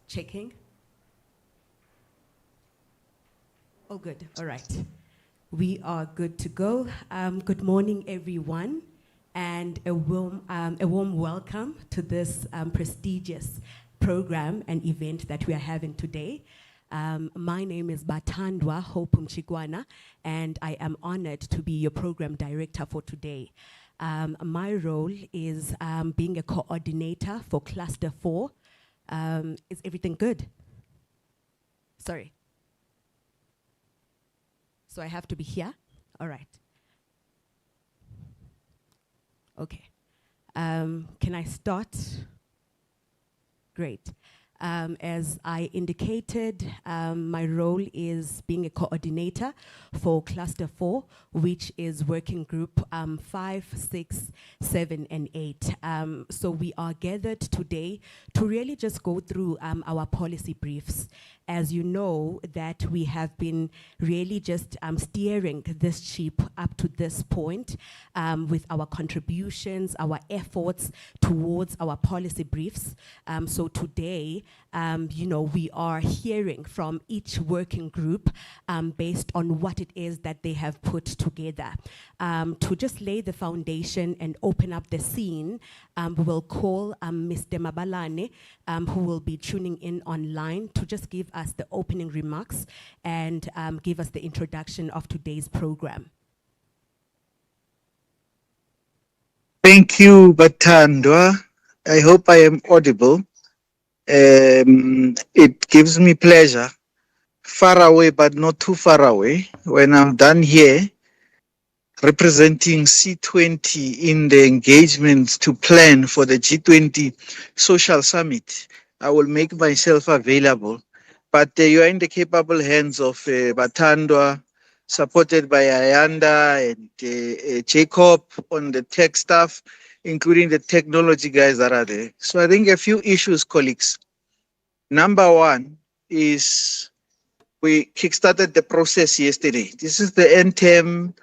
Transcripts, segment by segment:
Checking. Oh, good. All right. We are good to go. Good morning, everyone, and a warm welcome to this prestigious program and event that we are having today. My name is Batandwa Hope Mchigwana, and I am honored to be your program director for today. My role is being a coordinator for Cluster 4. Is everything good? Sorry. So I have to be here? All right. Okay. Can I start? Great. As I indicated, my role is being a coordinator for Cluster 4, which is working group 5, 6, 7, and 8. So we are gathered today to really just go through our policy briefs. As you know, that we have been really just steering this ship up to this point with our contributions, our efforts towards our policy briefs. So today, we are hearing from each working group based on what it is that they have put together. To just lay the foundation and open up the scene, we will call Mr. Mabalane, who will be tuning in online to just give us the opening remarks and give us the introduction of today's program. Thank you, Batandwa. I hope I am audible. It gives me pleasure, far away but not too far away, when I'm done here, representing C20 in the engagements to plan for the G20 Social Summit. I will make myself available, but you are in the capable hands of Batandwa, supported by Ayanda and Jacob on the tech staff, including the technology guys that are there. So I think a few issues, colleagues. Number one is we kickstarted the process yesterday. This is the end-term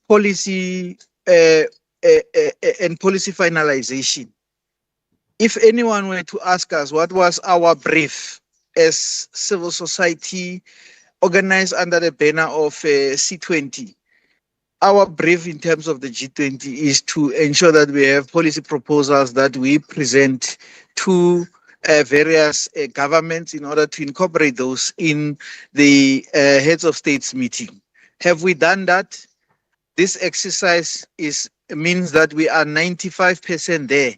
policy and policy finalization. If anyone were to ask us what was our brief as civil society organized under the banner of C20, our brief in terms of the G20 is to ensure that we have policy proposals that we present to various governments in order to incorporate those in the heads of states meeting. Have we done that? This exercise means that we are 95% there.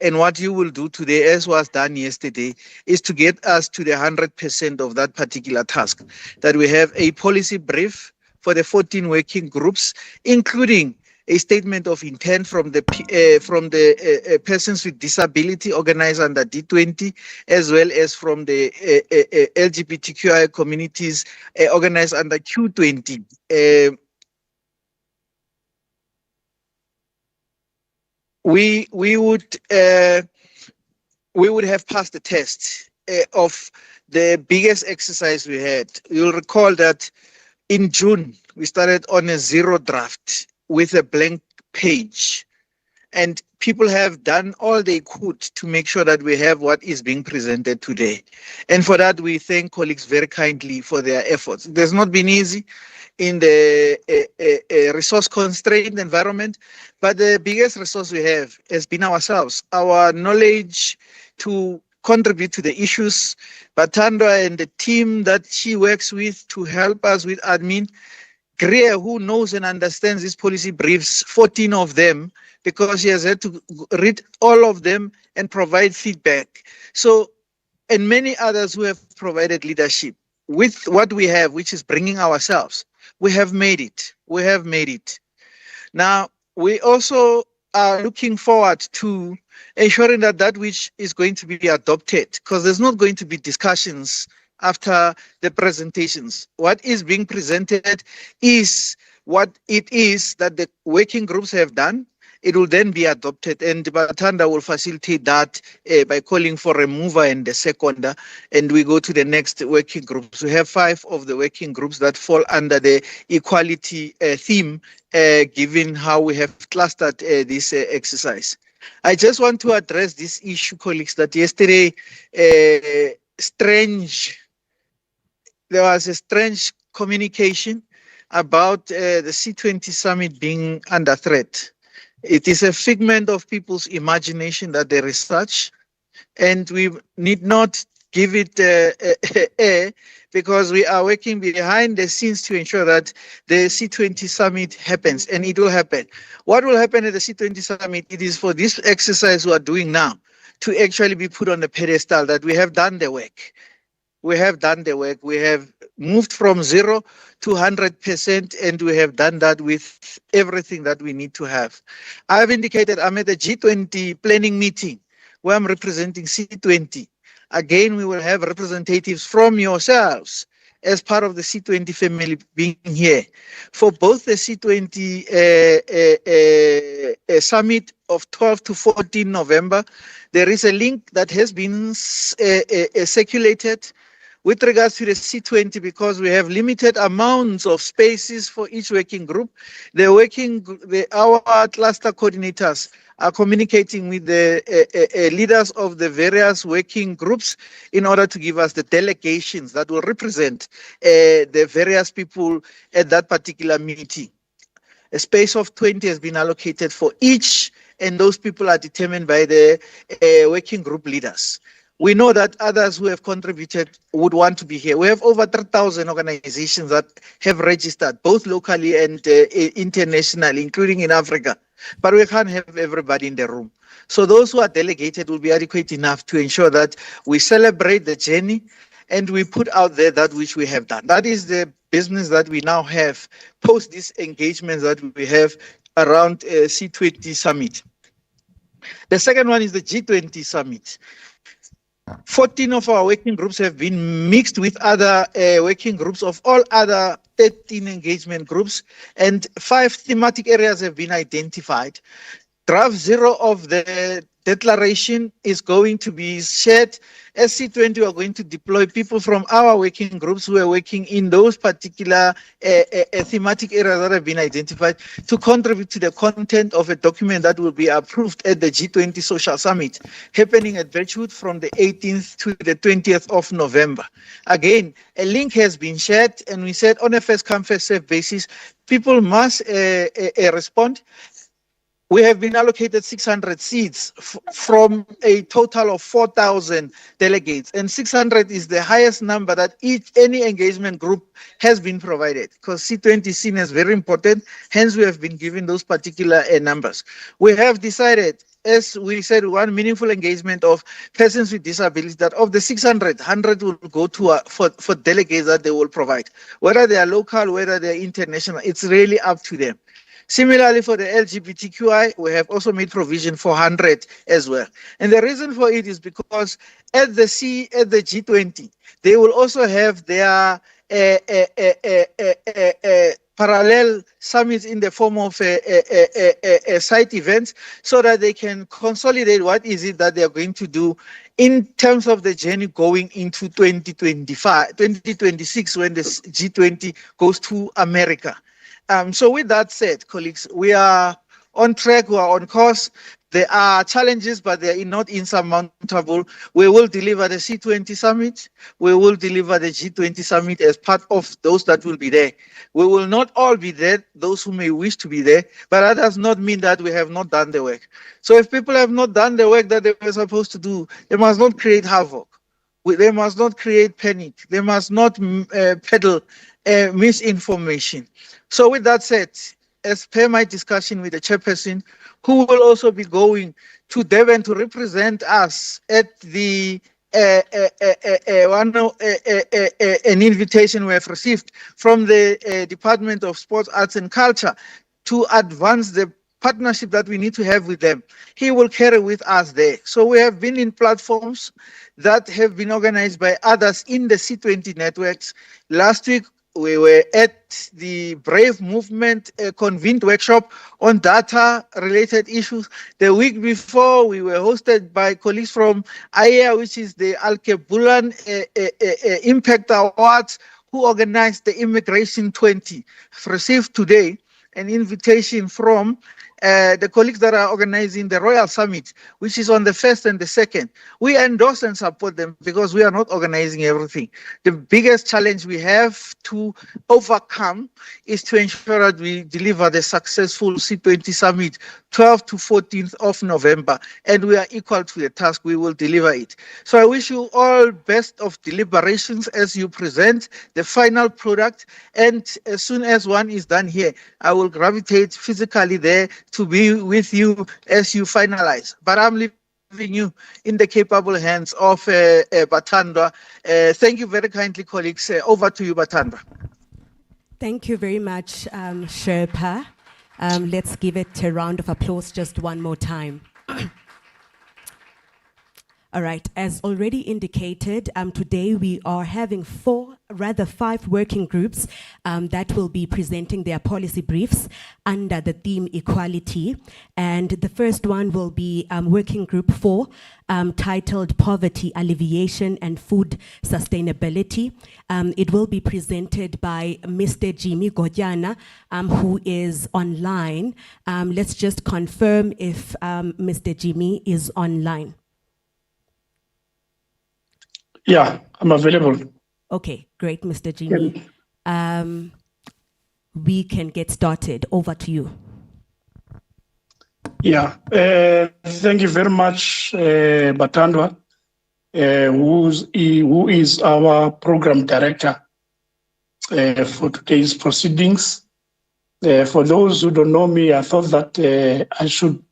And what you will do today, as was done yesterday, is to get us to the 100% of that particular task. That we have a policy brief for the 14 working groups, including a statement of intent from the persons with disability organized under D20, as well as from the LGBTQI communities organized under Q20. We would have passed the test of the biggest exercise we had. You'll recall that in June we started on a zero draft with a blank page, and people have done all they could to make sure that we have what is being presented today. And for that, we thank colleagues very kindly for their efforts. It has not been easy in the resource constrained environment, but the biggest resource we have has been ourselves, our knowledge to contribute to the issues. Batandwa and the team that she works with to help us with admin, Greer, who knows and understands these policy briefs, 14 of them, because she has had to read all of them and provide feedback. So, and many others who have provided leadership with what we have, which is bringing ourselves. We have made it. We have made it. Now, we also are looking forward to ensuring that that which is going to be adopted, because there's not going to be discussions after the presentations. What is being presented is what it is that the working groups have done. It will then be adopted, and Batanda will facilitate that by calling for a mover and a seconder, and we go to the next working groups. We have 5 of the working groups that fall under the equality theme, given how we have clustered this exercise. I just want to address this issue, colleagues, that yesterday strange there was a strange communication about the C20 summit being under threat. It is a figment of people's imagination that they research, and we need not give it air because we are working behind the scenes to ensure that the C20 summit happens, and it will happen. What will happen at the C20 summit? It is for this exercise we are doing now to actually be put on the pedestal that we have done the work. We have done the work. We have moved from 0 to 100%, and we have done that with everything that we need to have. I've indicated I'm at the G20 planning meeting where I'm representing C20. Again, we will have representatives from yourselves as part of the C20 family being here. For both the C20 summit of 12 to 14 November, there is a link that has been circulated with regards to the C20, because we have limited amounts of spaces for each working group. Our cluster coordinators are communicating with the leaders of the various working groups in order to give us the delegations that will represent the various people at that particular meeting. A space of 20 has been allocated for each, and those people are determined by the working group leaders. We know that others who have contributed would want to be here. We have over 3,000 organizations that have registered, both locally and internationally, including in Africa. But we can't have everybody in the room. So those who are delegated will be adequate enough to ensure that we celebrate the journey and we put out there that which we have done. That is the business that we now have post these engagements that we have around C20 summit. The second one is the G20 summit. 14 of our working groups have been mixed with other working groups of all other 13 engagement groups, and 5 thematic areas have been identified. Draft 0 of the declaration is going to be shared. As C20, we are going to deploy people from our working groups who are working in those particular thematic areas that have been identified to contribute to the content of a document that will be approved at the G20 Social Summit happening at Birchwood from the 18th to the 20th of November. Again, a link has been shared, and we said on a first-come, first-served basis, people must respond. We have been allocated 600 seats from a total of 4,000 delegates, and 600 is the highest number that any engagement group has been provided, because C20 is seen as very important. Hence, we have been given those particular numbers. We have decided, as we said, one meaningful engagement of persons with disabilities, that of the 600, 100 will go to for delegates that they will provide. Whether they are local, whether they are international, it's really up to them. Similarly, for the LGBTQI, we have also made provision for 100 as well. And the reason for it is because at the G20, they will also have their parallel summits in the form of site events, so that they can consolidate what is it that they are going to do in terms of the journey going into 2026, when the G20 goes to America. So with that said, colleagues, we are on track, we are on course. There are challenges, but they are not insurmountable. We will deliver the C20 summit. We will deliver the G20 summit as part of those that will be there. We will not all be there, those who may wish to be there, but that does not mean that we have not done the work. So if people have not done the work that they were supposed to do, they must not create havoc. They must not create panic. They must not peddle misinformation. So with that said, as per my discussion with the chairperson, who will also be going to Durban to represent us at the an invitation we have received from the Department of Sports, Arts and Culture to advance the partnership that we need to have with them. He will carry with us there. So we have been in platforms that have been organized by others in the C20 networks. Last week, we were at the Brave Movement convened workshop on data-related issues. The week before, we were hosted by colleagues from AIA, which is the Al-Kebulan Impact Awards, who organized the Immigration 20. I've received today an invitation from the colleagues that are organizing the Royal Summit, which is on the 1st and the 2nd, we endorse and support them because we are not organizing everything. The biggest challenge we have to overcome is to ensure that we deliver the successful C20 Summit 12th to 14th of November, and we are equal to the task. We will deliver it. So I wish you all best of deliberations as you present the final product, and as soon as one is done here, I will gravitate physically there to be with you as you finalize. But I'm leaving you in the capable hands of Batandwa. Thank you very kindly, colleagues. Over to you, Batandwa. Thank you very much, Sherpa. Let's give it a round of applause just one more time. All right, as already indicated, today we are having five working groups that will be presenting their policy briefs under the theme equality. And the first one will be working group 4, titled Poverty, Alleviation and Food Sustainability. It will be presented by Mr. Jimmy Godjana, who is online. Let's just confirm if Mr. Jimmy is online. Yeah, I'm available. Okay, great, Mr. Jimmy. We can get started. Over to you. Yeah, thank you very much, Batandwa, who is our program director for today's proceedings. For those who don't know me, I thought that I should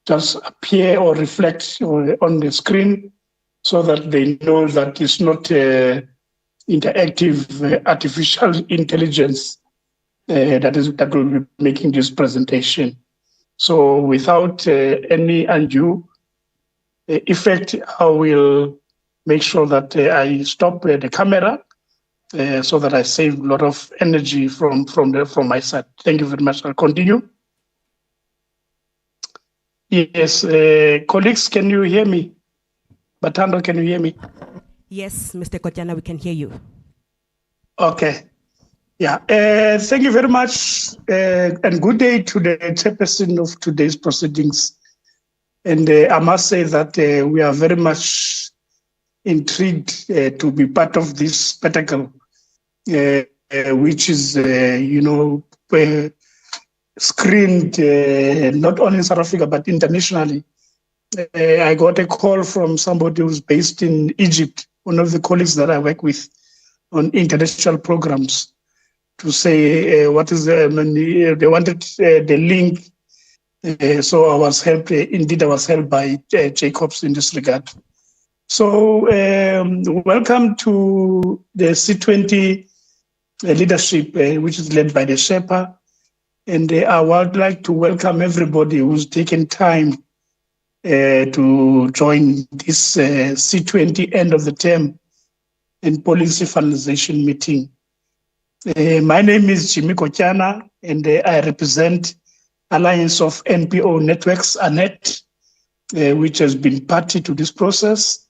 just appear or reflect on the screen so that they know that it's not interactive artificial intelligence that will be making this presentation. So without any undue effect, I will make sure that I stop the camera so that I save a lot of energy from my side. Thank you very much. I'll continue. Yes, colleagues, can you hear me? Batando, can you hear me? Yes, Mr. Kotjana, we can hear you. Okay. Yeah. Thank you very much, and good day to the chairperson of today's proceedings. And I must say that we are very much intrigued to be part of this spectacle, which is, screened not only in South Africa but internationally. I got a call from somebody who's based in Egypt, one of the colleagues that I work with on international programs, to say what is they wanted the link. So I was helped. Indeed, I was helped by Jacobs in this regard. So welcome to the C20 leadership, which is led by the Sherpa. And I would like to welcome everybody who's taken time to join this C20 end of the term and policy finalization meeting. My name is Jimmy Kochana, and I represent Alliance of NPO Networks, ANET, which has been party to this process.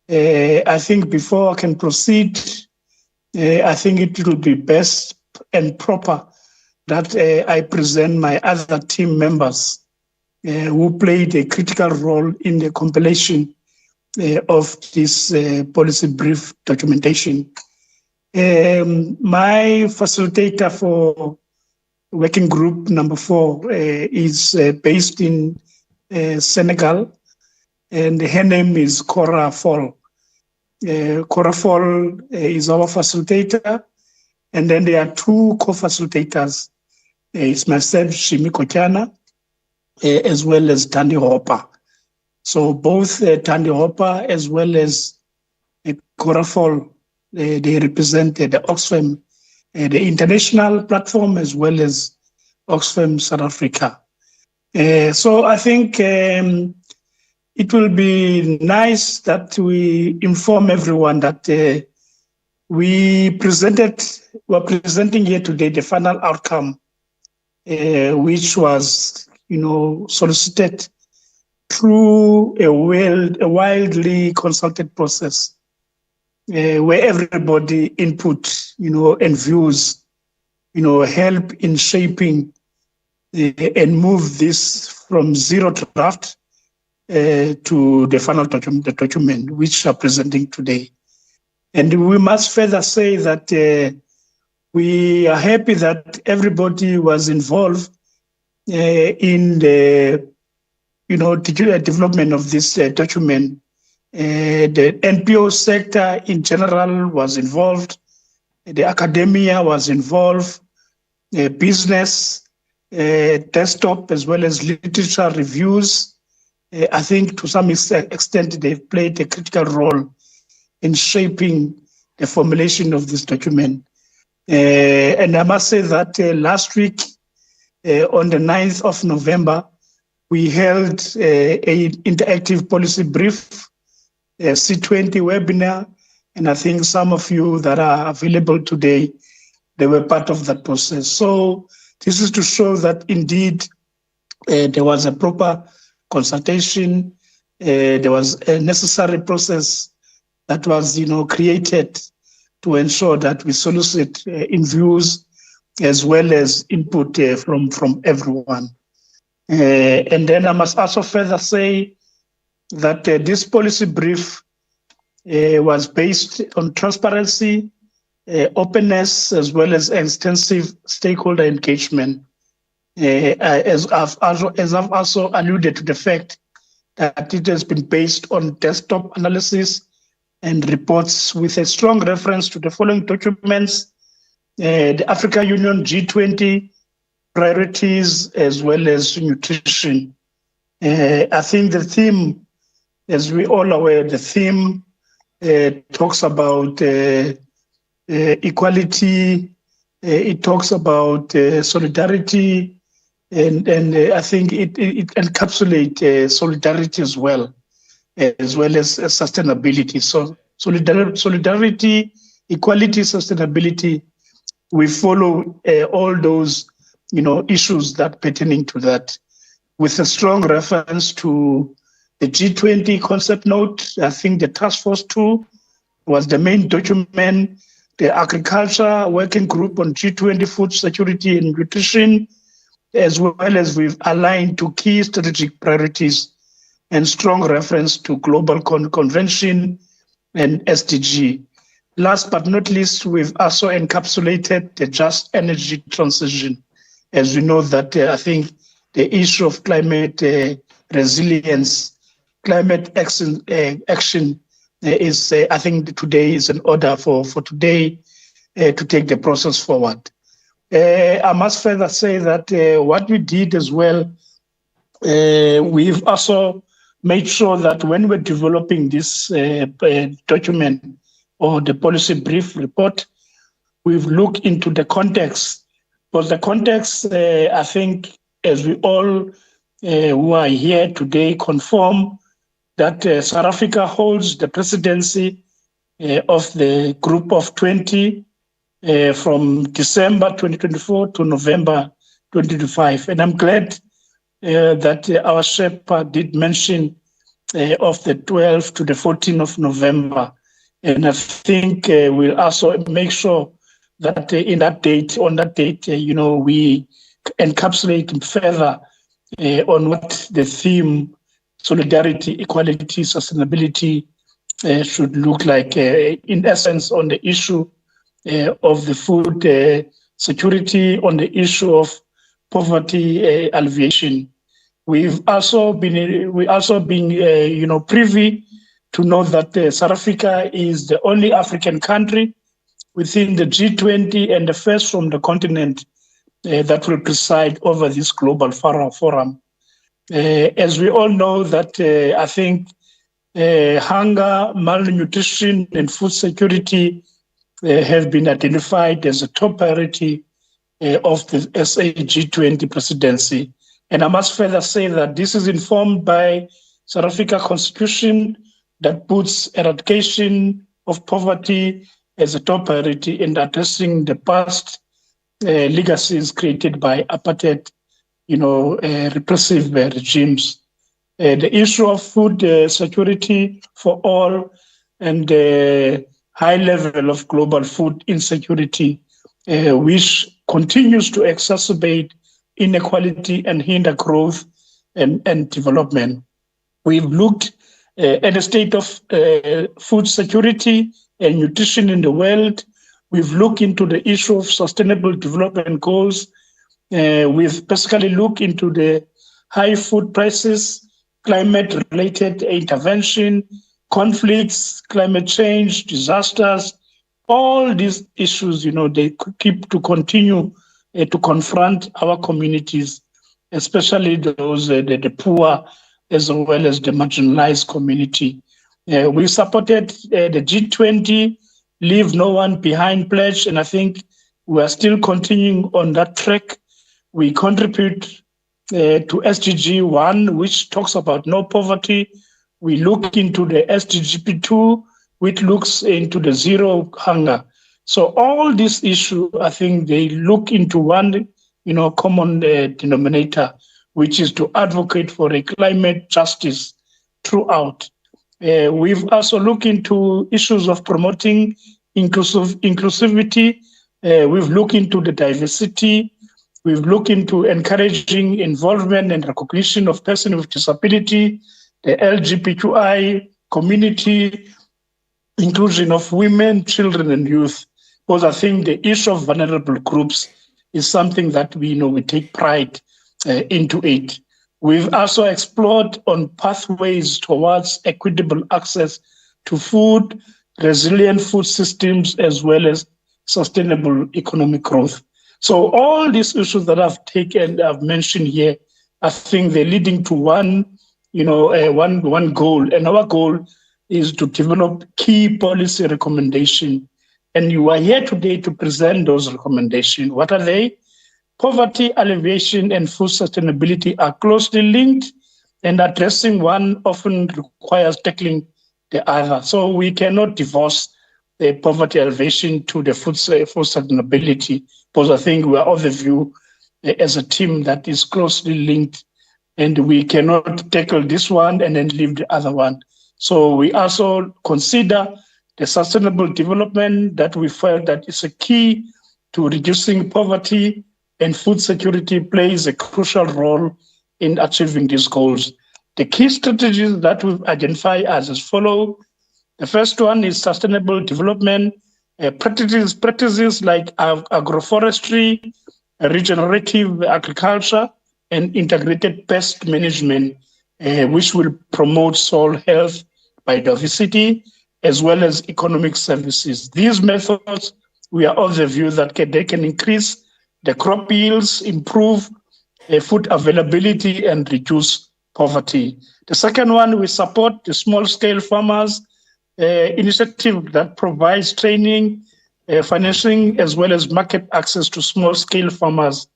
I think before I can proceed, I think it will be best and proper that I present my other team members who played a critical role in the compilation of this policy brief documentation. My facilitator for working group number 4 is based in Senegal, and her name is Cora Fall. Cora Fall is our facilitator, and then there are 2 co-facilitators. It's myself, Shimi Kochana, as well as Tandy Hopper. So both Tandy Hopper as well as Cora Fall, they represent the Oxfam, the international platform, as well as Oxfam South Africa. So I think it will be nice that we inform everyone that we're presenting here today the final outcome, which was, solicited through a widely consulted process, where everybody input, and views, help in shaping and move this from zero draft to the final document, which are presenting today. And we must further say that we are happy that everybody was involved in the development of this document. The NPO sector in general was involved, the academia was involved, business, desktop, as well as literature reviews. I think to some extent they've played a critical role in shaping the formulation of this document. And I must say that last week, on the 9th of November, we held an interactive policy brief, a C20 webinar, and I think some of you that are available today, they were part of that process. So this is to show that indeed there was a proper consultation, there was a necessary process that was created to ensure that we solicit in views as well as input from everyone. And then I must also further say that this policy brief was based on transparency, openness, as well as extensive stakeholder engagement. As I've also alluded to the fact that it has been based on desktop analysis and reports with a strong reference to the following documents: the Africa Union G20 priorities, as well as nutrition. I think the theme, as we all aware, the theme talks about equality, it talks about solidarity, and I think it encapsulates solidarity as well as sustainability. So solidarity, equality, sustainability, we follow all those issues that pertaining to that, with a strong reference to the G20 concept note. I think the task force 2 was the main document, the agriculture working group on G20 food security and nutrition, as well as we've aligned to key strategic priorities and strong reference to global convention and SDG. Last but not least, we've also encapsulated the just energy transition. As we know that I think the issue of climate resilience, climate action is, I think today is an order for today to take the process forward. I must further say that what we did as well, we've also made sure that when we're developing this document or the policy brief report, we've looked into the context. Because the context, I think, as we all who are here today confirm, that South Africa holds the presidency of the Group of 20 from December 2024 to November 2025. And I'm glad that our Sherpa did mention of the 12th to the 14th of November. And I think we'll also make sure that on that date, we encapsulate further on what the theme, solidarity, equality, sustainability, should look like. In essence, on the issue of the food security, on the issue of poverty alleviation. We've also been privy to know that South Africa is the only African country within the G20 and the first from the continent that will preside over this global forum. As we all know that I think hunger, malnutrition, and food security have been identified as a top priority of the SA G20 presidency. And I must further say that this is informed by South Africa Constitution that puts eradication of poverty as a top priority in addressing the past legacies created by apartheid, repressive regimes. The issue of food security for all and the high level of global food insecurity, which continues to exacerbate inequality and hinder growth and development. We've looked at the state of food security and nutrition in the world. We've looked into the issue of sustainable development goals. We've basically looked into the high food prices, climate-related intervention, conflicts, climate change, disasters. All these issues, they keep to continue to confront our communities, especially those the poor as well as the marginalized community. We supported the G20 Leave No One Behind pledge, and I think we are still continuing on that track. We contribute to SDG 1, which talks about no poverty. We look into the SDG 2, which looks into the zero hunger. So all these issues, I think they look into one, common denominator, which is to advocate for a climate justice throughout. We've also looked into issues of promoting inclusivity. We've looked into the diversity. We've looked into encouraging involvement and recognition of persons with disability, the LGBTQI community, inclusion of women, children, and youth. Because I think the issue of vulnerable groups is something that we take pride into it. We've also explored on pathways towards equitable access to food, resilient food systems, as well as sustainable economic growth. So all these issues that I've mentioned here, I think they're leading to one goal. And our goal is to develop key policy recommendations. And you are here today to present those recommendations. What are they? Poverty, alleviation, and food sustainability are closely linked, and addressing one often requires tackling the other. So we cannot divorce the poverty alleviation to the food sustainability, because I think we are of the view as a team that is closely linked, and we cannot tackle this one and then leave the other one. So we also consider the sustainable development that we felt that is a key to reducing poverty, and food security plays a crucial role in achieving these goals. The key strategies that we've identified as follow. The first one is sustainable development, practices like agroforestry, regenerative agriculture, and integrated pest management, which will promote soil health, biodiversity, as well as economic services. These methods, we are of the view that they can increase the crop yields, improve food availability, and reduce poverty. The second one, we support the small-scale farmers initiative that provides training, financing, as well as market access to small-scale farmers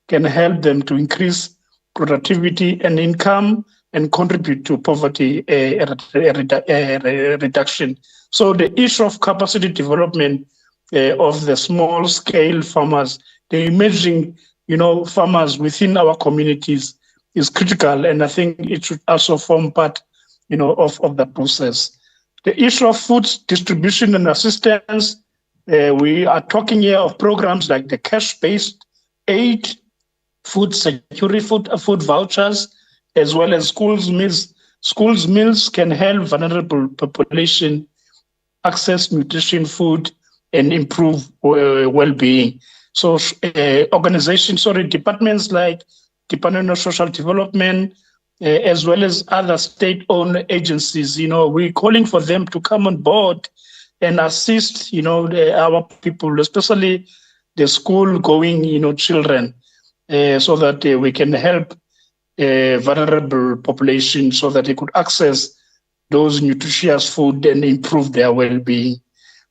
can help them to increase productivity and income and contribute to poverty reduction. So the issue of capacity development of the small-scale farmers, the emerging, farmers within our communities is critical, and I think it should also form part, of the process. The issue of food distribution and assistance, we are talking here of programs like the cash-based aid, food security, food vouchers, as well as schools meals. Schools meals can help vulnerable population access nutrition, food, and improve well-being. So departments like Department of Social Development, as well as other state-owned agencies, we're calling for them to come on board and assist, our people, especially the school-going, children, so that we can help vulnerable population so that they could access those nutritious food and improve their well-being.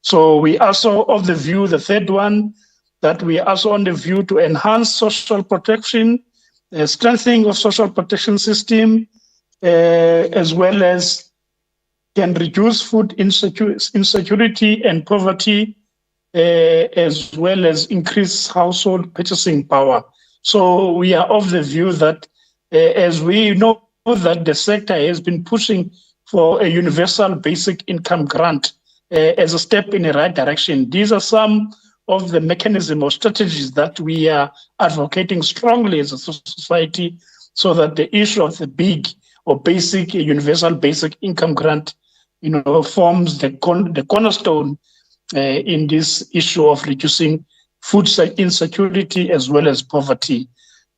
So we also of the view, the third one, that we are also on the view to enhance social protection, strengthening of social protection system, as well as can reduce food insecurity and poverty, as well as increase household purchasing power. So we are of the view that as we know that the sector has been pushing for a universal basic income grant as a step in the right direction. These are some of the mechanism or strategies that we are advocating strongly as a society, so that the issue of the big or basic universal basic income grant, forms the cornerstone in this issue of reducing food insecurity as well as poverty.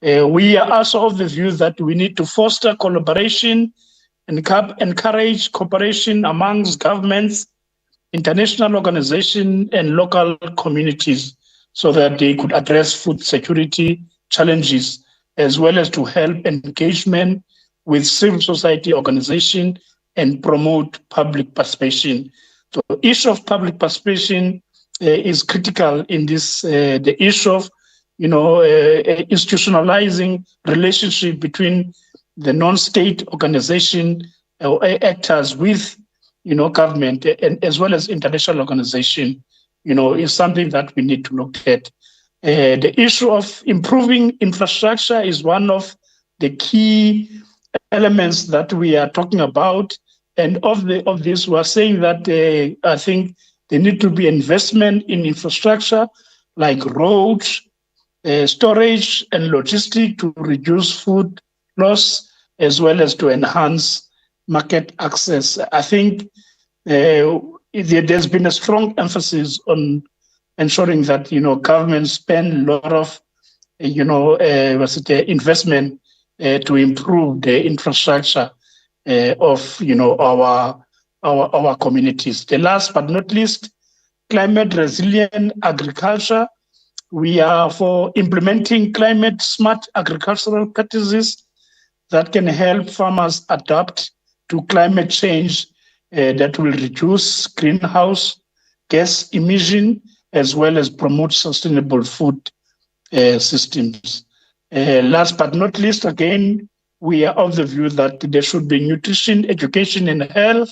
We are also of the view that we need to foster collaboration and encourage cooperation amongst governments, international organizations, and local communities, so that they could address food security challenges, as well as to help engagement with civil society organizations and promote public participation. So the issue of public participation is critical in this, the issue of institutionalizing relationship between the non-state organization or actors with government, and as well as international organization, is something that we need to look at. The issue of improving infrastructure is one of the key elements that we are talking about. And of this, we are saying that I think there need to be investment in infrastructure like roads, storage, and logistics to reduce food loss, as well as to enhance market access. I think there's been a strong emphasis on ensuring that governments spend a lot of investment to improve the infrastructure of our communities. The last but not least, climate resilient agriculture. We are for implementing climate smart agricultural practices that can help farmers adapt to climate change that will reduce greenhouse gas emission, as well as promote sustainable food systems. Last but not least, again, we are of the view that there should be nutrition, education, and health,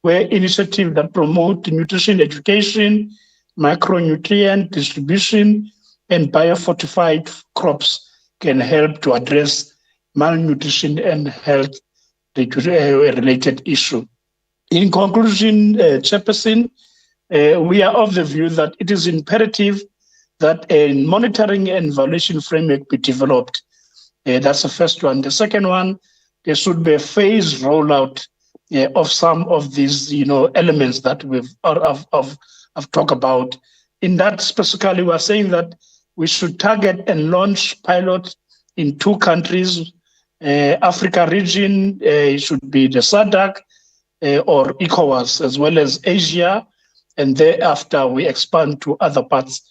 where initiatives that promote nutrition education, micronutrient distribution, and biofortified crops can help to address malnutrition and health related issue. In conclusion, Chairperson, we are of the view that it is imperative that a monitoring and evaluation framework be developed. That's the first one. The second one, there should be a phased rollout of some of these, elements that I've talked about. In that specifically, we are saying that we should target and launch pilot in 2 countries. Africa region, it should be the SADC or ECOWAS, as well as Asia, and thereafter we expand to other parts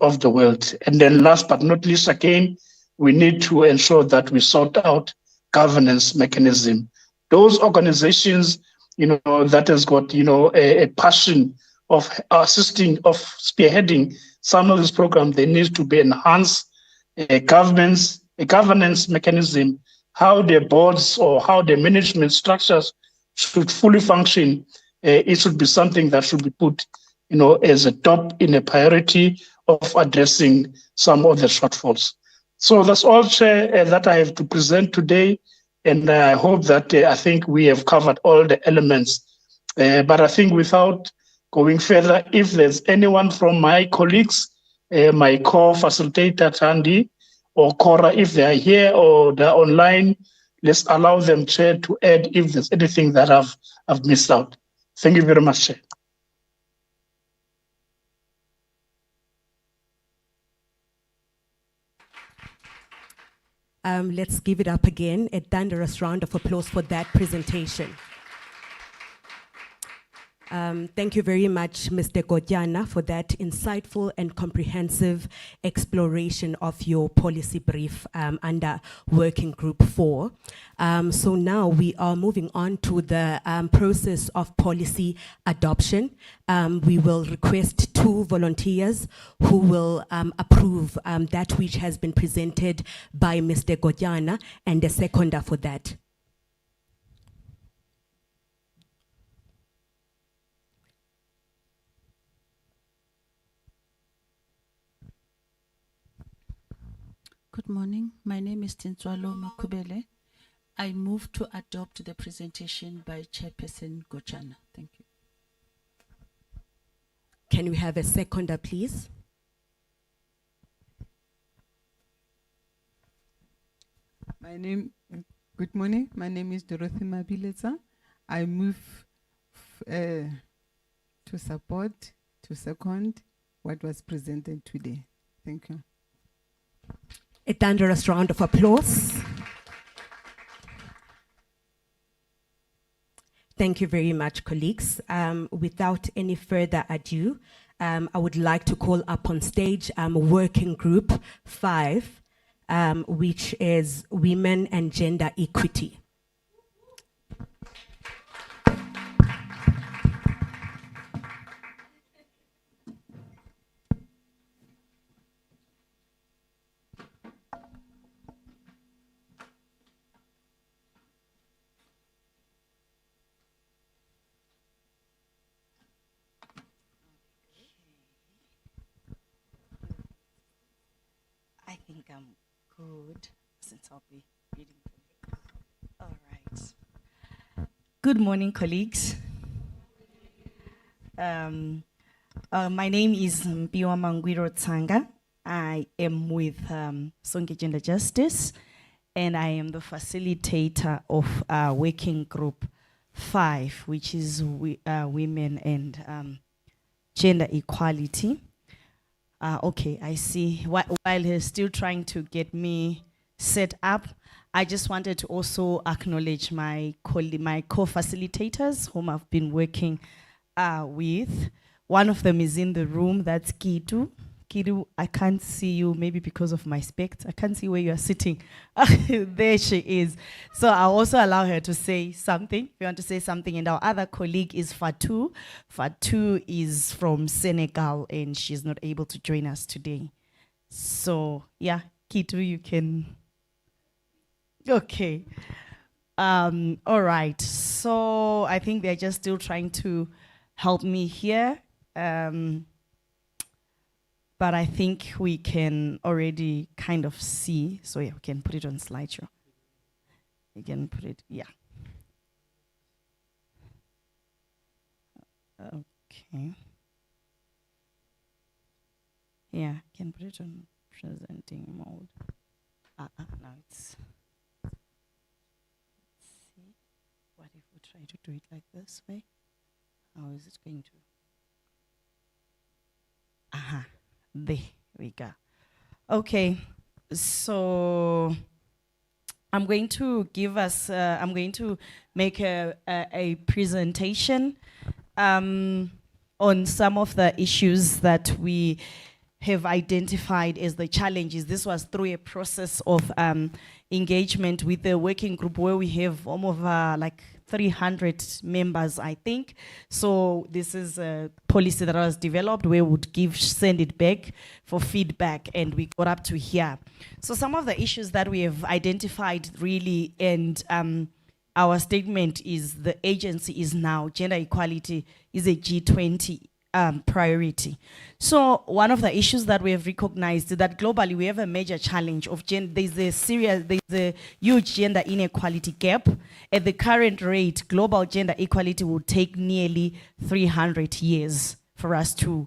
of the world. And then last but not least, again, we need to ensure that we sort out governance mechanism. Those organizations, that has got, a passion of assisting, of spearheading some of this program, they need to be enhanced a governance mechanism, how their boards or how their management structures should fully function. It should be something that should be put, as a top in a priority of addressing some of the shortfalls. So that's all, Chair, that I have to present today. And I hope that I think we have covered all the elements. But I think without going further, if there's anyone from my colleagues, my co-facilitator, Tandy, or Cora, if they are here or they're online, let's allow them, Chair, to add if there's anything that I've missed out. Thank you very much, Chair. Let's give it up again, a thunderous round of applause for that presentation. Thank you very much, Mr. Godjana, for that insightful and comprehensive exploration of your policy brief under Working Group 4. So now we are moving on to the process of policy adoption. We will request 2 volunteers who will approve that which has been presented by Mr. Godjana, and a seconder for that. Good morning. My name is Tintswalo Makubele. I move to adopt the presentation by Chairperson Godjana. Thank you. Can we have a seconder, please? Good morning. My name is Dorothy Mabiletsa. I move to support, to second what was presented today. Thank you. A thunderous round of applause. Thank you very much, colleagues. Without any further ado, I would like to call up on stage Working Group 5, which is Women and Gender Equity. I think I'm good since I'll be reading. All right. Good morning, colleagues. My name is Mpiwa Mangwiro Tsanga. I am with Sonke Gender Justice, and I am the facilitator of Working Group 5, which is Women and Gender Equality. Okay, I see. While he's still trying to get me set up, I just wanted to also acknowledge my co-facilitators whom I've been working with. One of them is in the room, that's Kitu. Kitu, I can't see you, maybe because of my specs. I can't see where you are sitting. There she is. So I'll also allow her to say something, if you want to say something. And our other colleague is Fatou. Fatou is from Senegal, and she's not able to join us today. So, yeah, Kitu, you can... Okay. All right. So I think they're just still trying to help me here. But I think we can already kind of see. So yeah, we can put it on slideshow. You can put it, yeah. Okay. Yeah, can put it on presenting mode. Now it's, let's see. What if we try to do it like this way? How is it going to? There we go. Okay, so I'm going to give us, I'm going to make a presentation on some of the issues that we have identified as the challenges. This was through a process of engagement with the working group where we have almost like 300 members, I think. So this is a policy that was developed where we would send it back for feedback, and we got up to here. So some of the issues that we have identified really, and our statement is the agency is now, gender equality is a G20 priority. So one of the issues that we have recognized is that globally we have a major challenge of there's a huge gender inequality gap. At the current rate, global gender equality will take nearly 300 years for us to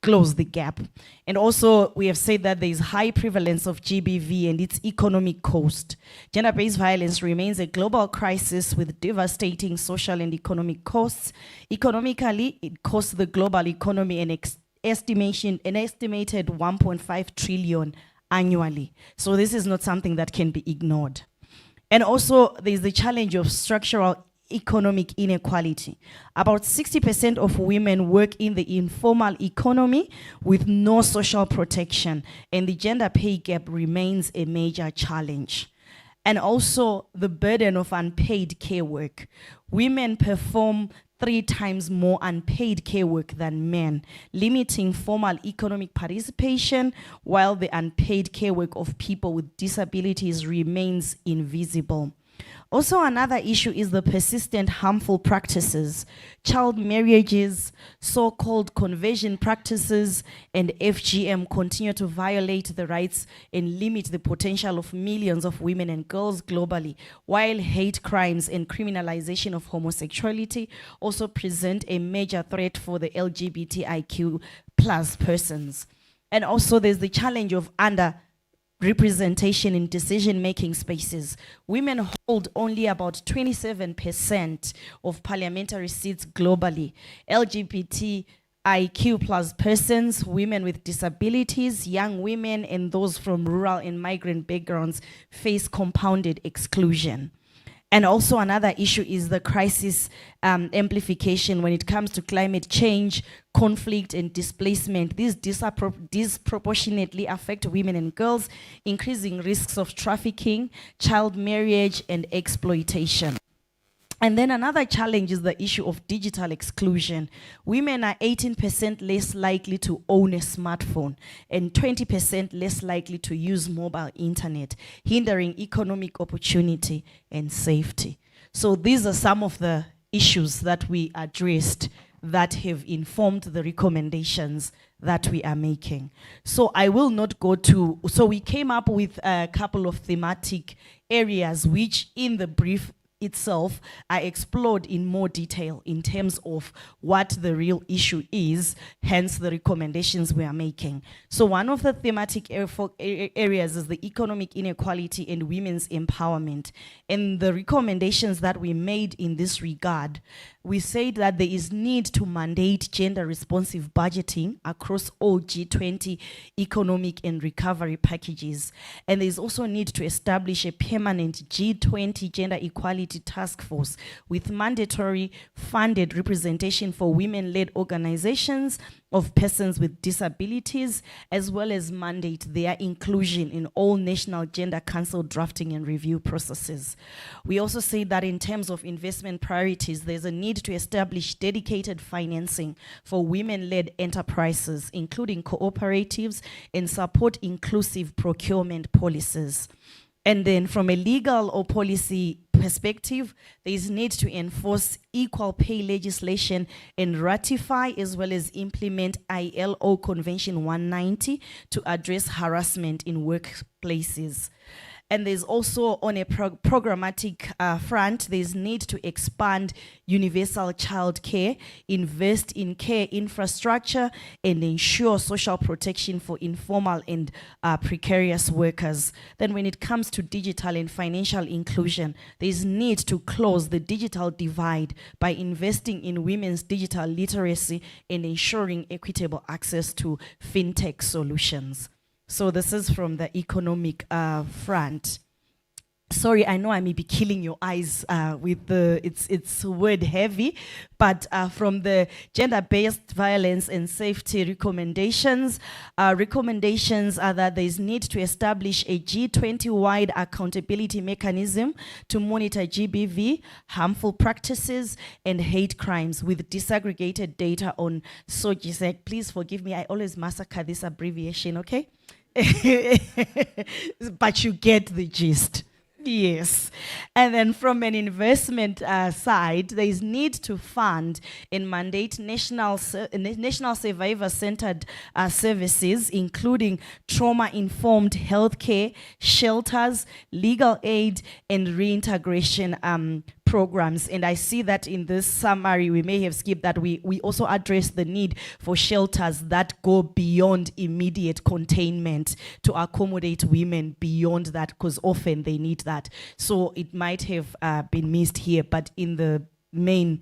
close the gap. And also we have said that there is high prevalence of GBV and its economic cost. Gender-based violence remains a global crisis with devastating social and economic costs. Economically, it costs the global economy an estimated 1.5 trillion annually. So this is not something that can be ignored. And also there's the challenge of structural economic inequality. About 60% of women work in the informal economy with no social protection, and the gender pay gap remains a major challenge. And also the burden of unpaid care work. Women perform 3 times more unpaid care work than men, limiting formal economic participation, while the unpaid care work of people with disabilities remains invisible. Also, another issue is the persistent harmful practices, child marriages, so-called conversion practices, and FGM continue to violate the rights and limit the potential of millions of women and girls globally, while hate crimes and criminalization of homosexuality also present a major threat for the LGBTIQ+ persons. And also there's the challenge of representation in decision-making spaces. Women hold only about 27% of parliamentary seats globally. LGBTIQ plus persons, women with disabilities, young women, and those from rural and migrant backgrounds face compounded exclusion. And also another issue is the crisis amplification when it comes to climate change, conflict, and displacement. These disproportionately affect women and girls, increasing risks of trafficking, child marriage, and exploitation. And then another challenge is the issue of digital exclusion. Women are 18% less likely to own a smartphone and 20% less likely to use mobile internet, hindering economic opportunity and safety. So these are some of the issues that we addressed that have informed the recommendations that we are making. So I will not go to, so we came up with a couple of thematic areas which in the brief itself I explored in more detail in terms of what the real issue is, hence the recommendations we are making. So one of the thematic areas is the economic inequality and women's empowerment. And the recommendations that we made in this regard, we said that there is need to mandate gender responsive budgeting across all G20 economic and recovery packages. And there's also need to establish a permanent G20 gender equality task force with mandatory funded representation for women-led organizations of persons with disabilities, as well as mandate their inclusion in all National Gender Council drafting and review processes. We also say that in terms of investment priorities, there's a need to establish dedicated financing for women-led enterprises, including cooperatives, and support inclusive procurement policies. And then from a legal or policy perspective, there is need to enforce equal pay legislation and ratify as well as implement ILO Convention 190 to address harassment in workplaces. And there's also on a programmatic front, there's need to expand universal child care, invest in care infrastructure, and ensure social protection for informal and precarious workers. Then when it comes to digital and financial inclusion, there's need to close the digital divide by investing in women's digital literacy and ensuring equitable access to fintech solutions. So this is from the economic front. Sorry, I know I may be killing your eyes with the, it's word heavy, but from the gender-based violence and safety recommendations, recommendations are that there is need to establish a G20-wide accountability mechanism to monitor GBV, harmful practices, and hate crimes with disaggregated data on SOGISEC. Please forgive me, I always massacre this abbreviation, okay? But you get the gist. Yes. And then from an investment side, there is need to fund and mandate national survivor-centered services, including trauma-informed healthcare, shelters, legal aid, and reintegration programs. And I see that in this summary, we may have skipped that we also address the need for shelters that go beyond immediate containment to accommodate women beyond that, because often they need that. So it might have been missed here, but in the main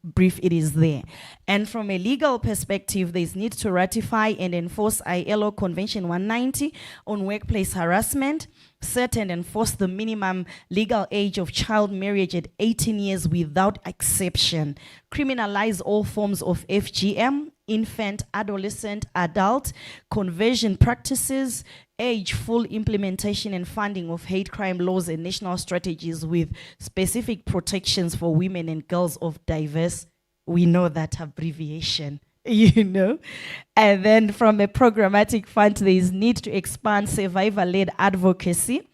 brief it is there. And from a legal perspective, there's need to ratify and enforce ILO Convention 190 on workplace harassment, set and enforce the minimum legal age of child marriage at 18 years without exception, criminalize all forms of FGM, infant, adolescent, adult, conversion practices, age full implementation and funding of hate crime laws and national strategies with specific protections for women and girls of diverse, we know that abbreviation, you know. And then from a programmatic front, there is need to expand survivor-led advocacy,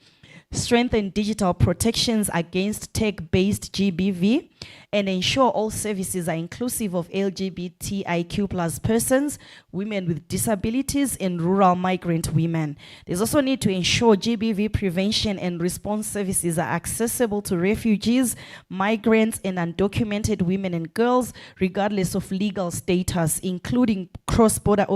strengthen digital protections against tech-based GBV, and ensure all services are inclusive of LGBTIQ plus persons, women with disabilities, and rural migrant women. There's also need to ensure GBV prevention and response services are accessible to refugees, migrants, and undocumented women and girls, regardless of legal status, including cross-border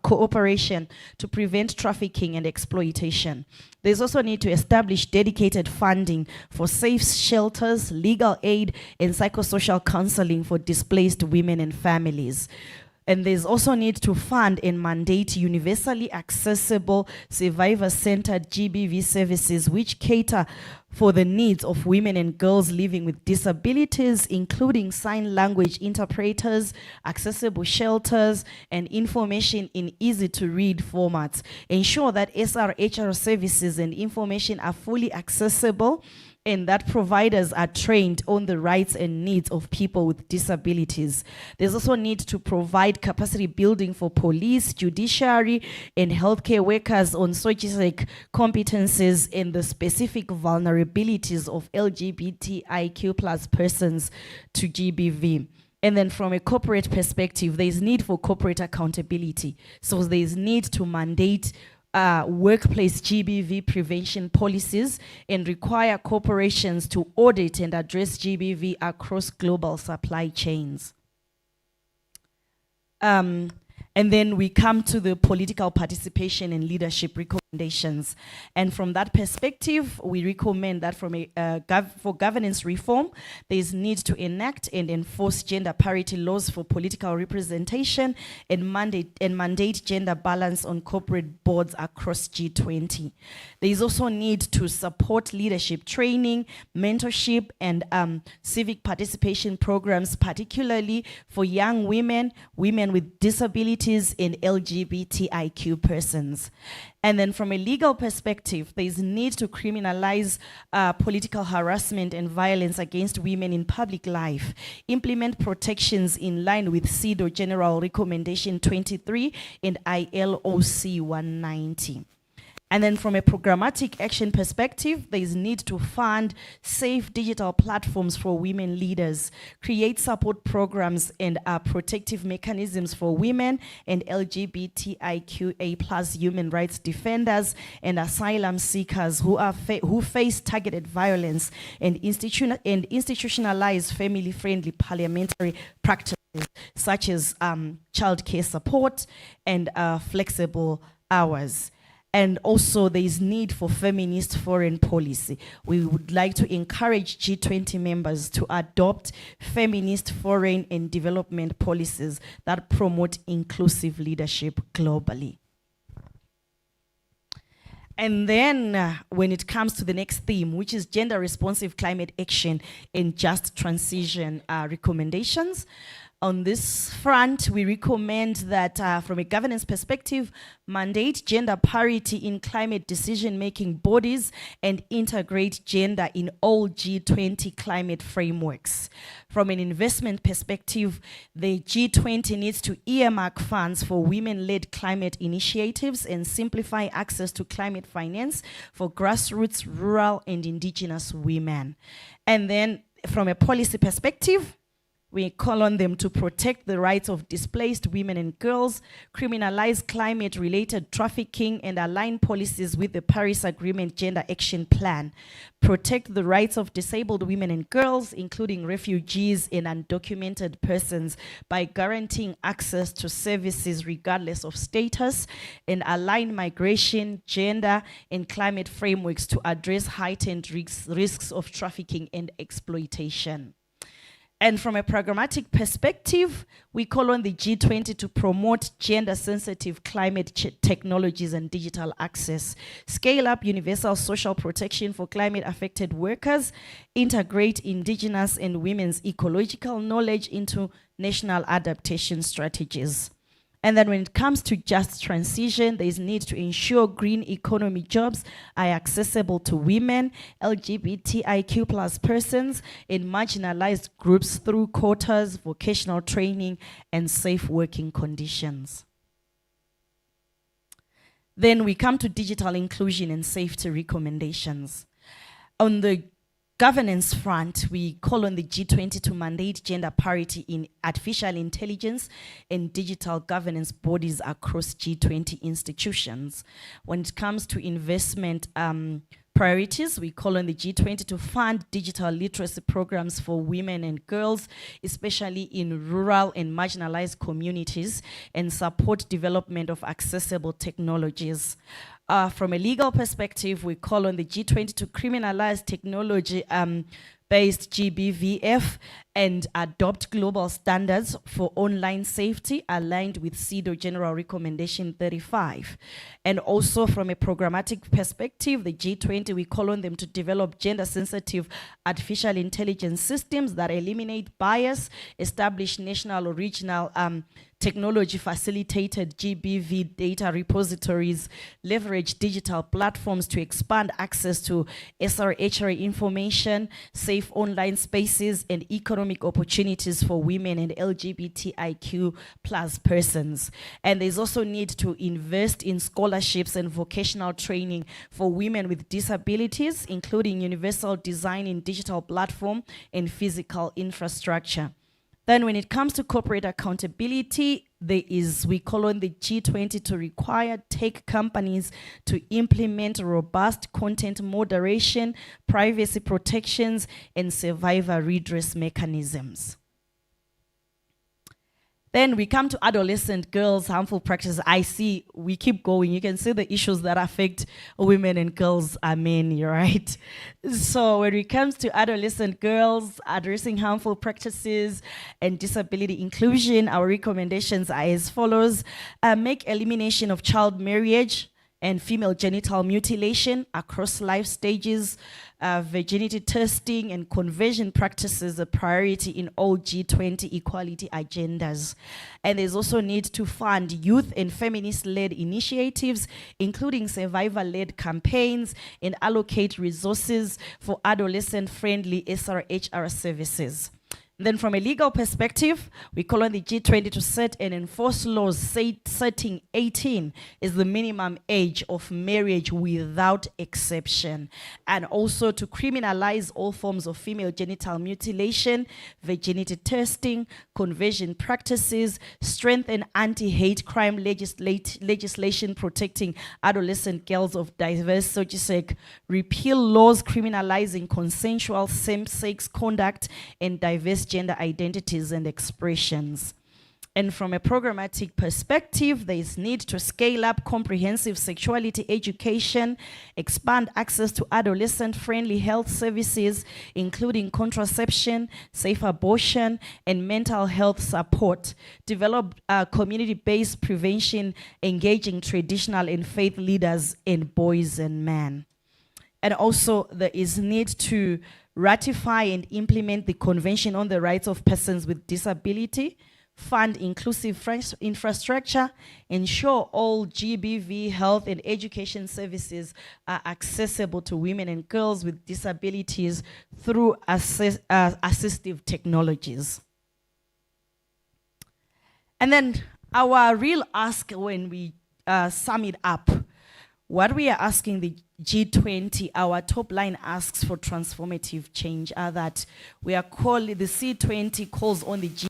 cooperation to prevent trafficking and exploitation. There's also need to establish dedicated funding for safe shelters, legal aid, and psychosocial counseling for displaced women and families. And there's also need to fund and mandate universally accessible, survivor-centered GBV services which cater for the needs of women and girls living with disabilities, including sign language interpreters, accessible shelters, and information in easy-to-read formats. Ensure that SRHR services and information are fully accessible, and that providers are trained on the rights and needs of people with disabilities. There's also need to provide capacity building for police, judiciary, and healthcare workers on socioeconomic competencies and the specific vulnerabilities of LGBTIQ plus persons to GBV. And then from a corporate perspective, there's need for corporate accountability. So there's need to mandate workplace GBV prevention policies and require corporations to audit and address GBV across global supply chains. And then we come to the political participation and leadership recommendations. And from that perspective, we recommend that from for governance reform, there is need to enact and enforce gender parity laws for political representation and mandate gender balance on corporate boards across G20. There is also need to support leadership training, mentorship, and civic participation programs, particularly for young women, women with disabilities, and LGBTIQ persons. And then from a legal perspective, there is need to criminalize political harassment and violence against women in public life, implement protections in line with CEDAW General Recommendation 23 and ILOC 190. And then from a programmatic action perspective, there is need to fund safe digital platforms for women leaders, create support programs and protective mechanisms for women and LGBTIQA plus human rights defenders and asylum seekers who face targeted violence, and institutionalize family-friendly parliamentary practices such as childcare support and flexible hours. And also there is need for feminist foreign policy. We would like to encourage G20 members to adopt feminist foreign and development policies that promote inclusive leadership globally. And then when it comes to the next theme, which is gender responsive climate action and just transition recommendations, on this front, we recommend that from a governance perspective, mandate gender parity in climate decision-making bodies and integrate gender in all G20 climate frameworks. From an investment perspective, the G20 needs to earmark funds for women-led climate initiatives and simplify access to climate finance for grassroots, rural, and indigenous women. And then from a policy perspective, we call on them to protect the rights of displaced women and girls, criminalize climate-related trafficking, and align policies with the Paris Agreement Gender Action Plan. Protect the rights of disabled women and girls, including refugees and undocumented persons, by guaranteeing access to services regardless of status, and align migration, gender, and climate frameworks to address heightened risks of trafficking and exploitation. And from a programmatic perspective, we call on the G20 to promote gender-sensitive climate technologies and digital access, scale up universal social protection for climate-affected workers, integrate indigenous and women's ecological knowledge into national adaptation strategies. And then when it comes to just transition, there is need to ensure green economy jobs are accessible to women, LGBTIQ plus persons, and marginalized groups through quotas, vocational training, and safe working conditions. Then we come to digital inclusion and safety recommendations. On the governance front, we call on the G20 to mandate gender parity in artificial intelligence and digital governance bodies across G20 institutions. When it comes to investment priorities, we call on the G20 to fund digital literacy programs for women and girls, especially in rural and marginalized communities, and support development of accessible technologies. From a legal perspective, we call on the G20 to criminalize technology based GBVF and adopt global standards for online safety aligned with CEDAW General Recommendation 35. And also from a programmatic perspective, the G20, we call on them to develop gender-sensitive artificial intelligence systems that eliminate bias, establish national or regional technology-facilitated GBV data repositories, leverage digital platforms to expand access to SRHRA information, safe online spaces, and economic opportunities for women and LGBTIQ plus persons. And there's also need to invest in scholarships and vocational training for women with disabilities, including universal design in digital platform and physical infrastructure. Then when it comes to corporate accountability, we call on the G20 to require tech companies to implement robust content moderation, privacy protections, and survivor redress mechanisms. Then we come to adolescent girls' harmful practices. I see, we keep going. You can see the issues that affect women and girls are many, right? So when it comes to adolescent girls addressing harmful practices and disability inclusion, our recommendations are as follows. Make elimination of child marriage and female genital mutilation across life stages, virginity testing and conversion practices a priority in all G20 equality agendas. And there's also need to fund youth and feminist-led initiatives, including survivor-led campaigns, and allocate resources for adolescent-friendly SRHR services. Then from a legal perspective, we call on the G20 to set and enforce laws setting 18 is the minimum age of marriage without exception, and also to criminalize all forms of female genital mutilation, virginity testing, conversion practices, strengthen anti-hate crime legislation protecting adolescent girls of diverse socio-sec, repeal laws criminalizing consensual same-sex conduct and diverse gender identities and expressions. And from a programmatic perspective, there is need to scale up comprehensive sexuality education, expand access to adolescent-friendly health services, including contraception, safe abortion, and mental health support, develop community-based prevention, engaging traditional and faith leaders in boys and men. And also, there is need to ratify and implement the Convention on the Rights of Persons with Disability, fund inclusive infrastructure, ensure all GBV health and education services are accessible to women and girls with disabilities through assistive technologies. And then our real ask when we sum it up, what we are asking the G20, our top line asks for transformative change are that we are calling, the C20 calls on the G20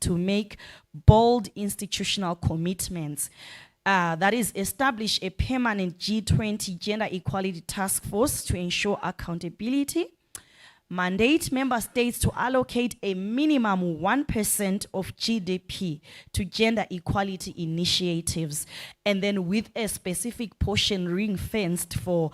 to make bold institutional commitments. That is, establish a permanent G20 gender equality task force to ensure accountability. Mandate member states to allocate a minimum 1% of GDP to gender equality initiatives, and then with a specific portion ring-fenced for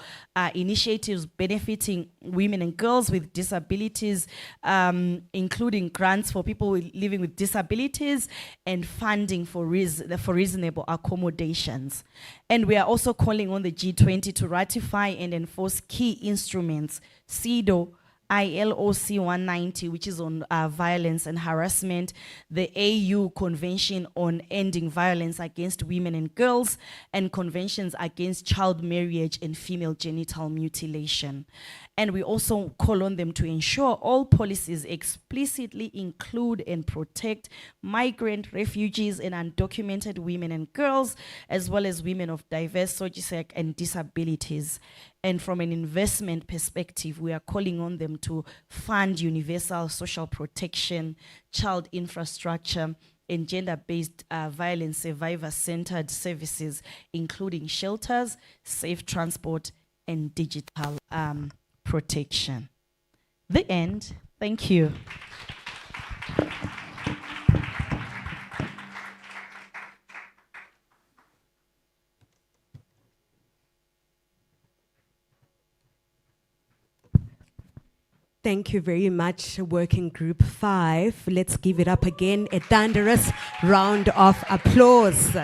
initiatives benefiting women and girls with disabilities, including grants for people living with disabilities and funding for reasonable accommodations. And we are also calling on the G20 to ratify and enforce key instruments, CEDAW, ILOC 190, which is on violence and harassment, the AU Convention on Ending Violence Against Women and Girls, and conventions against child marriage and female genital mutilation. And we also call on them to ensure all policies explicitly include and protect migrant, refugees, and undocumented women and girls, as well as women of diverse socio-sec and disabilities. And from an investment perspective, we are calling on them to fund universal social protection, child infrastructure, and gender-based violence survivor-centered services, including shelters, safe transport, and digital protection. The end. Thank you. Thank you very much, Working Group 5. Let's give it up again, a thunderous round of applause.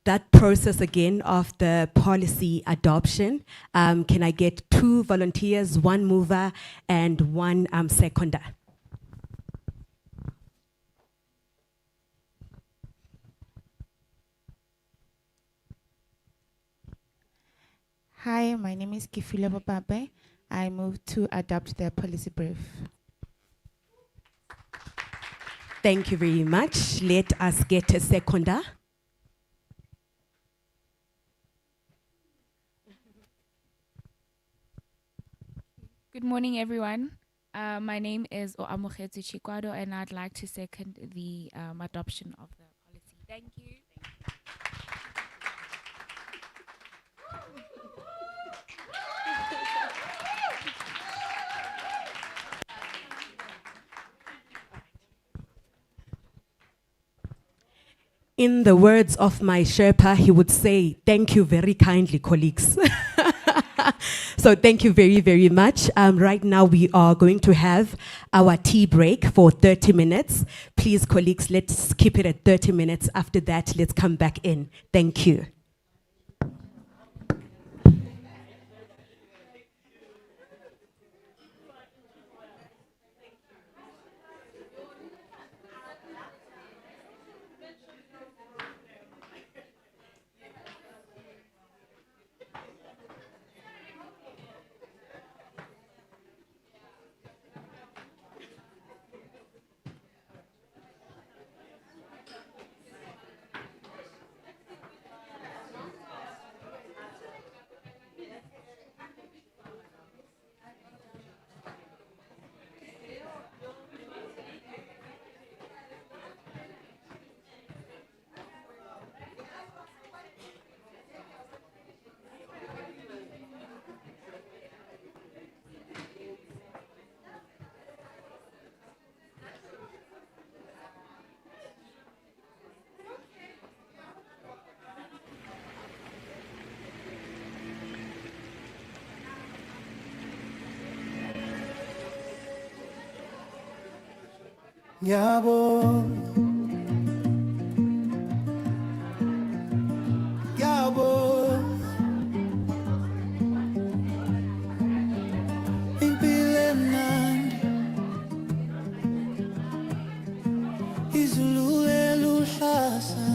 That process again of the policy adoption, can I get 2 volunteers, 1 mover, and 1 seconder? Hi, my name is Kifile Bababe. I moved to adopt the policy brief. Thank you very much. Let us get a seconder. Good morning, everyone. My name is Oamokhetsu Chikwado, and I'd like to second the adoption of the policy. Thank you. In the words of my Sherpa, he would say, thank you very kindly, colleagues. So thank you very, very much. Right now we are going to have our tea break for 30 minutes. Please, colleagues, let's keep it at 30 minutes. After that, let's come back in. Thank you. Yabo, yabo, impilo emnandi, izulu eluhlasa,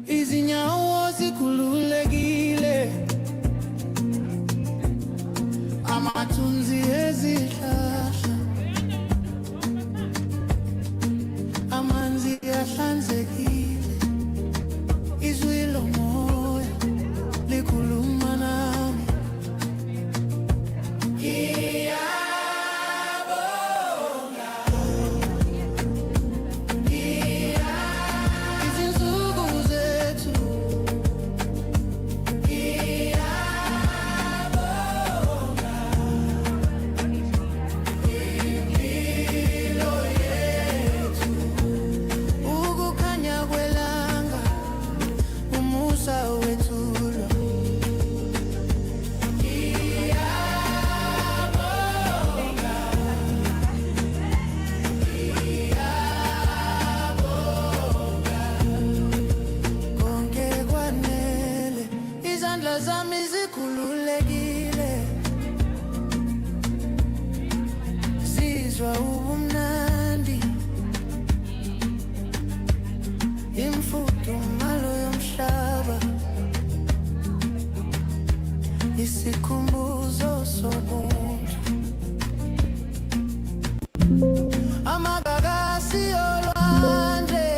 izinyawo zikhululekile, amathunzi ezihlahla. Amanzi ahlanzekile, izwi lomoya likhuluma nami. Ngiyabonga, izinsuku zethu. Ngiyabonga, impilo yethu. Ukukhanya kwelanga, umusa wethulo. Ngiyabonga, ngiyabonga. Konke kwanele, izandla zami zikhululekile. Sizwa ubumnandi, imfudumalo yomhlaba, isikhumbuzo sobuntu, amagagasi olwandle,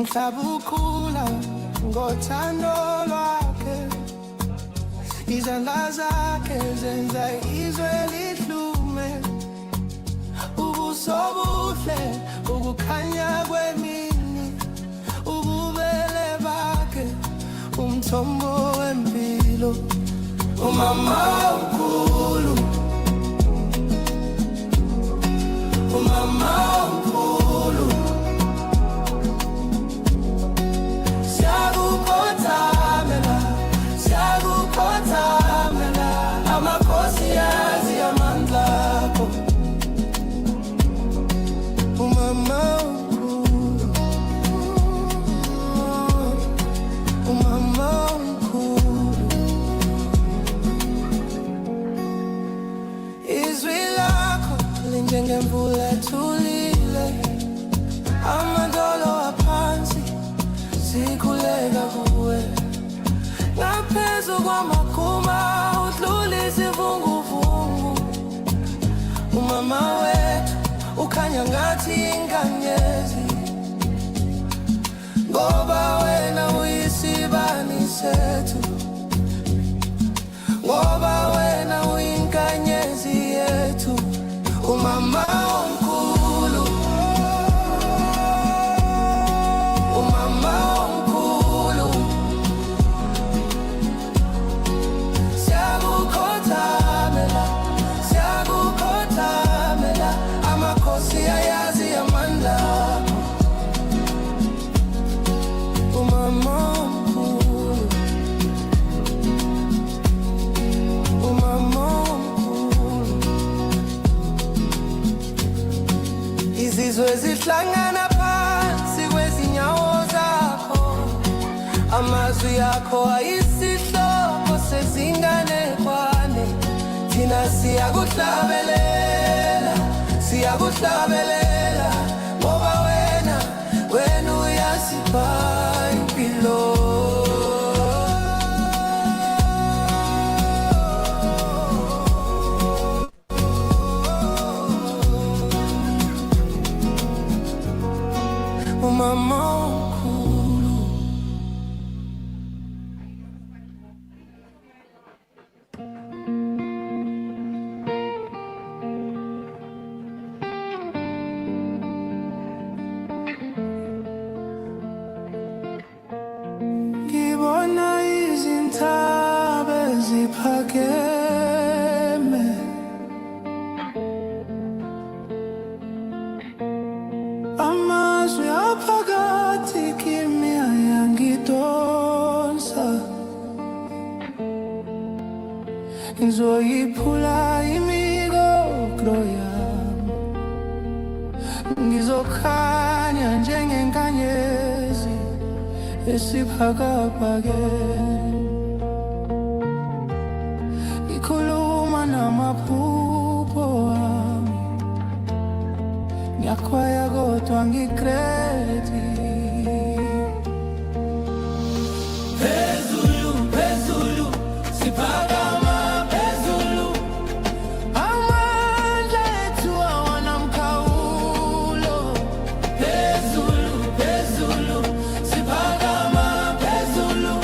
Umhlaba ukhula ngothando lwakhe, izandla zakhe zenza izwe lidlume, ubuso buhle ukukhanya kwemini, ububele bakhe umthombo wempilo. Umama omkhulu, umama omkhulu, siyakukhothamela, siyakukhothamela, amakhosi yazi amandla akho. Umama omkhulu, umama omkhulu, izwi lakho linjengemvula ethulile, amadolo aphansi sikhuleka kuwe, ngaphezu kwamakhuma udlulisa ivunguvungu. Umama wethu ukhanya ngathi inkanyezi, ngoba wena uyisibani sethu, ngoba wena uyinkanyezi yethu. Umama omkhulu, umama omkhulu, siyakukhothamela, siyakukhothamela, amakhosi ayazi amandla akho. Umama omkhulu, umama omkhulu, izizwe zihlangana phansi kwezinyawo zakho, amazwi akho ayisihloko sezinganekwane. Thina siyakuhlabelela, siyakuhlabelela, ngoba wena uyasipha impilo. Umama omkhulu, ngibona izintaba eziphakeme, amazwi aphakathi kimi ayangidonsa, ngizoyiphula imigokro yami, ngizokhanya njengenkanyezi esiphakaphakeme, ngikhuluma namaphupho wami, ngiyakhwaya kodwa ngikredi. Phezulu, phezulu, siphakama phezulu, amandla ethu awanamkhawulo. Phezulu, phezulu, siphakama phezulu,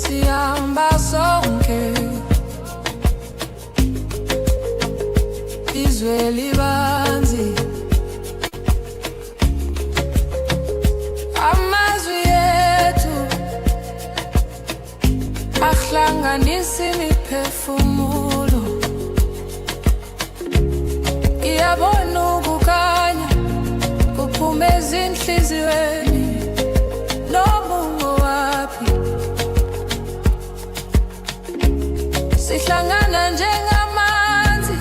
Sihamba sonke izwe libanzi, amazwi ethu ahlanganisa imiphefumulo. Ngiyabona ukukhanya kuphume ezinhliziyweni, noma ungowaphi sihlangana njengamanzi.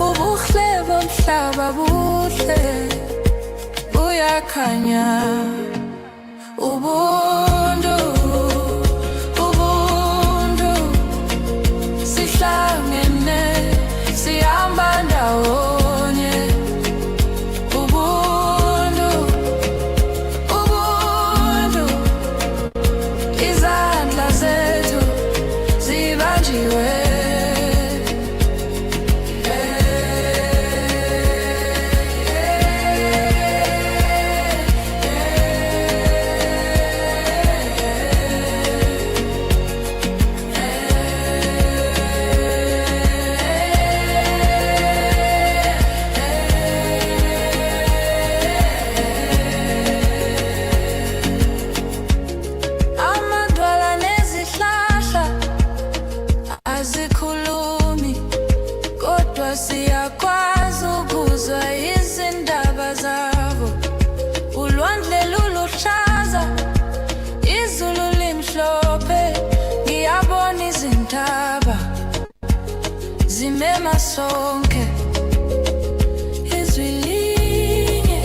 Ubuhle bomhlaba buhle buyakhanya, ubuntu, ubuntu, sihlangene sihamba ndawonye. Ubuntu, ubuntu, izandla zethu zibanjiwe. Amadwala nezihlahla azikhulumi, kodwa siyakwazi ukuzwa izindaba zabo. Ulwandle luluhlaza, izulu limhlophe, ngiyabona izintaba zimema sonke. Izwi linye,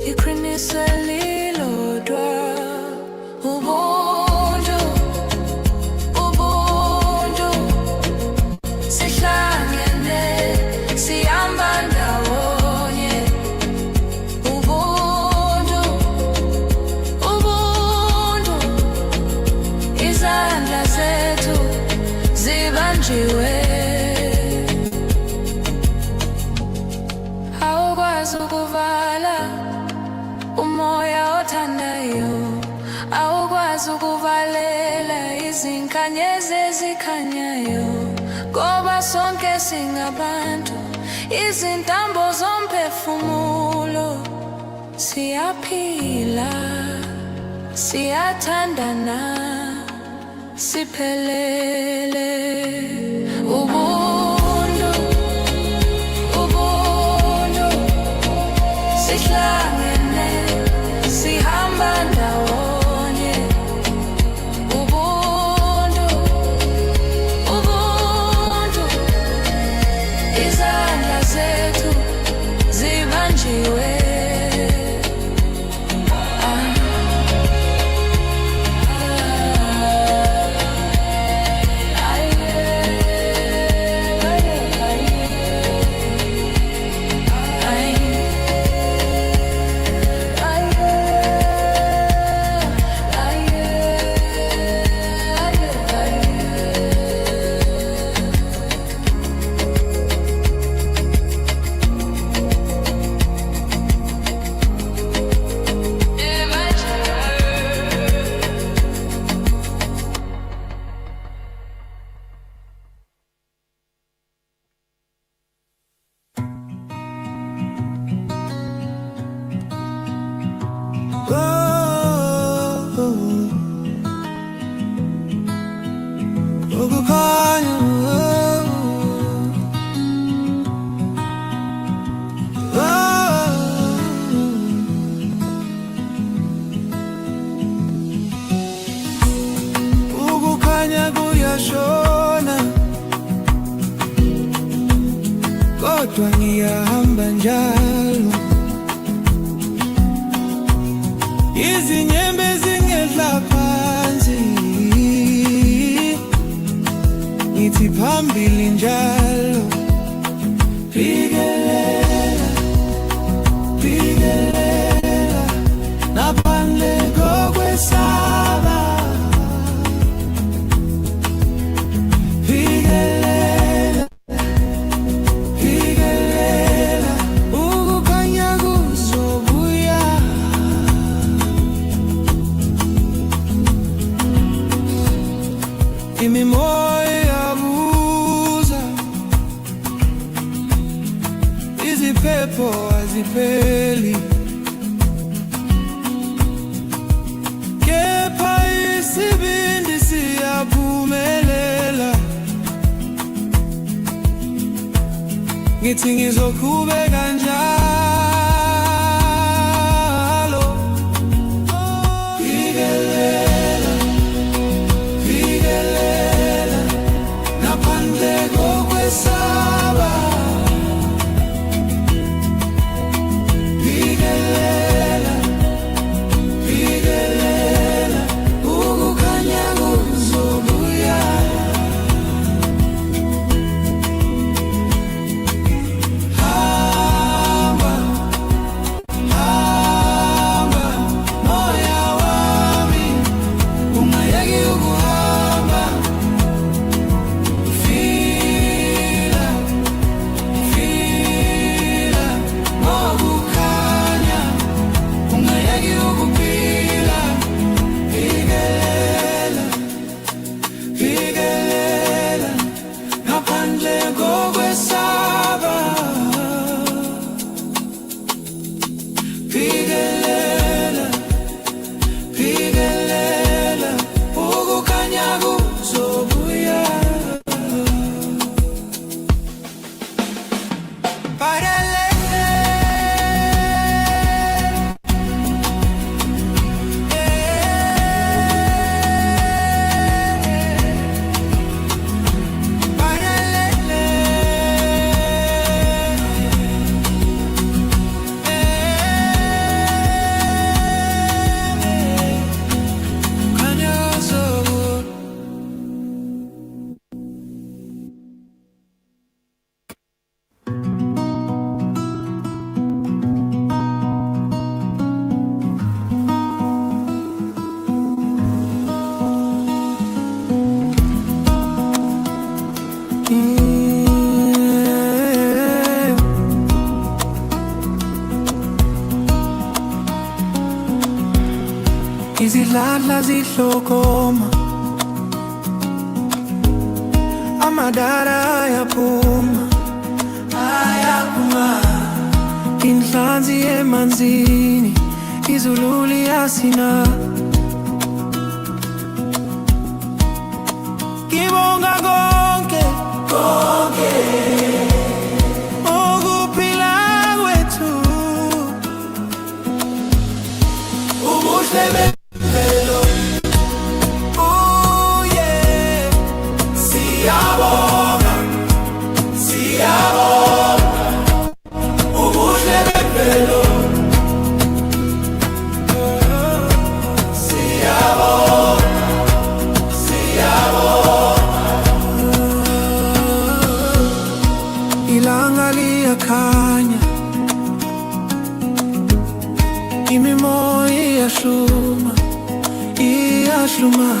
iqiniso elilodwa. Ubuntu, ubuntu, sihlangene sihamba ndawonye. Ubuntu, ubuntu, izandla zethu zibanjiwe. Awukwazi ukuvala umoya othandayo, awukwazi ukuvalela izinkanyezi ezikhanyayo, ngoba sonke singabantu, izintambo zomphefumulo. Siyaphila, siyathandana, siphelele. Ubuntu, ubuntu, sihlangene sihamba ndawonye. Ubuntu, ubuntu, izandla zethu zibanjiwe. kodwa ngiyahamba njalo, izinyembe zingedla phansi, ngithi phambili njalo. Phikelela, phikelela, naphandle kokwesaba, imimoya yabuza, iziphepho azipheli, kepha isibindi siyaphumelela. Ngithi ngizoqhubeka njalo, phikelela, phikelela, ngaphandle kokwesaba. Phikelela, phikelela, ukukhanya kuzobuya. Hamba, hamba, moya wami, ungayeki ukuhamba. Fila, fila, ngokukhanya, ungayeki ukuphila. Phikelela, phikelela, ngaphandle kokwesaba. Phikelela, phikelela, ukukhanya kuzobuya. Izidladla zihlokoma, amadara ayaphuma, ayaphuma. Inhlanzi emanzini, izulu liyasina. Ngibonga konke, konke ukuphila kwethu, ubuhle bemvelo. Oh yeah, siyabonga, siyabonga, ubuhle bemvelo. Siyabonga, siyabonga. Ilanga liyakhanya, imimoya iyahluma, iyahluma.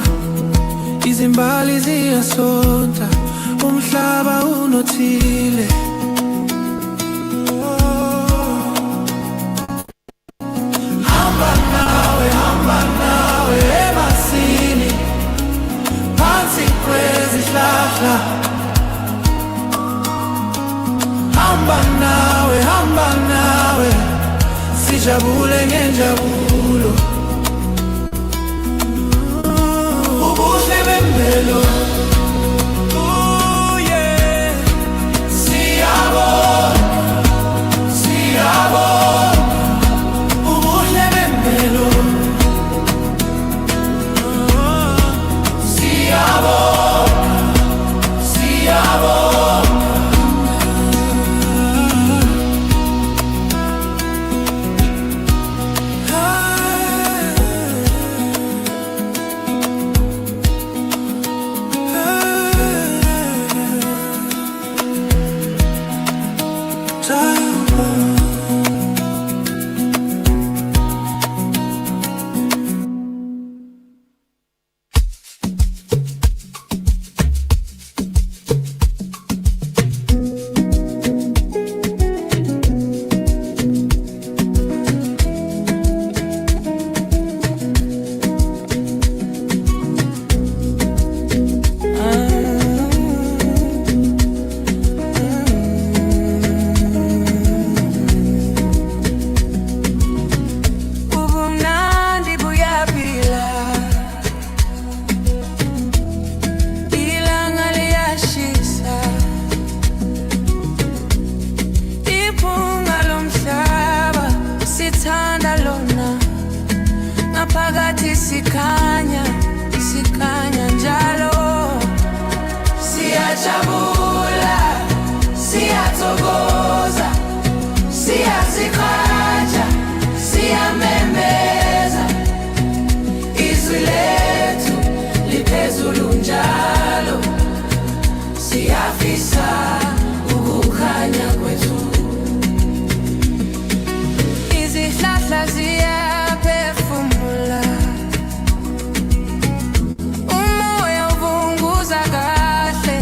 Izimbali ziyasonta, umhlaba unothile. Hamba nawe emasini, phansi kwezihlahla. Hamba nawe, sijabule ngenjabulo. Ubuhle bemvelo, oh yeah, siyabonga. isikanya njalo. Siyajabula, siyathokoza, siyazikhaja, siyamemeza. Izwi lethu liphezulu njalo. Siyafisa ukukhanya kwethu. Izihlahla ziyaphefumula, umoya uvunguza kahle,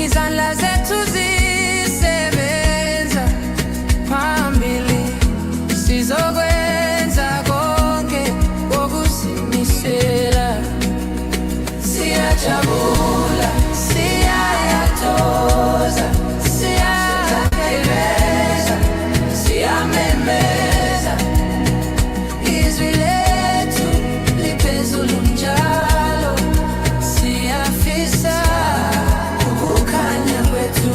izandla zethu zisebenza phambili. Sizokwenza konke ngokuzimisela. Siyajabula, siyayathoza, siyahebeza, siyamemeza. Izwi lethu liphezulu njalo. Siyafisa ukukhanya kwethu.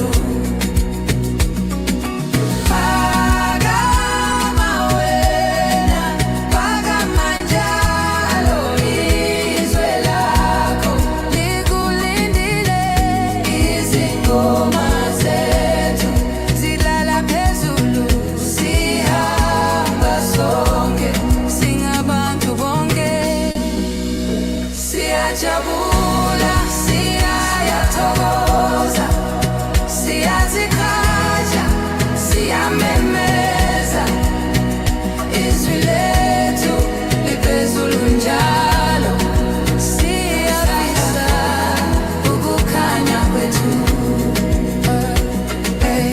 Phakama wena, phakama njalo. Izwi lakho likulindile. Izingoma zethu zilala phezulu. Sihamba sonke singabantu bonke. Siyajabula, siyayathokoza, siyazikhaja, siyamemeza. Izwi lethu liphezulu njalo. Siyafisa ukukhanya kwethu. Hey.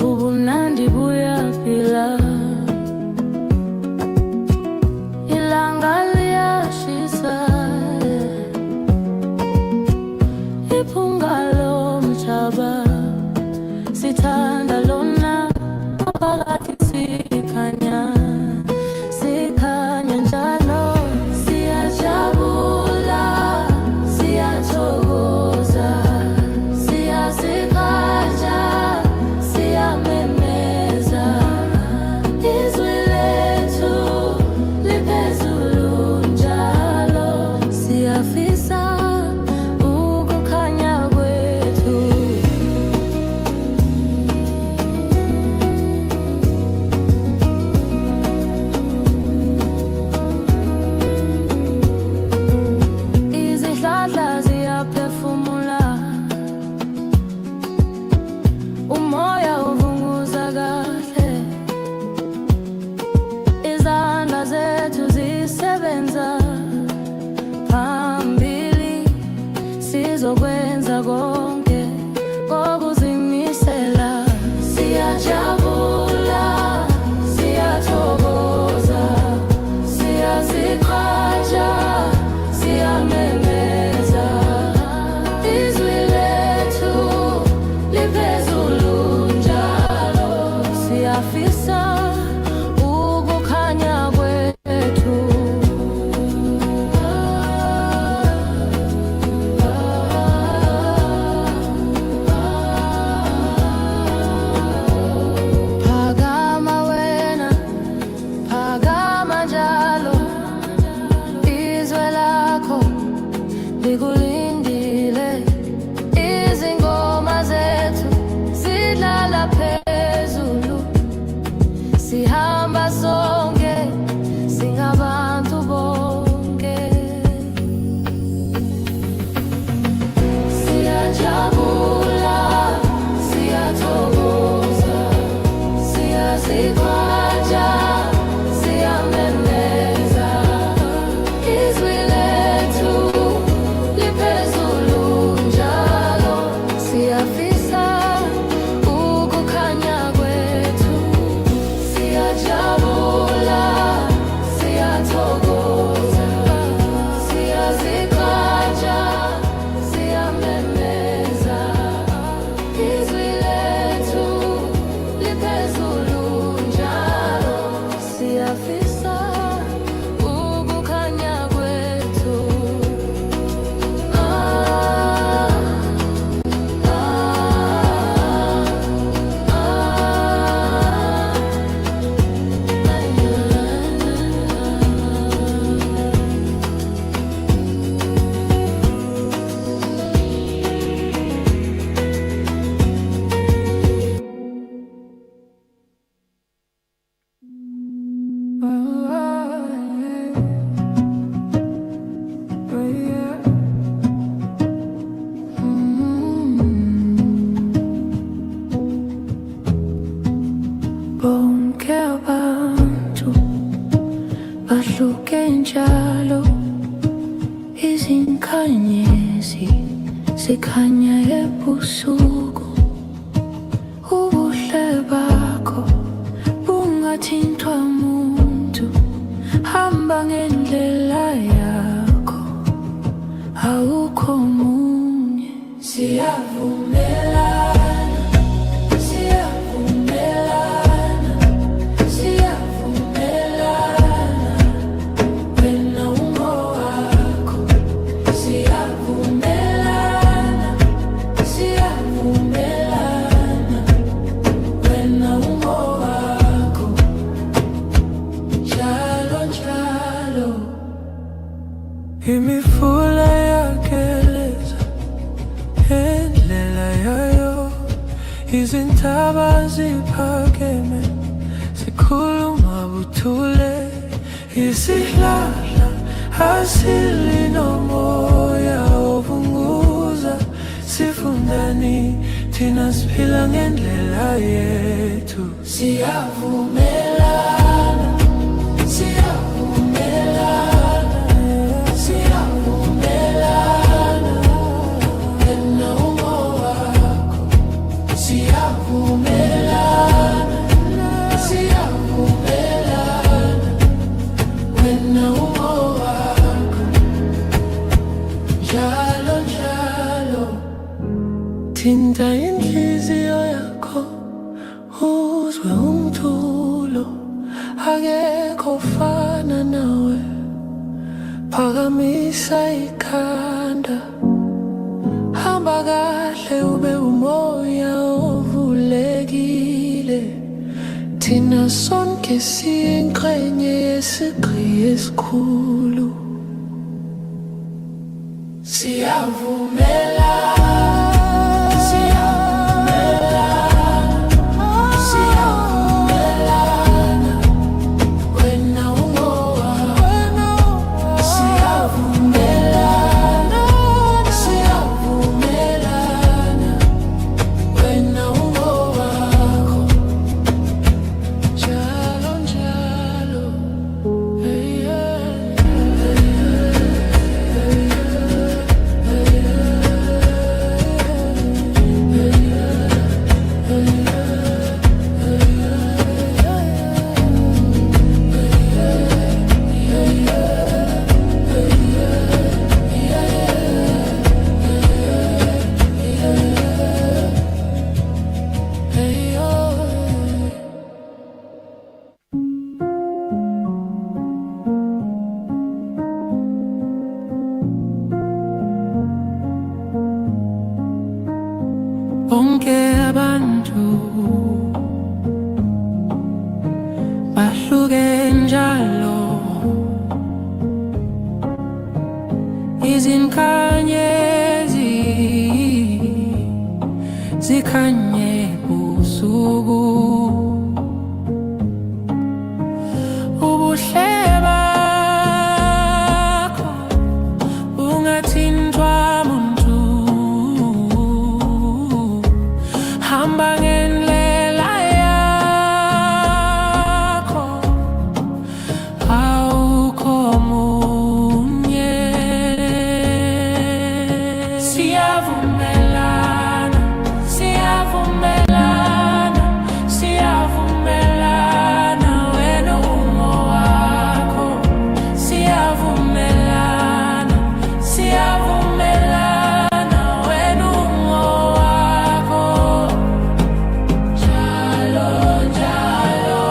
Ubunandi buyafila, ilanga liyashisa, iphunga lomhlaba sithanda lona. Phakathi sikhanya njalo. Siyajabula, siyathokoza, siyazikhaja, siyamemeza. Izwi lethu liphezulu njalo. Siyafisa ukukhanya kwethu. Izihlahla ziyaphefumula, umoya uvunguza kahle, izandla zethu zisebenza phambili. Sizokwenza konke ngokuzimisela. Siyajabula, siyathokoza, siyazikhaja, siyamemeza. Izwi lethu liphezulu njalo. Siyafisa ukukhanya kwethu. Phakama wena, phakama njalo. Izwi lakho likulindile. Izingoma zethu zilala phezulu. Sihamba sonke singabantu bonke. Siyajabula, siyathokoza, siyazikhaja, siyamemeza. Izwi lethu liphezulu njalo. Siyafisa ukukhanya kwethu. bonke abantu bahluke njalo, izinkanyezi zikhanya ebusuku, ubuhle bakho bungathintwa muntu, hamba ngendlela yakho, awukho munye. Siyavumelana, siyavumelana, siyavumelana, wena ungowakho. Siyavumelana, siyavumelana, wena ungowakho. Njalo njalo imifula yageleza indlela yayo, izintaba ziphakeme zikhuluma buthule, isihlahla asilinomoya ovunguza. Sifundani thina siphila ngendlela yethu. Siyavumelana, siyavumelana, siyavumelana, wena ungowakho. Siyavumelana, siyavumelana, wena ungowakho. Njalo njalo thinta inhliziyo yakho, uzwe umthulo, akekho ofana nawe. Phakamisa ikhanda, hamba kahle ube umoya ovulekile. Thina sonke siyingxenye yesigqi esikhulu. Siyavumelana, siyavumelana, siyavumelana, wena ungowakho. Siyavumelana, siyavumelana, wena ungowakho. Njalo njalo, hey, yeah, hey, bonke abantu bahluke njalo, izinkanyezi zikhanye busuku, ubuhle bakho bungathintwa muntu, hamba ngendlela yakho, awukho munye. Siyavumelana, siyavumelana, siyavumelana, wena ungowakho. Siyavumelana, siyavumelana, wena ungowakho. Njalo njalo,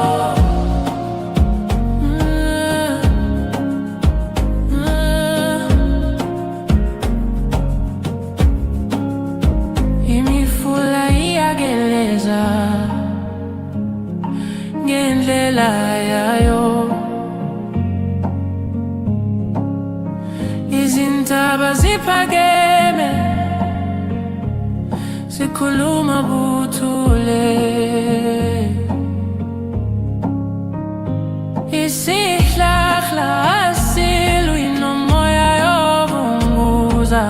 imifula iyageleza ngendlela yayo, izintaba ziphakeme zikhuluma buthule, isihlahla asilwi nomoya yovunguza.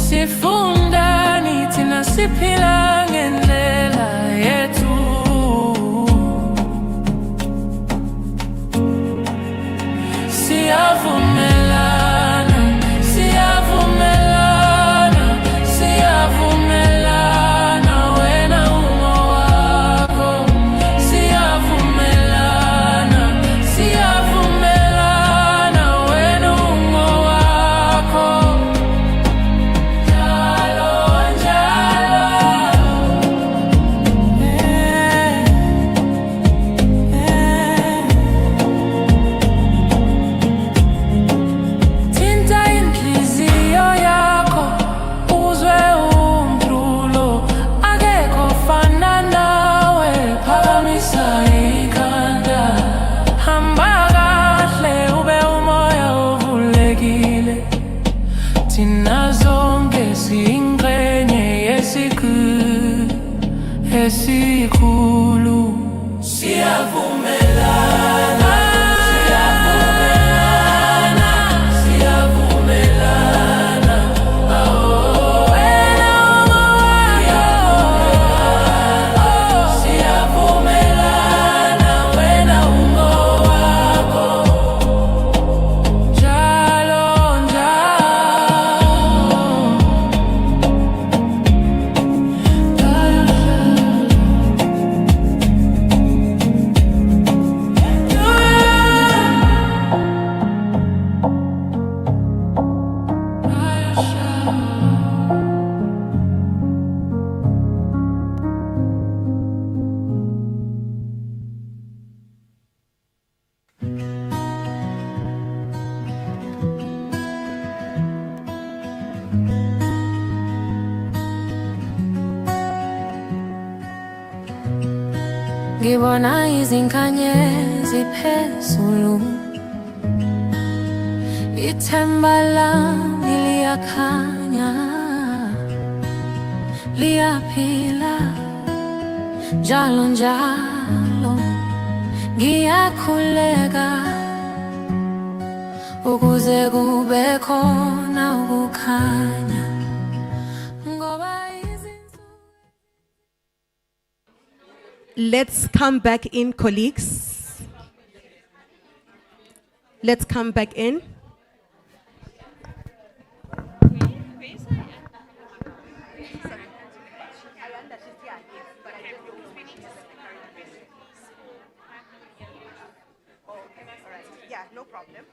Sifundani thina siphila ngendlela yethu. Siyavumelana, siyavumelana, siyavumelana, wena ungowakho. Siyavumelana, siyavumelana, wena ungowakho. Njalo, njalo. Thinta inhliziyo yakho, uzwe umdrulo. Akekho fana nawe, phakamisa ikhanda. Hamba kahle, ube umoya ovulekile. Thina zonke siyingxenye esikhulu. Siyavumelana, siyavumelana, siyavumelana. Oh, wena ungowakho. Siyavumelana, wena ungowakho. Njalo, njalo. Ngibona izinkanyezi phezulu, ithemba lami liyakhanya, liyaphila njalo njalo. Ngiyakhuleka ukuze kube khona ukukhanya, ngoba Let's come back in, colleagues. Let's come back in. Yeah, no problem.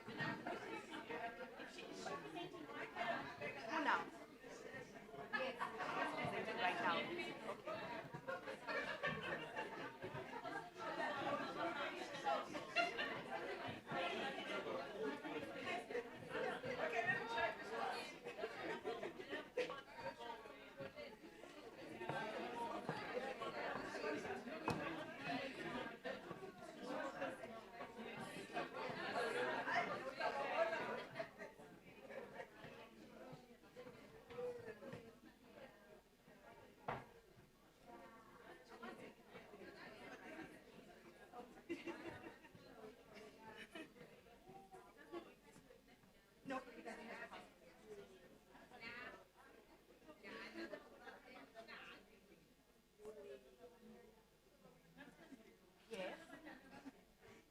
Who now? Right now.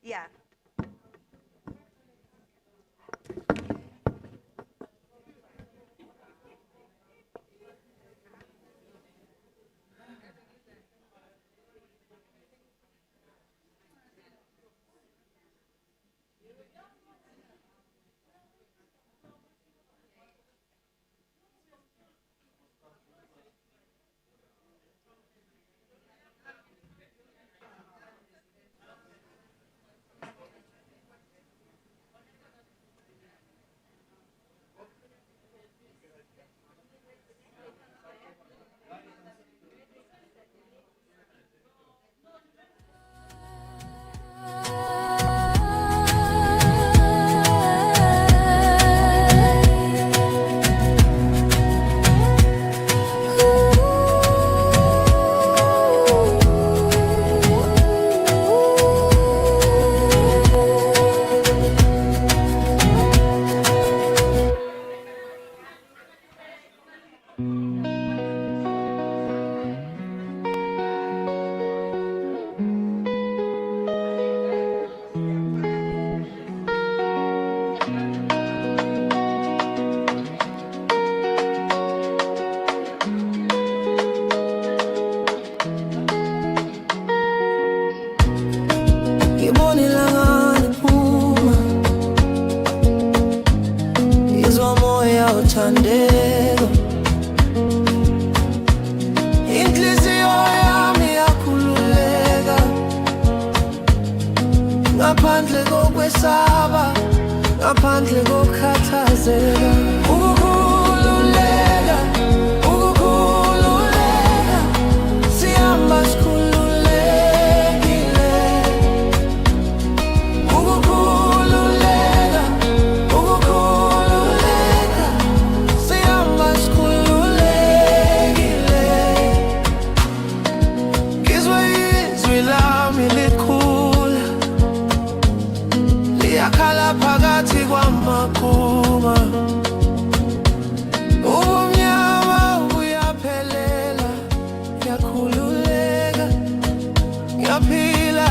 Yeah. ukwesaba ngaphandle kokhathazeka ukukhululeka ukukhululeka sihamba sikhululekile ukukhululeka ukukhululeka sihamba sikhululekile ngizwe izwi lami likhula liyakhala phakathi kwamakuba ubumnyama buyaphelela ngiyakhululeka ngiyaphila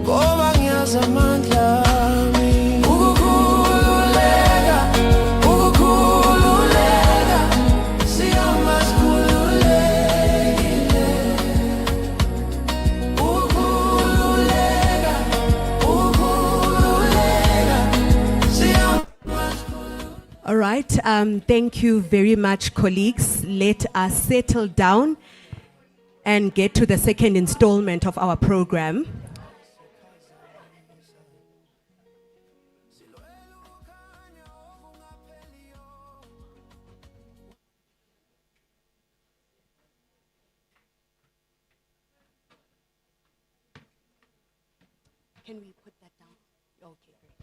ngoba ngiyazi amandla ami ukukhululeka ukukhululeka sihamba sikhululekile ukukhululeka ukukhululeka sihamba All right, thank you very much, colleagues. Let us settle down and get to the second installment of our program. Can we put that down? Okay, great.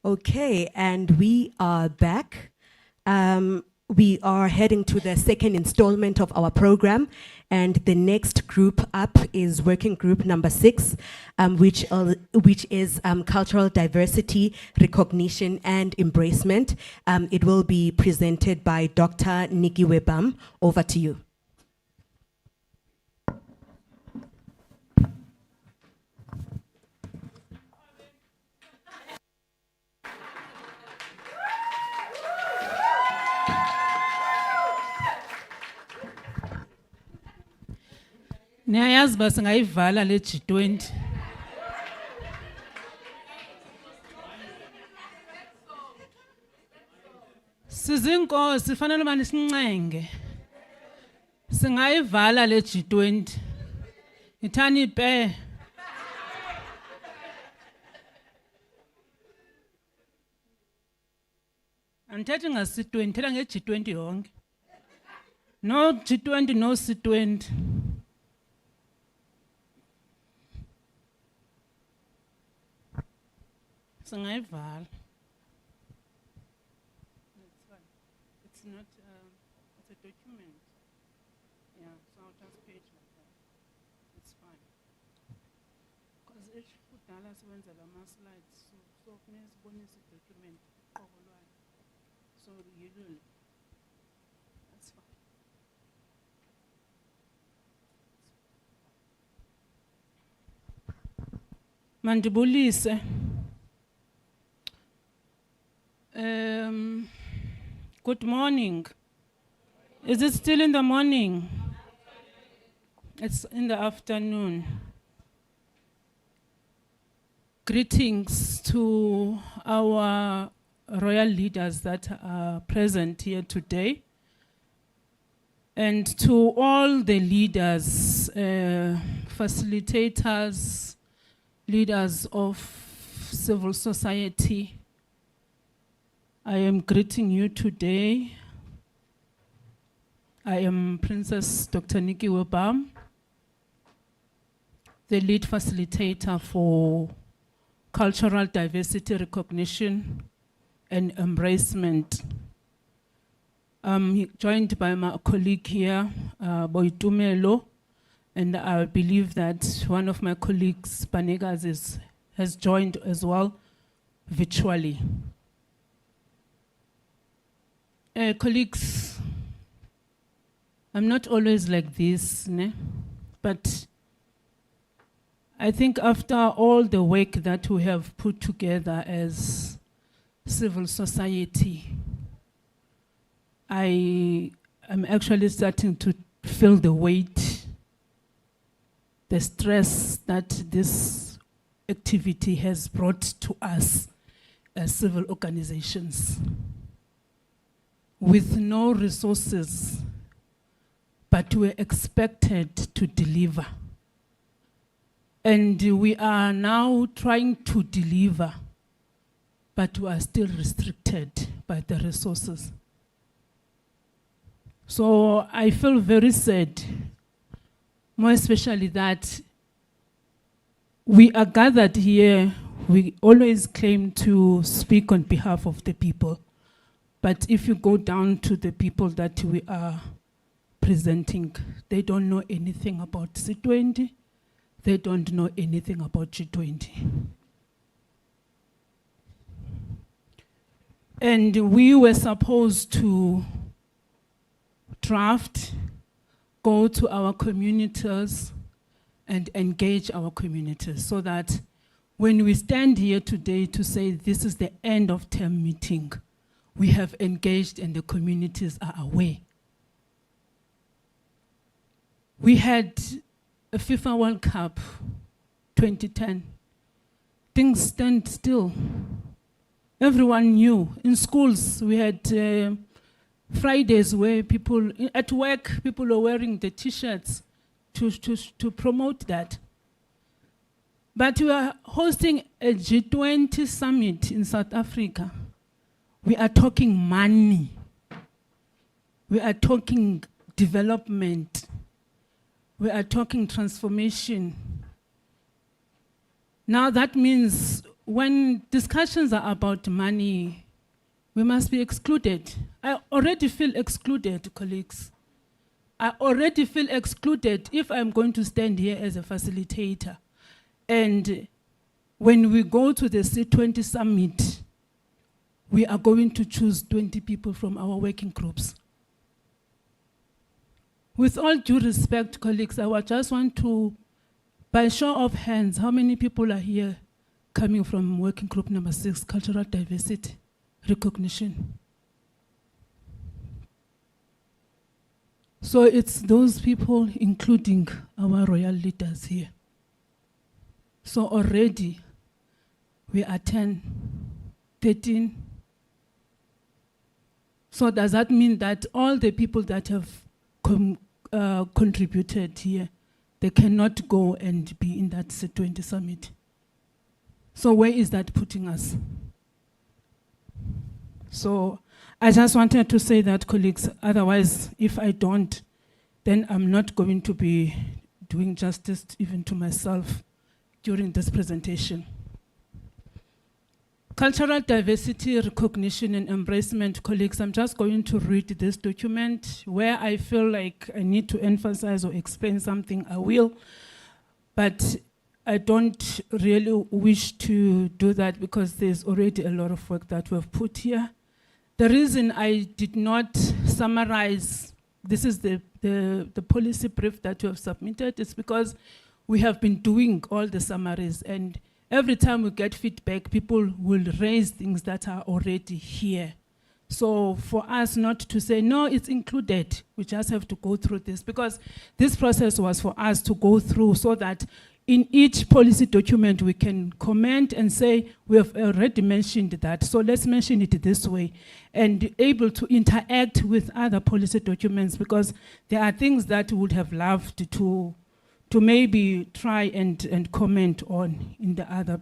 Okay, and we are back. We are heading to the second installment of our program, and the next group up is working group number 6, which is cultural diversity, recognition, and embracement. It will be presented by Dr. Nikki Webam. Over to you. Niyayazi ba singayivala le G20. Sizinkosi fanele manje sincenge. Singayivala le G20. Ithani ipe. Andithethi ngasi-20, thela nge-G20 yonke. No G20, no C20. Singayivala. That's fine. It's not, it's a document. Yeah, so I'll just page like that. It's fine. Because if kudala siwenza lama slides, so kufanele sibonise document qobo lwayo. So you will. That's fine. Mandibulise. Good morning. Is it still in the morning? It's in the afternoon. Greetings to our royal leaders that are present here today, and to all the leaders, facilitators, leaders of civil society. I am greeting you today. I am Princess Dr. Nikki Webam, the lead facilitator for cultural diversity recognition and embracement. I'm joined by my colleague here, Boitumelo, and I believe that one of my colleagues, Panegas, has joined as well virtually. Colleagues, I'm not always like this, but I think after all the work that we have put together as civil society, I I'm actually starting to feel the weight, the stress that this activity has brought to us as civil organizations. With no resources, but we're expected to deliver. And we are now trying to deliver, but we are still restricted by the resources. So I feel very sad, more especially that we are gathered here. We always claim to speak on behalf of the people. But if you go down to the people that we are presenting, they don't know anything about C20. They don't know anything about G20. And we were supposed to draft, go to our communities and engage our communities so that when we stand here today to say this is the end of term meeting, we have engaged and the communities are aware. We had a FIFA World Cup 2010. Things stand still. Everyone knew. In schools, we had Fridays where people, at work, people are wearing the t-shirts to promote that. But we are hosting a G20 summit in South Africa. We are talking money. We are talking development. We are talking transformation. Now that means when discussions are about money, we must be excluded. I already feel excluded, colleagues. I already feel excluded if I'm going to stand here as a facilitator. And when we go to the C20 summit, we are going to choose 20 people from our working groups. With all due respect, colleagues, I would just want to, by show of hands, how many people are here coming from working group number 6, cultural diversity, recognition? So it's those people, including our royal leaders here. So already we are 10, 13. So does that mean that all the people that have contributed here, they cannot go and be in that C20 summit? So where is that putting us? So I just wanted to say that, colleagues, otherwise, if I don't, then I'm not going to be doing justice even to myself during this presentation. Cultural diversity, recognition, and embracement, colleagues, I'm just going to read this document. Where I feel like I need to emphasize or explain something, I will. But I don't really wish to do that because there's already a lot of work that we've put here. The reason I did not summarize, this is the policy brief that you have submitted, is because we have been doing all the summaries, and every time we get feedback, people will raise things that are already here. So for us not to say, no, it's included, we just have to go through this, because this process was for us to go through so that in each policy document we can comment and say, we have already mentioned that, so let's mention it this way, and able to interact with other policy documents, because there are things that we would have loved to maybe try and comment on in the other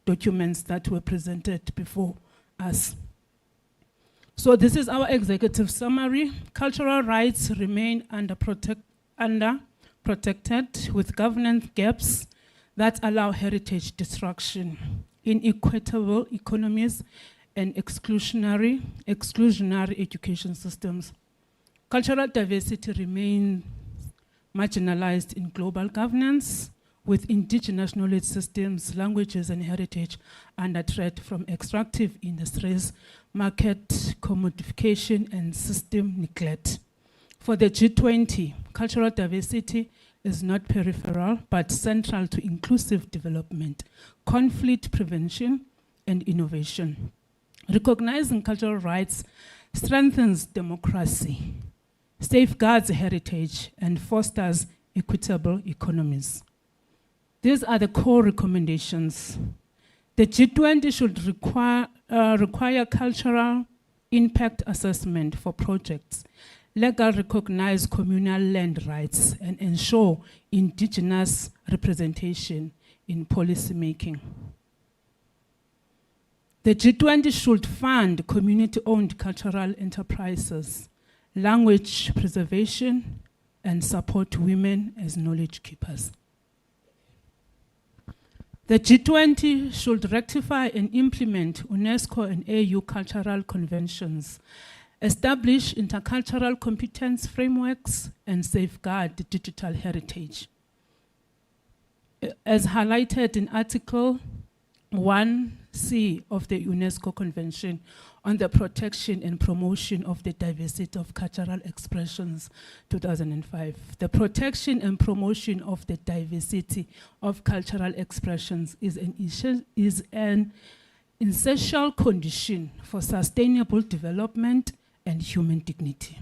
documents that were presented before us. So this is our executive summary. Cultural rights remain protected with governance gaps that allow heritage destruction, inequitable economies, and exclusionary education systems. Cultural diversity remains marginalized in global governance, with indigenous knowledge systems, languages, and heritage under threat from extractive industries, market commodification, and system neglect. For the G20, cultural diversity is not peripheral, but central to inclusive development, conflict prevention, and innovation. Recognizing cultural rights strengthens democracy safeguards heritage, and fosters equitable economies. These are the core recommendations. The G20 should require cultural impact assessment for projects, legal recognize communal land rights, and ensure indigenous representation in policy making. The G20 should fund community-owned cultural enterprises, language preservation, and support women as knowledge keepers. The G20 should rectify and implement UNESCO and AU cultural conventions, establish intercultural competence frameworks, and safeguard digital heritage. As highlighted in Article 1C of the UNESCO Convention on the Protection and Promotion of the Diversity of Cultural Expressions, 2005. The protection and promotion of the diversity of cultural expressions is an essential condition for sustainable development and human dignity.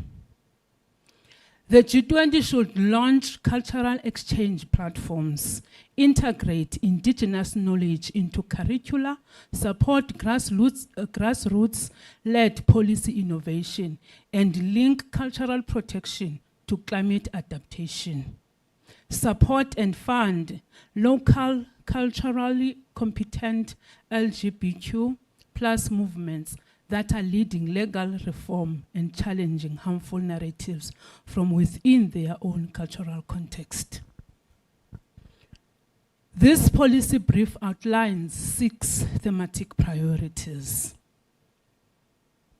The G20 should launch cultural exchange platforms, integrate indigenous knowledge into curricula, support grassroots-led policy innovation, and link cultural protection to climate adaptation. Support and fund local culturally competent LGBTQ+ movements that are leading legal reform and challenging harmful narratives from within their own cultural context. This policy brief outlines 6 thematic priorities: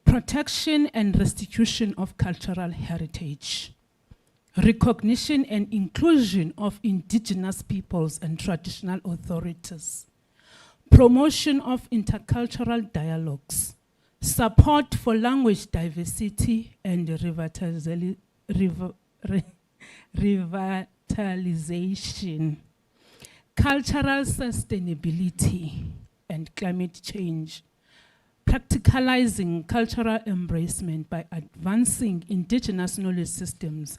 protection and restitution of cultural heritage, recognition and inclusion of indigenous peoples and traditional authorities, promotion of intercultural dialogues, support for language diversity and revitalization, cultural sustainability and climate change, practicalizing cultural embracement by advancing indigenous knowledge systems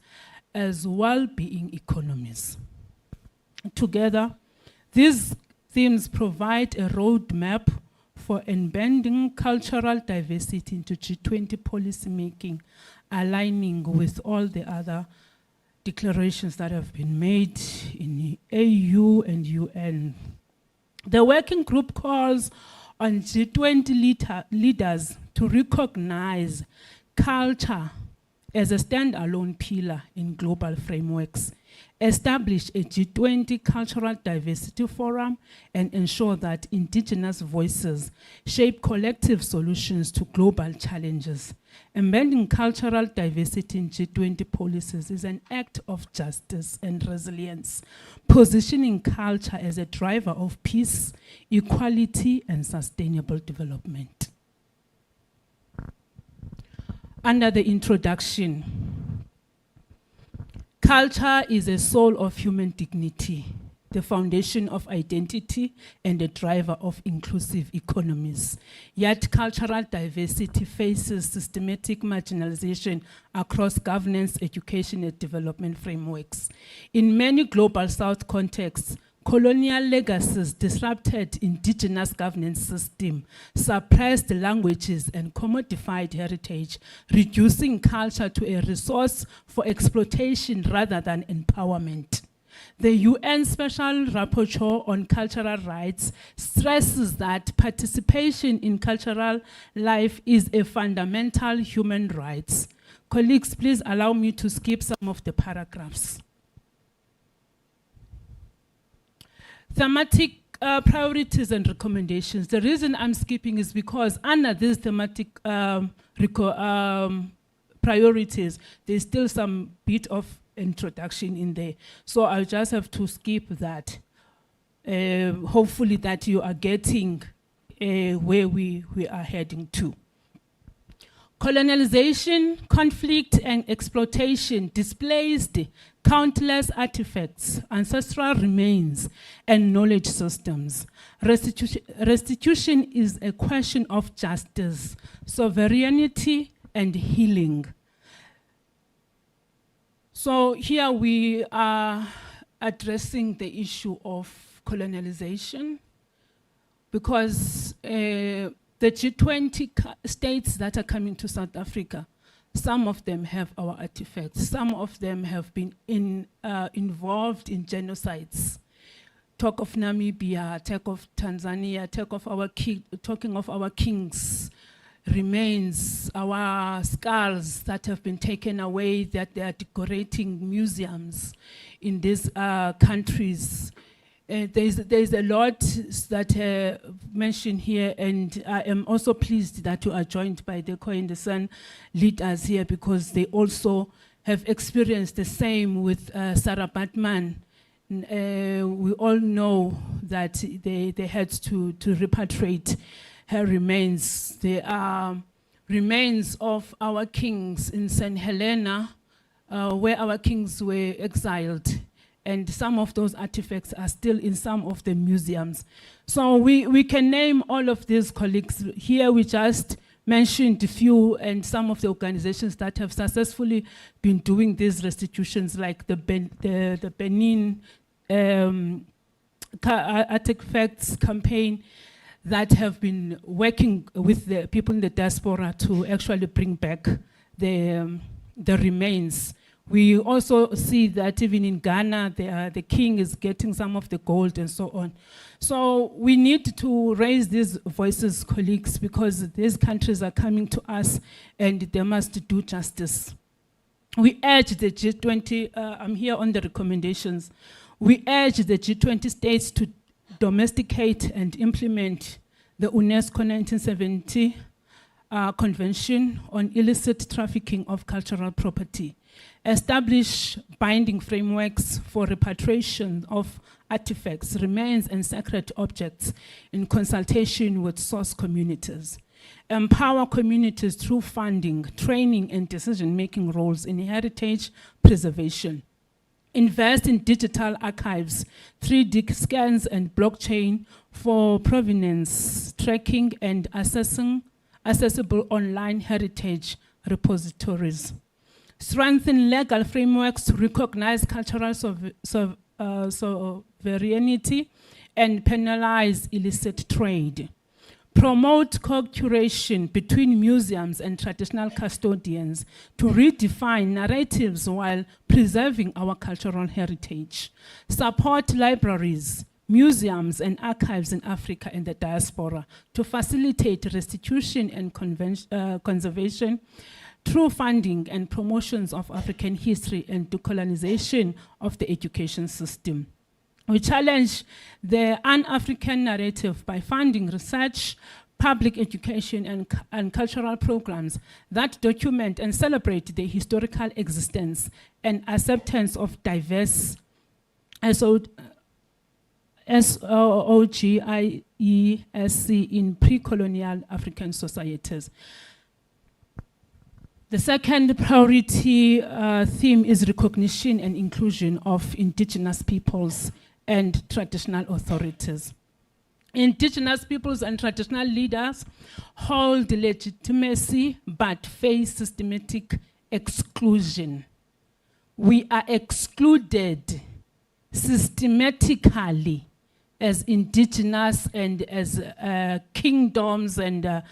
as well-being economies. Together, these themes provide a roadmap for embedding cultural diversity into G20 policy making, aligning with all the other declarations that have been made in the AU and UN. The working group calls on G20 leaders to recognize culture as a standalone pillar in global frameworks, establish a G20 Cultural Diversity Forum, and ensure that indigenous voices shape collective solutions to global challenges. Embedding cultural diversity in G20 policies is an act of justice and resilience, positioning culture as a driver of peace, equality, and sustainable development. Under the introduction, culture is a soul of human dignity, the foundation of identity and a driver of inclusive economies. Yet cultural diversity faces systematic marginalization across governance, education, and development frameworks. In many global South contexts, colonial legacies disrupted indigenous governance system, suppressed languages, and commodified heritage, reducing culture to a resource for exploitation rather than empowerment. The UN Special Rapporteur on Cultural Rights stresses that participation in cultural life is a fundamental human right. Colleagues, please allow me to skip some of the paragraphs. Thematic priorities and recommendations. The reason I'm skipping is because under these thematic priorities, there's still some bit of introduction in there. So I'll just have to skip that. Hopefully that you are getting where we are heading to. Colonialization, conflict, and exploitation displaced countless artifacts, ancestral remains, and knowledge systems. Restitution is a question of justice, sovereignty, and healing. So here we are addressing the issue of colonialization, because the G20 states that are coming to South Africa, some of them have our artifacts, some of them have been involved in genocides. Talk of Namibia, talk of Tanzania, talking of our kings, remains, our skulls that have been taken away, that they are decorating museums in these countries. There's a lot that mentioned here, and I am also pleased that you are joined by the Co and the Sun leaders here, because they also have experienced the same with Sarah Batman. We all know that they had to repatriate her remains. There are remains of our kings in St. Helena, where our kings were exiled. And some of those artifacts are still in some of the museums. So we can name all of these colleagues. Here we just mentioned a few, and some of the organizations that have successfully been doing these restitutions, like the Benin Artifacts campaign, that have been working with the people in the diaspora to actually bring back the remains. We also see that even in Ghana, the king is getting some of the gold and so on. So we need to raise these voices, colleagues, because these countries are coming to us and they must do justice. We urge the G20, I'm here on the recommendations. We urge the G20 states to domesticate and implement the UNESCO 1970 Convention on Illicit Trafficking of Cultural Property. Establish binding frameworks for repatriation of artifacts, remains, and sacred objects in consultation with source communities. Empower communities through funding, training, and decision-making roles in heritage preservation. Invest in digital archives, 3D scans, and blockchain for provenance tracking and accessible online heritage repositories. Strengthen legal frameworks to recognize cultural sovereignty and penalize illicit trade. Promote co-curation between museums and traditional custodians to redefine narratives while preserving our cultural heritage. Support libraries, museums, and archives in Africa and the diaspora to facilitate restitution and conservation through funding and promotions of African history and decolonization of the education system. We challenge the un-African narrative by funding research, public education, and cultural programs that document and celebrate the historical existence and acceptance of diverse SOGIESC in pre-colonial African societies. The second priority theme is recognition and inclusion of indigenous peoples and traditional authorities. Indigenous peoples and traditional leaders hold legitimacy but face systematic exclusion. We are excluded systematically as indigenous and as kingdoms and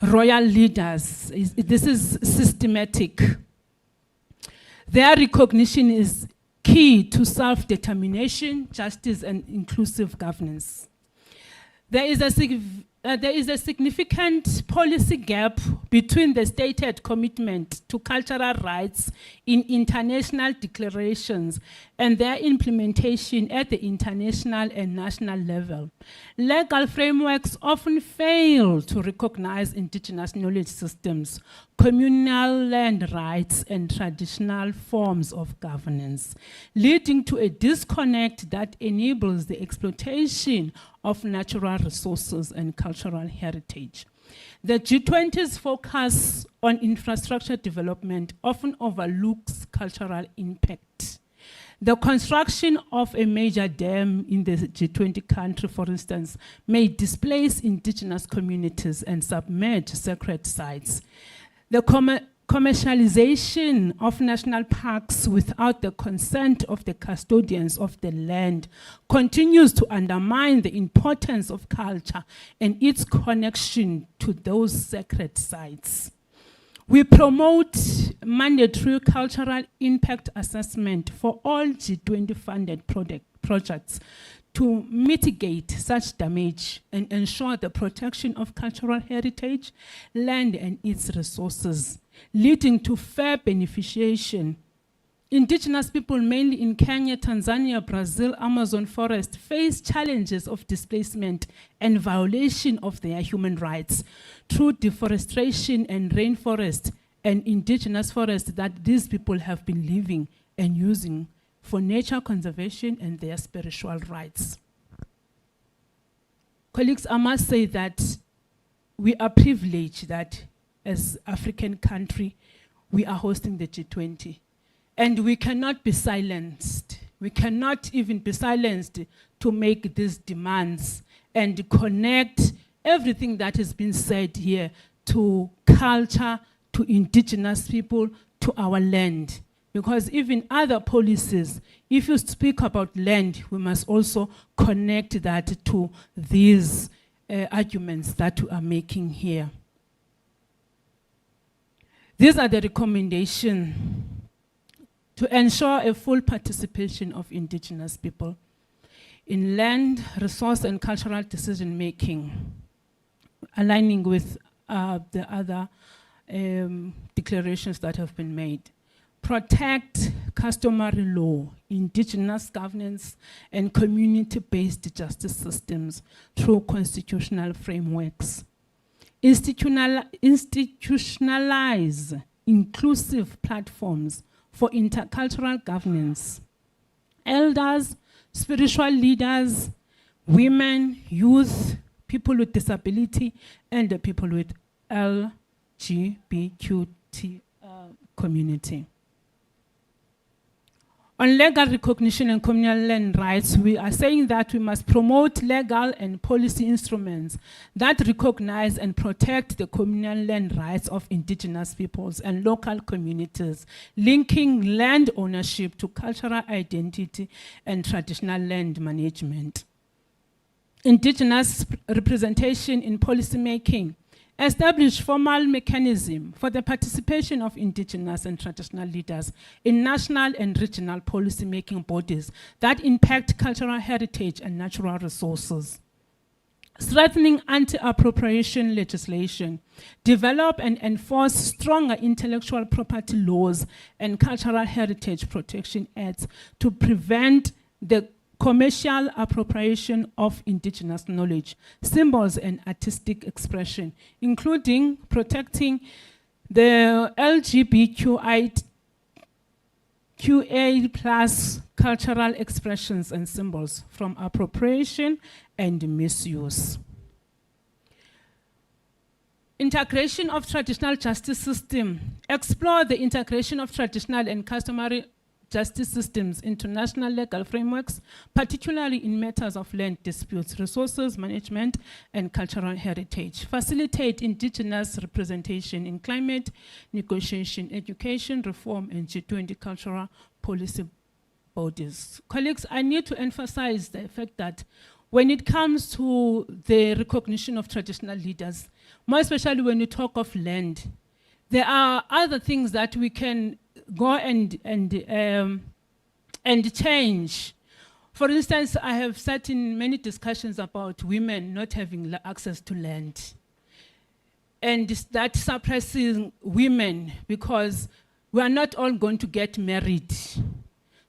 royal leaders. This is systematic. Their recognition is key to self-determination, justice, and inclusive governance. There is a significant policy gap between the stated commitment to cultural rights in international declarations and their implementation at the international and national level. Legal frameworks often fail to recognize indigenous knowledge systems, communal land rights, and traditional forms of governance, leading to a disconnect that enables the exploitation of natural resources and cultural heritage. The G20's focus on infrastructure development often overlooks cultural impact. The construction of a major dam in the G20 country, for instance, may displace indigenous communities and submerge sacred sites. The Commercialization of national parks without the consent of the custodians of the land continues to undermine the importance of culture and its connection to those sacred sites. We promote mandatory cultural impact assessment for all G20 funded projects to mitigate such damage and ensure the protection of cultural heritage, land and its resources, leading to fair beneficiation. Indigenous people, mainly in Kenya, Tanzania, Brazil, Amazon forest, face challenges of displacement and violation of their human rights through deforestation and rainforest and indigenous forests that these people have been living and using for nature conservation and their spiritual rights. Colleagues, I must say that we are privileged that as African country, we are hosting the G20. And we cannot be silenced. We cannot even be silenced to make these demands and connect everything that has been said here to culture, to indigenous people, to our land. Because even other policies, if you speak about land, we must also connect that to these arguments that we are making here. These are the recommendations to ensure a full participation of indigenous people in land, resource, and cultural decision-making, aligning with the other declarations that have been made. Protect customary law, indigenous governance, and community-based justice systems through constitutional frameworks. Institutionalize inclusive platforms for intercultural governance. Elders, spiritual leaders, women, youth, people with disability, and the people with LGBTQ community. On legal recognition and communal land rights, we are saying that we must promote legal and policy instruments that recognize and protect the communal land rights of indigenous peoples and local communities, linking land ownership to cultural identity and traditional land management. Indigenous representation in policy making. Establish formal mechanism for the participation of indigenous and traditional leaders in national and regional policy-making bodies that impact cultural heritage and natural resources. Strengthening anti-appropriation legislation. Develop and enforce stronger intellectual property laws and cultural heritage protection acts to prevent the commercial appropriation of indigenous knowledge, symbols, and artistic expression, including protecting the LGBTQA+ cultural expressions and symbols from appropriation and misuse. Integration of traditional justice system. Explore the integration of traditional and customary justice systems into national legal frameworks, particularly in matters of land disputes, resources management, and cultural heritage. Facilitate indigenous representation in climate, negotiation, education, reform, and G20 cultural policy bodies. Colleagues, I need to emphasize the fact that when it comes to the recognition of traditional leaders, more especially when you talk of land, there are other things that we can go and change. For instance, I have sat in many discussions about women not having access to land. And that suppressing women because we are not all going to get married.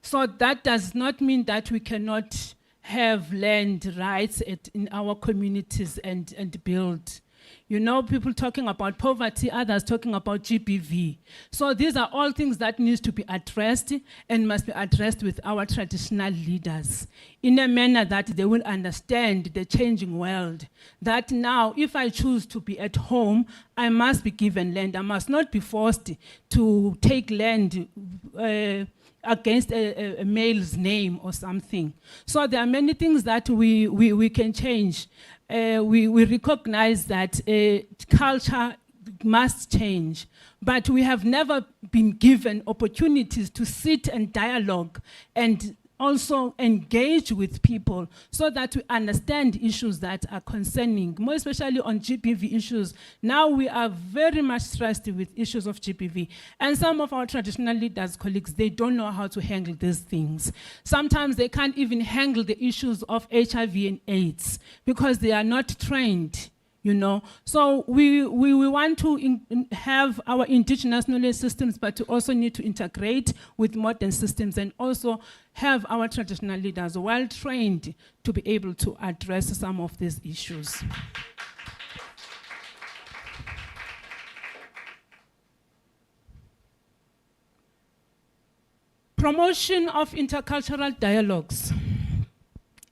So that does not mean that we cannot have land rights in our communities and build. You know, people talking about poverty, others talking about GBV. So these are all things that need to be addressed and must be addressed with our traditional leaders in a manner that they will understand the changing world. That now, if I choose to be at home, I must be given land. I must not be forced to take land against a male's name or something. So there are many things that we can change. We recognize that culture must change. But we have never been given opportunities to sit and dialogue and also engage with people so that we understand issues that are concerning, more especially on GBV issues. Now we are very much stressed with issues of GBV. And some of our traditional leaders, colleagues, they don't know how to handle these things. Sometimes they can't even handle the issues of HIV and AIDS because they are not trained. You know, so we want to have our indigenous knowledge systems, but to also need to integrate with modern systems and also have our traditional leaders well trained to be able to address some of these issues. Promotion of intercultural dialogues.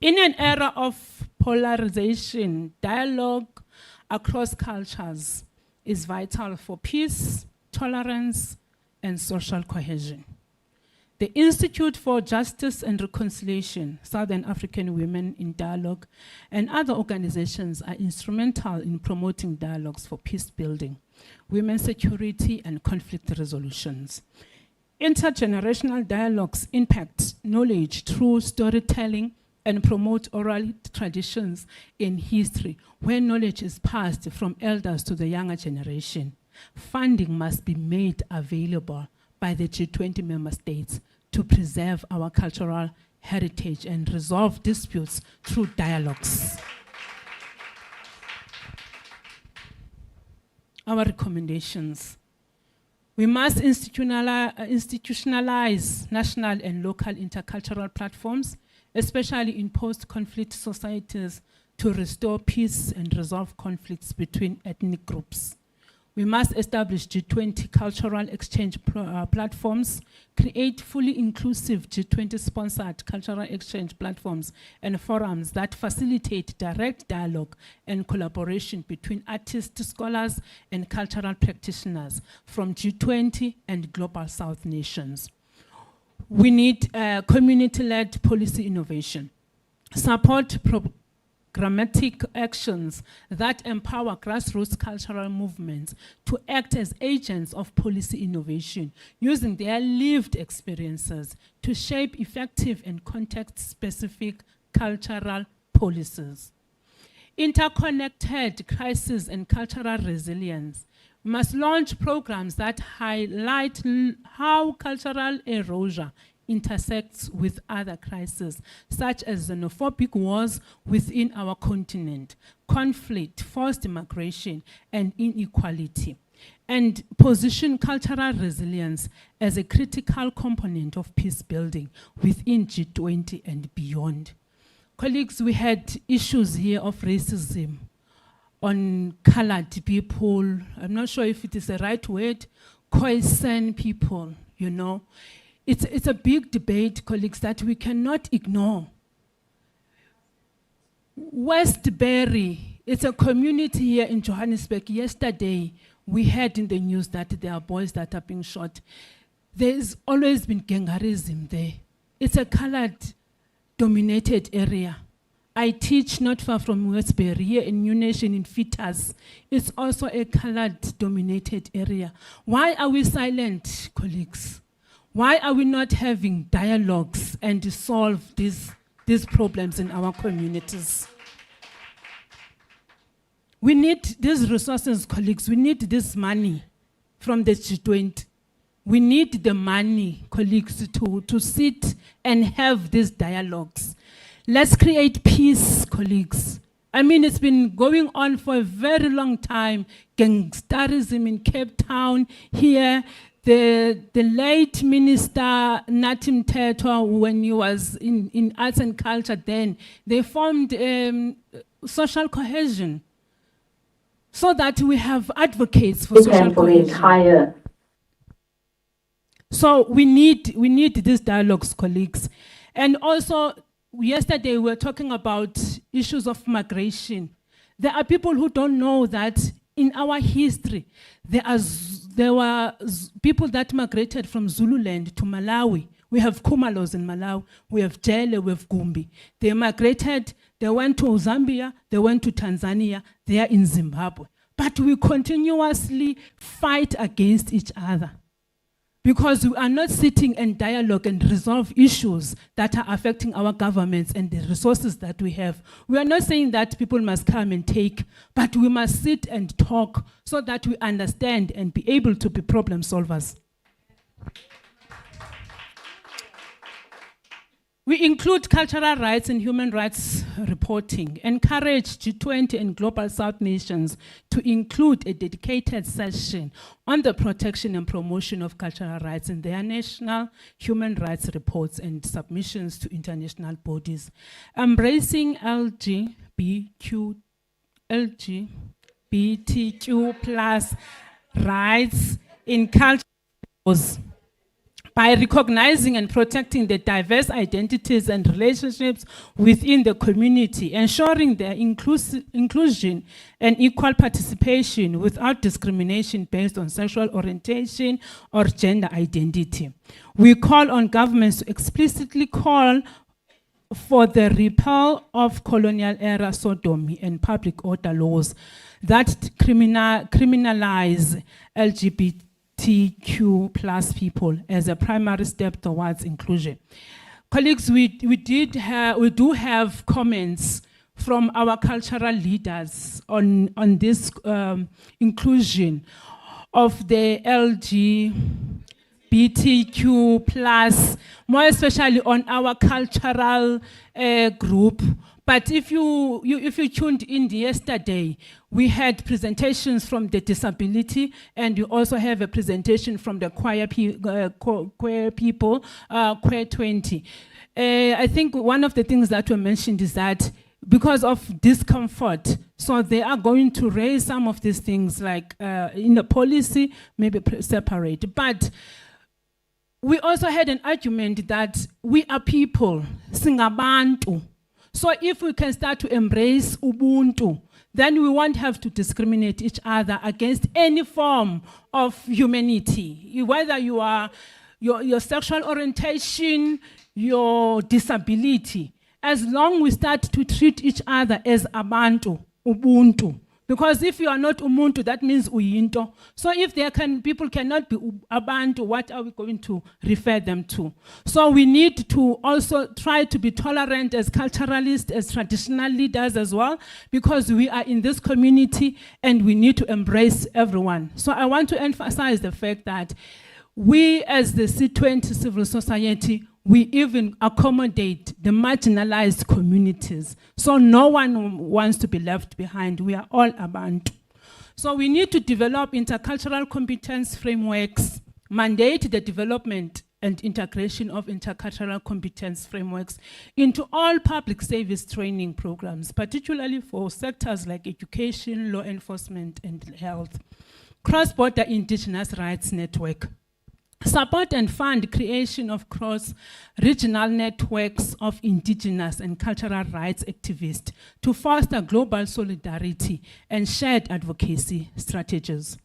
In an era of polarization, dialogue across cultures is vital for peace, tolerance, and social cohesion. The Institute for Justice and Reconciliation, Southern African Women in Dialogue, and other organizations are instrumental in promoting dialogues for peace building, women's security, and conflict resolutions. Intergenerational dialogues impact knowledge through storytelling and promote oral traditions in history, where knowledge is passed from elders to the younger generation. Funding must be made available by the G20 member states to preserve our cultural heritage and resolve disputes through dialogues. Our recommendations. We must institutionalize national and local intercultural platforms, especially in post-conflict societies, to restore peace and resolve conflicts between ethnic groups. We must establish G20 cultural exchange platforms, create fully inclusive G20-sponsored cultural exchange platforms and forums that facilitate direct dialogue and collaboration between artists, scholars, and cultural practitioners from G20 and Global South nations. We need community-led policy innovation, support programmatic actions that empower grassroots cultural movements to act as agents of policy innovation, using their lived experiences to shape effective and context-specific cultural policies. Interconnected crisis and cultural resilience. We must launch programs that highlight how cultural erosion intersects with other crises, such as xenophobic wars within our continent, conflict, forced migration, and inequality, and position cultural resilience as a critical component of peace building within G20 and beyond. Colleagues, we had issues here of racism on colored people. I'm not sure if it is the right word, Khoisan people, you know. It's a big debate, colleagues, that we cannot ignore. Westbury, it's a community here in Johannesburg. Yesterday, we heard in the news that there are boys that are being shot. There's always been gangarism there. It's a colored-dominated area. I teach not far from Westbury, here in New Nation in Fitas. It's also a colored-dominated area. Why are we silent, colleagues? Why are we not having dialogues and to solve these problems in our communities? We need these resources, colleagues. We need this money from the G20. We need the money, colleagues, to sit and have these dialogues. Let's create peace, colleagues. I mean, it's been going on for a very long time. Gangsterism in Cape Town, here. The late Minister Natim Tetwa, when he was in arts and culture then, they formed social cohesion so that we have advocates for social cohesion. So we need these dialogues, colleagues. And also, yesterday we were talking about issues of migration. There are people who don't know that in our history, there were people that migrated from Zululand to Malawi. We have Kumalos in Malawi, we have Jele, we have Gumbi. They migrated, they went to Zambia, they went to Tanzania, they are in Zimbabwe. but we continuously fight against each other because we are not sitting in dialogue and resolve issues that are affecting our governments and the resources that we have. We are not saying that people must come and take, but we must sit and talk so that we understand and be able to be problem solvers. We include cultural rights and human rights reporting, encourage G20 and Global South nations to include a dedicated session on the protection and promotion of cultural rights in their national human rights reports and submissions to international bodies. Embracing LGBTQ plus rights in culture by recognizing and protecting the diverse identities and relationships within the community, ensuring their inclusion and equal participation without discrimination based on sexual orientation or gender identity. We call on governments to explicitly call for the repeal of colonial-era sodomy and public order laws that criminalize LGBTQ plus people as a primary step towards inclusion. Colleagues, we do have comments from our cultural leaders on this inclusion of the LGBTQ plus, more especially on our cultural group. But if you tuned in yesterday, we had presentations from the disability, and you also have a presentation from the queer people, Queer 20. I think one of the things that were mentioned is that because of discomfort, so they are going to raise some of these things like in the policy, maybe separate. But we also had an argument that we are people, singabantu. So if we can start to embrace Ubuntu, then we won't have to discriminate each other against any form of humanity, whether you are your sexual orientation, your disability, as long we start to treat each other as Abantu, Ubuntu. Because if you are not Umuntu, that means Uyinto. So if people cannot be Abantu, what are we going to refer them to? So we need to also try to be tolerant as culturalists, as traditional leaders as well, because we are in this community and we need to embrace everyone. So I want to emphasize the fact that we as the C20 civil society, we even accommodate the marginalized communities. So no one wants to be left behind. We are all Abantu. So we need to develop intercultural competence frameworks, mandate the development and integration of intercultural competence frameworks into all public service training programs, particularly for sectors like education, law enforcement, and health. Cross-border indigenous rights network. Support and fund creation of cross-regional networks of indigenous and cultural rights activists to foster global solidarity and shared advocacy strategies.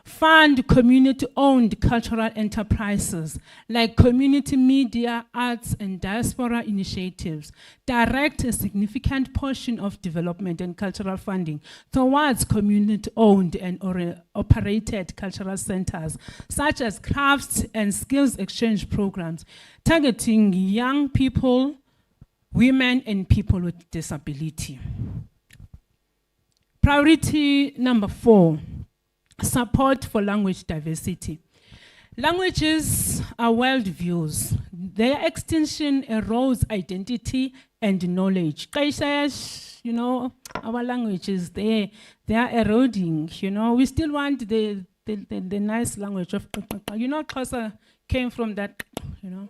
Fund community-owned cultural enterprises like community media, arts, and diaspora initiatives. Direct a significant portion of development and cultural funding towards community-owned and operated cultural centers, such as crafts and skills exchange programs, targeting young people, women, and people with disability. Priority number 4. Support for language diversity. Languages are worldviews. Their extinction erodes identity and knowledge. You know, our languages, they are eroding. You know, we still want the nice language of, you know, Xhosa came from that, you know.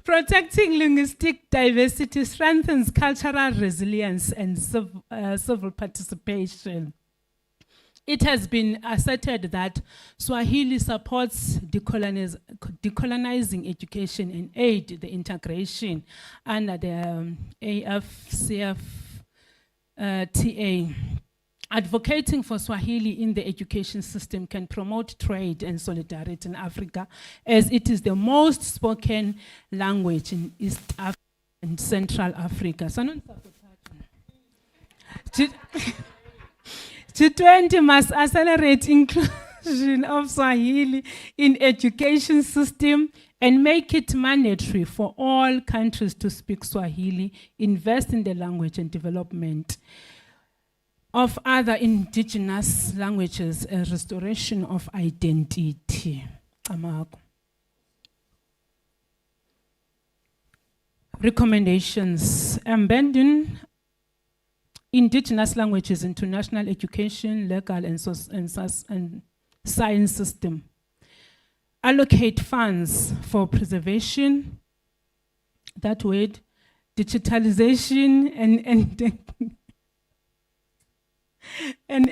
Protecting linguistic diversity strengthens cultural resilience and civil participation. It has been asserted that Swahili supports decolonizing education and aid the integration under the AFCFTA. Advocating for Swahili in the education system can promote trade and solidarity in Africa, as it is the most spoken language in East Africa and Central Africa. C20 must accelerate inclusion of Swahili in education system and make it mandatory for all countries to speak Swahili, invest in the language and development of other indigenous languages and restoration of identity. Amako. Recommendations. Embedding indigenous languages into national education, legal and science system. Allocate funds for preservation, that word, digitalization and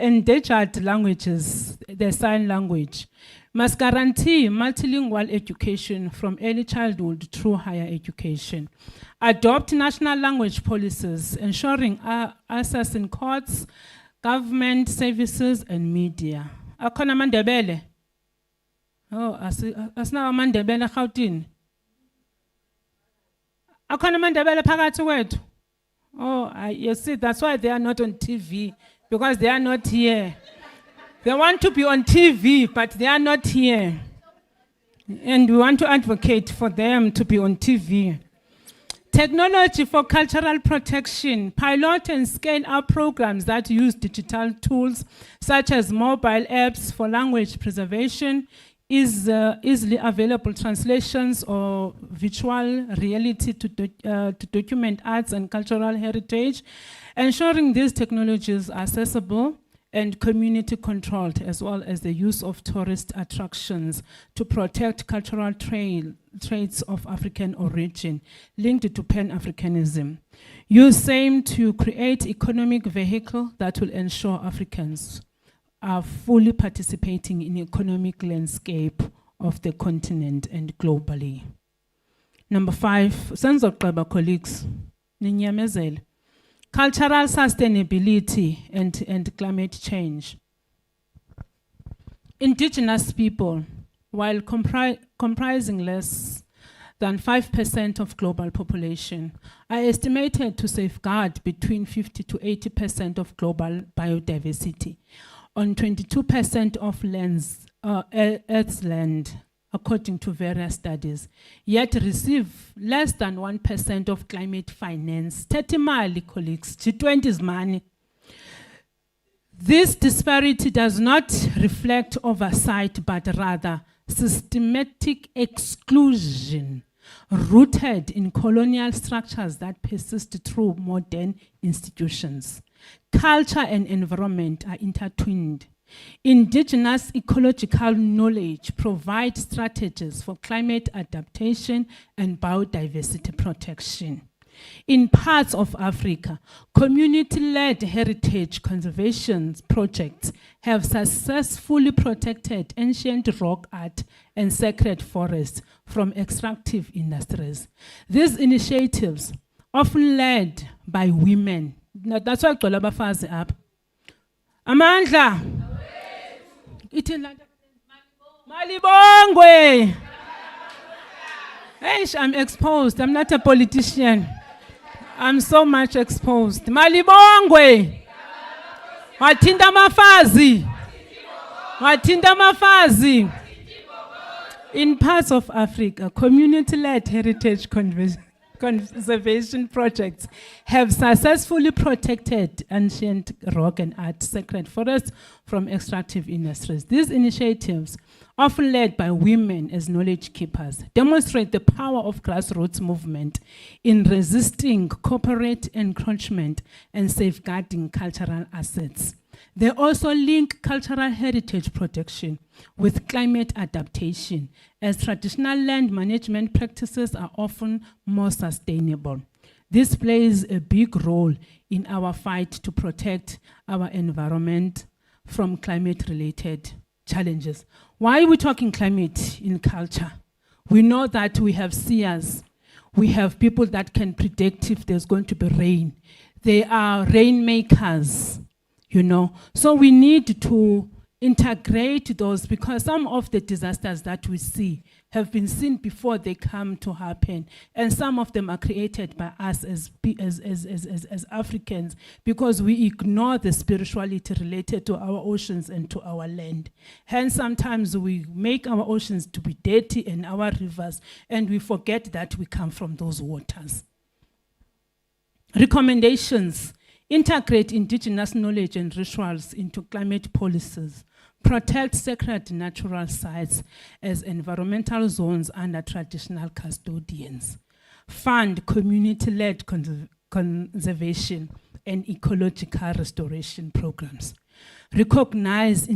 endangered languages, the sign language. Must guarantee multilingual education from early childhood through higher education. Adopt national language policies, ensuring access in courts, government services, and media. Akona Mandebele. Oh, asna Mandebele Gauteng. Akona Mandebele phakathi kwethu. Oh, you see, that's why they are not on TV, because they are not here. They want to be on TV, but they are not here. And we want to advocate for them to be on TV. Technology for cultural protection. Pilot and scale up programs that use digital tools, such as mobile apps for language preservation, easily available translations or virtual reality to document arts and cultural heritage, ensuring these technologies are accessible and community controlled, as well as the use of tourist attractions to protect cultural traits of African origin linked to Pan-Africanism. Use same to create economic vehicle that will ensure Africans are fully participating in the economic landscape of the continent and globally. Number 5, sense of colleagues, ninyamezele. Cultural sustainability and climate change. Indigenous people, while comprising less than 5% of global population, are estimated to safeguard between 50 to 80% of global biodiversity on 22% of Earth's land, according to various studies, yet receive less than 1% of climate finance. 30 mali, colleagues, G20 is money. This disparity does not reflect oversight, but rather systematic exclusion rooted in colonial structures that persist through modern institutions. Culture and environment are intertwined. Indigenous ecological knowledge provides strategies for climate adaptation and biodiversity protection. In parts of Africa, community-led heritage conservation projects have successfully protected ancient rock art and sacred forests from extractive industries. These initiatives, often led by women, that's why kugcwele abafazi apha. Amandla. Ithi Malibongwe. Hey, I'm exposed. I'm not a politician. I'm so much exposed. Malibongwe. Wathinta amafazi. Wathinta amafazi. In parts of Africa, community-led heritage conservation projects have successfully protected ancient rock and art sacred forests from extractive industries. These initiatives, often led by women as knowledge keepers, demonstrate the power of grassroots movement in resisting corporate encroachment and safeguarding cultural assets. They also link cultural heritage protection with climate adaptation, as traditional land management practices are often more sustainable. This plays a big role in our fight to protect our environment from climate-related challenges. Why are we talking climate in culture? We know that we have seers. We have people that can predict if there's going to be rain. They are rainmakers. You know, so we need to integrate those, because some of the disasters that we see have been seen before they come to happen, and some of them are created by us as Africans, because we ignore the spirituality related to our oceans and to our land. Hence, sometimes we make our oceans to be dirty and our rivers, and we forget that we come from those waters. Recommendations: integrate indigenous knowledge and rituals into climate policies. Protect sacred natural sites as environmental zones under traditional custodians. Fund community-led conservation and ecological restoration programs. Recognize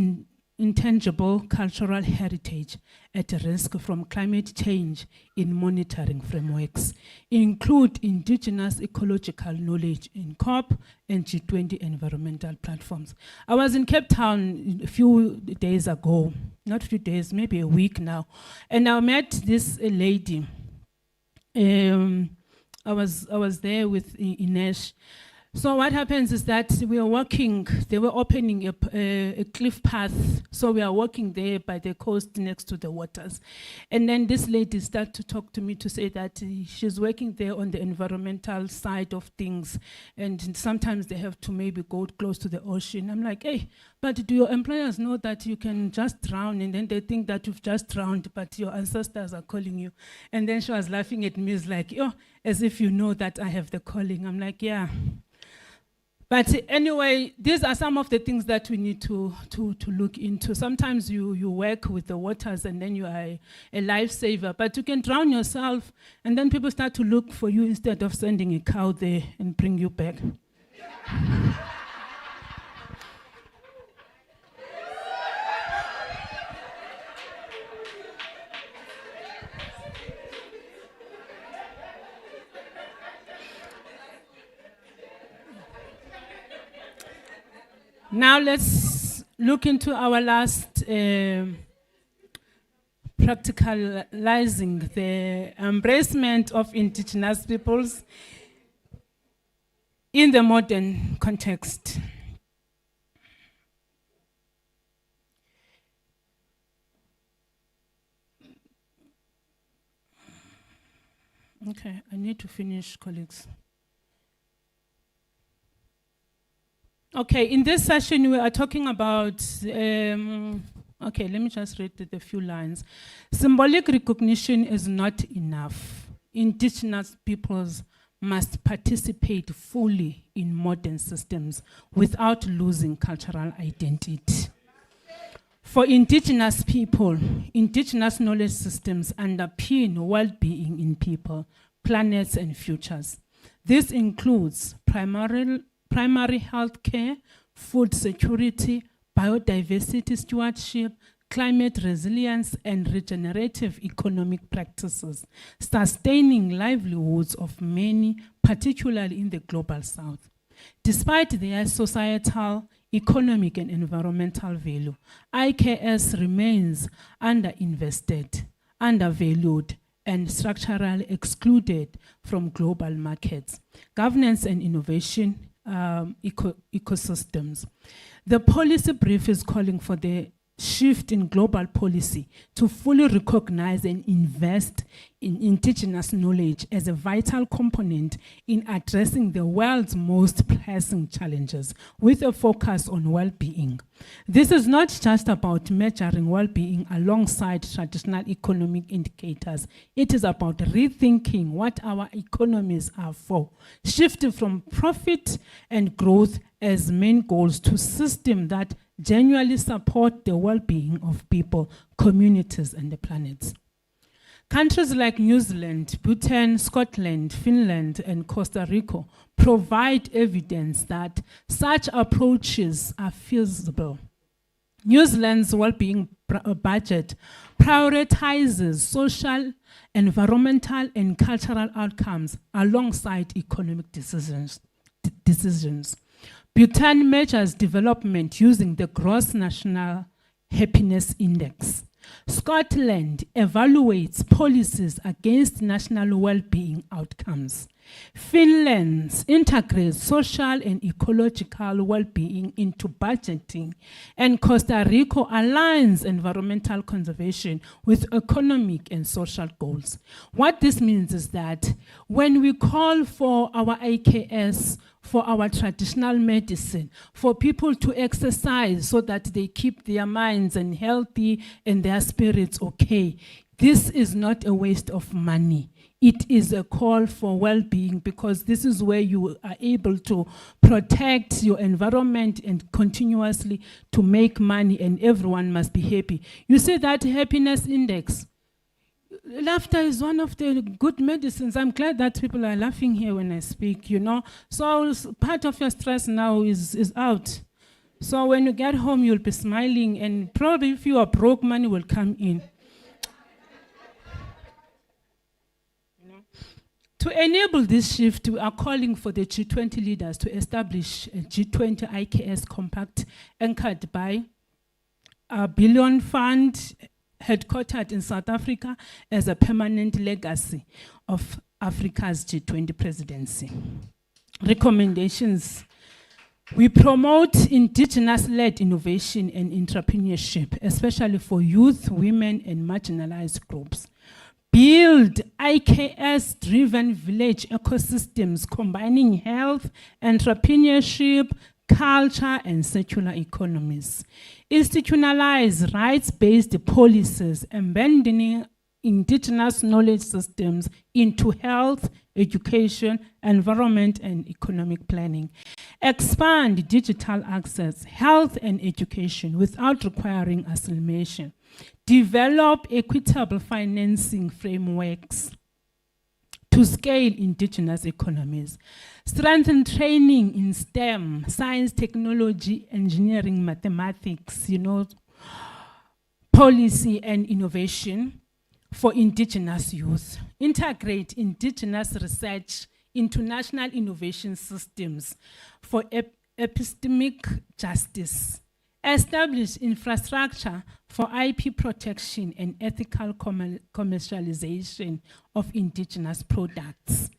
intangible cultural heritage at risk from climate change in monitoring frameworks. Include indigenous ecological knowledge in COP and G20 environmental platforms. I was in Cape Town a few days ago, not a few days, maybe a week now, and I met this lady. I was there with Inesh. So what happens is that we are walking, they were opening a cliff path, so we are walking there by the coast next to the waters. And then this lady started to talk to me to say that she's working there on the environmental side of things, and sometimes they have to maybe go close to the ocean. I'm like, hey, but do your employers know that you can just drown, and then they think that you've just drowned, but your ancestors are calling you? And then she was laughing at me, it's like, oh, as if you know that I have the calling. I'm like, yeah. But anyway, these are some of the things that we need to look into. Sometimes you work with the waters and then you are a lifesaver, but you can drown yourself and then people start to look for you instead of sending a cow there and bring you back. Now let's look into our last practicalizing the embracement of indigenous peoples in the modern context. Okay, I need to finish, colleagues. Okay, in this session we are talking about, okay, let me just read the few lines. Symbolic recognition is not enough. Indigenous peoples must participate fully in modern systems without losing cultural identity. For indigenous people, indigenous knowledge systems underpin well-being in people, planets, and futures. This includes primary health care, food security, biodiversity stewardship, climate resilience, and regenerative economic practices, sustaining livelihoods of many, particularly in the global south. Despite their societal, economic, and environmental value, IKS remains underinvested, undervalued, and structurally excluded from global markets, governance and innovation, ecosystems. The policy brief is calling for the shift in global policy to fully recognize and invest in indigenous knowledge as a vital component in addressing the world's most pressing challenges with a focus on well-being. This is not just about measuring well-being alongside traditional economic indicators. It is about rethinking what our economies are for, shifting from profit and growth as main goals to systems that genuinely support the well-being of people, communities, and the planet. Countries like New Zealand, Bhutan, Scotland, Finland, and Costa Rica provide evidence that such approaches are feasible. New Zealand's well-being budget prioritizes social, environmental, and cultural outcomes alongside economic decisions. Bhutan measures development using the Gross National Happiness Index. Scotland evaluates policies against national well-being outcomes. Finland integrates social and ecological well-being into budgeting, and Costa Rica aligns environmental conservation with economic and social goals. What this means is that when we call for our AKS, for our traditional medicine, for people to exercise so that they keep their minds and healthy and their spirits okay, this is not a waste of money. It is a call for well-being, because this is where you are able to protect your environment and continuously to make money, and everyone must be happy. You see that happiness index? Laughter is one of the good medicines. I'm glad that people are laughing here when I speak, you know. So part of your stress now is out. So when you get home, you'll be smiling, and probably if you are broke, money will come in. To enable this shift, we are calling for the G20 leaders to establish a G20 IKS compact anchored by a billion fund headquartered in South Africa as a permanent legacy of Africa's G20 presidency. Recommendations. We promote indigenous-led innovation and entrepreneurship, especially for youth, women, and marginalized groups. Build IKS-driven village ecosystems combining health, entrepreneurship, culture, and circular economies. Institutionalize rights-based policies, embedding indigenous knowledge systems into health, education, environment, and economic planning. Expand digital access, health, and education without requiring assimilation. Develop equitable financing frameworks to scale indigenous economies. Strengthen training in STEM, science, technology, engineering, mathematics, policy and innovation for indigenous youth. Integrate indigenous research into national innovation systems for epistemic justice. Establish infrastructure for IP protection and ethical commercialization of indigenous products.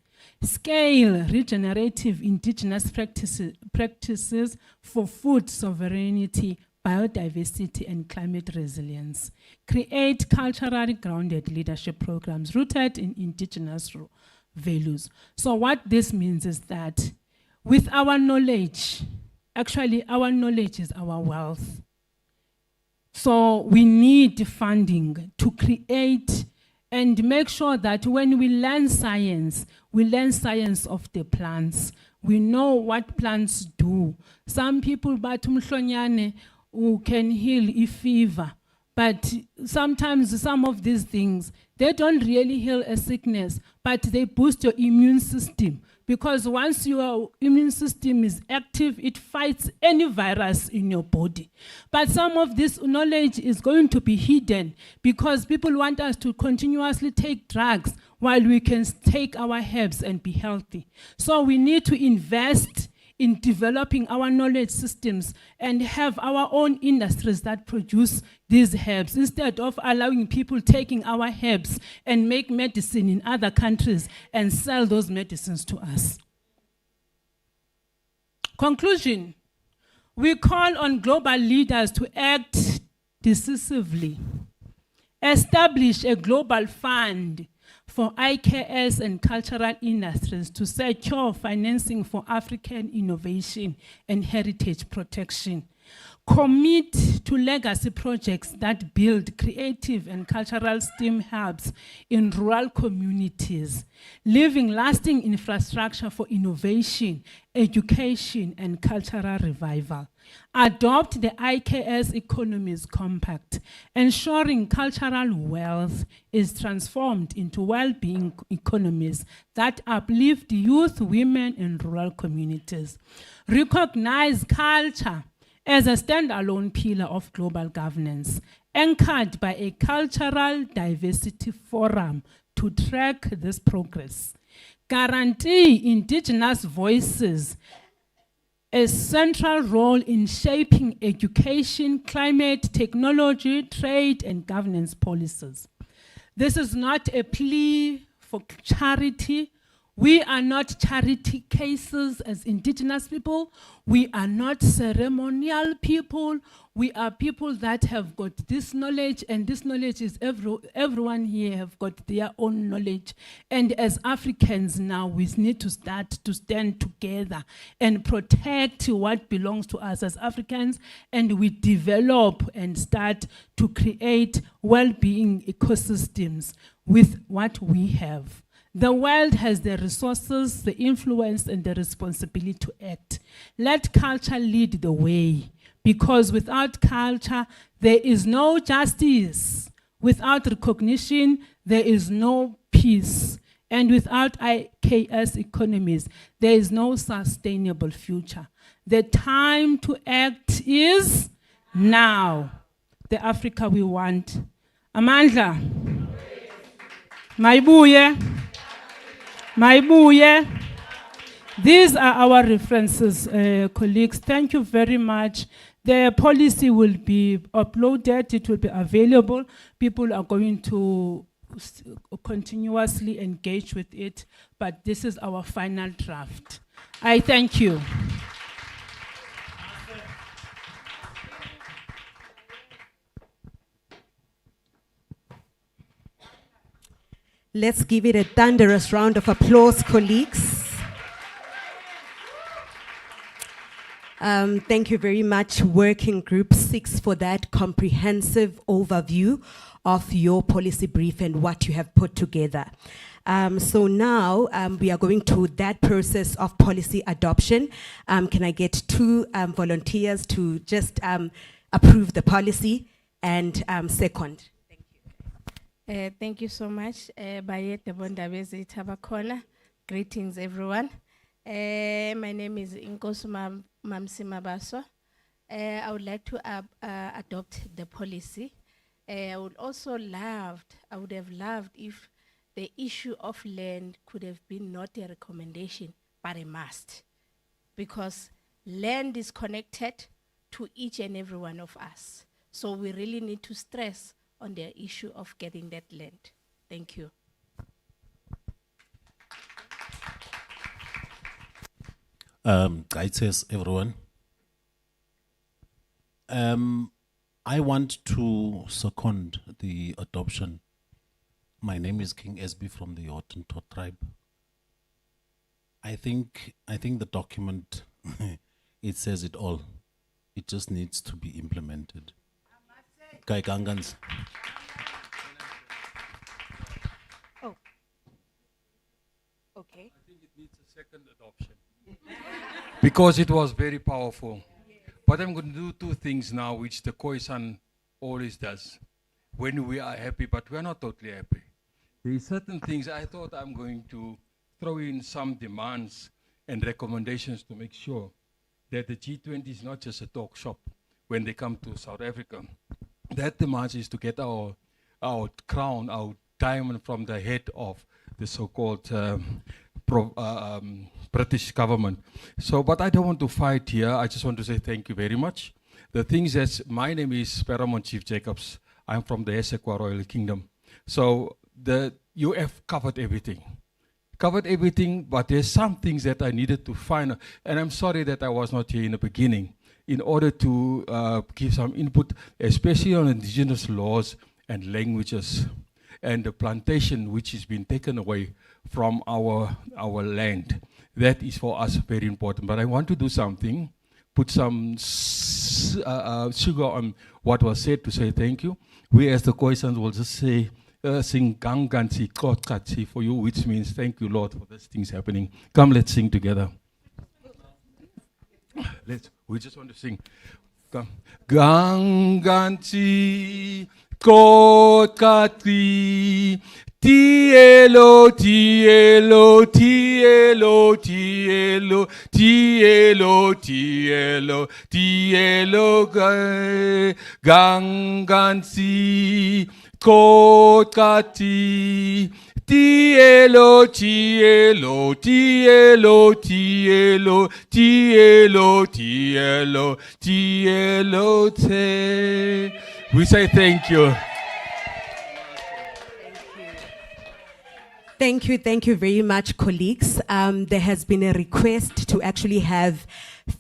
Scale regenerative indigenous practices for food sovereignty, biodiversity, and climate resilience. Create culturally grounded leadership programs rooted in indigenous values. So what this means is that with our knowledge, actually our knowledge is our wealth. So we need funding to create and make sure that when we learn science of the plants. We know what plants do. Some people, who can heal a fever, but sometimes some of these things, they don't really heal a sickness, but they boost your immune system. Because once your immune system is active, it fights any virus in your body. But some of this knowledge is going to be hidden because people want us to continuously take drugs while we can take our herbs and be healthy. So we need to invest in developing our knowledge systems and have our own industries that produce these herbs instead of allowing people taking our herbs and make medicine in other countries and sell those medicines to us. Conclusion, we call on global leaders to act decisively, establish a global fund for IKS and cultural industries to secure financing for African innovation and heritage protection. Commit to legacy projects that build creative and cultural STEM hubs in rural communities, leaving lasting infrastructure for innovation, education, and cultural revival. Adopt the IKS Economies Compact, ensuring cultural wealth is transformed into well-being economies that uplift youth, women, and rural communities. Recognize culture as a standalone pillar of global governance, anchored by a cultural diversity forum to track this progress. Guarantee indigenous voices a central role in shaping education, climate, technology, trade, and governance policies. This is not a plea for charity. We are not charity cases as indigenous people. We are not ceremonial people. We are people that have got this knowledge, and this knowledge is everyone here have got their own knowledge. And as Africans now, we need to start to stand together and protect what belongs to us as Africans, and we develop and start to create well-being ecosystems with what we have. The world has the resources, the influence, and the responsibility to act. Let culture lead the way, because without culture, there is no justice. Without recognition, there is no peace. And without IKS economies, there is no sustainable future. The time to act is now. The Africa we want. Amandla. Maibuye. Maibuye. These are our references, colleagues. Thank you very much. The policy will be uploaded. It will be available. People are going to continuously engage with it, but this is our final draft. I thank you. Let's give it a thunderous round of applause, colleagues. Thank you very much, Working Group 6, for that comprehensive overview of your policy brief and what you have put together. So now we are going to that process of policy adoption. Can I get two volunteers to just approve the policy and second? Thank you so much. Bayete Bondabezi Tabakona. Greetings, everyone. My name is Inkosu Mamsi Mabaso. I would like to adopt the policy. I would have loved if the issue of land could have been not a recommendation, but a must. Because land is connected to each and every one of us. So we really need to stress on the issue of getting that land. Thank you. Greetings, everyone. I want to second the adoption. My name is King SB from the Hottentot tribe. I think the document it says it all. It just needs to be implemented. Kaikangans. Oh. Okay. I think it needs a second adoption. Because it was very powerful. But I'm going to do two things now, which the Khoisan always does. When we are happy, but we are not totally happy. There are certain things I thought I'm going to throw in some demands and recommendations to make sure that the G20 is not just a talk shop when they come to South Africa. That demand is to get our crown, our diamond from the head of the so-called British government. So, but I don't want to fight here. I just want to say thank you very much. The thing is, my name is Paramount Chief Jacobs. I'm from the Esekwa Royal Kingdom. So you have covered everything. But there's some things that I needed to find. And I'm sorry that I was not here in the beginning in order to give some input, especially on indigenous laws and languages and the plantation which has been taken away from our land. That is for us very important. But I want to do something, put some sugar on what was said to say thank you. We as the Khoisans will just say, sing Gangansi, Kotkatsi for you, which means thank you, Lord, for these things happening. Come, let's sing together. We just want to sing. Come. Gangansi, Kotkatsi, Tielo, Tielo, Tielo, Tielo, Tielo, Tielo, Tielo, Gangansi, Kotkati, Tielo, tielo, tielo, tielo, tielo, tielo, tielo, te. We say thank you. Thank you very much, colleagues. There has been a request to actually have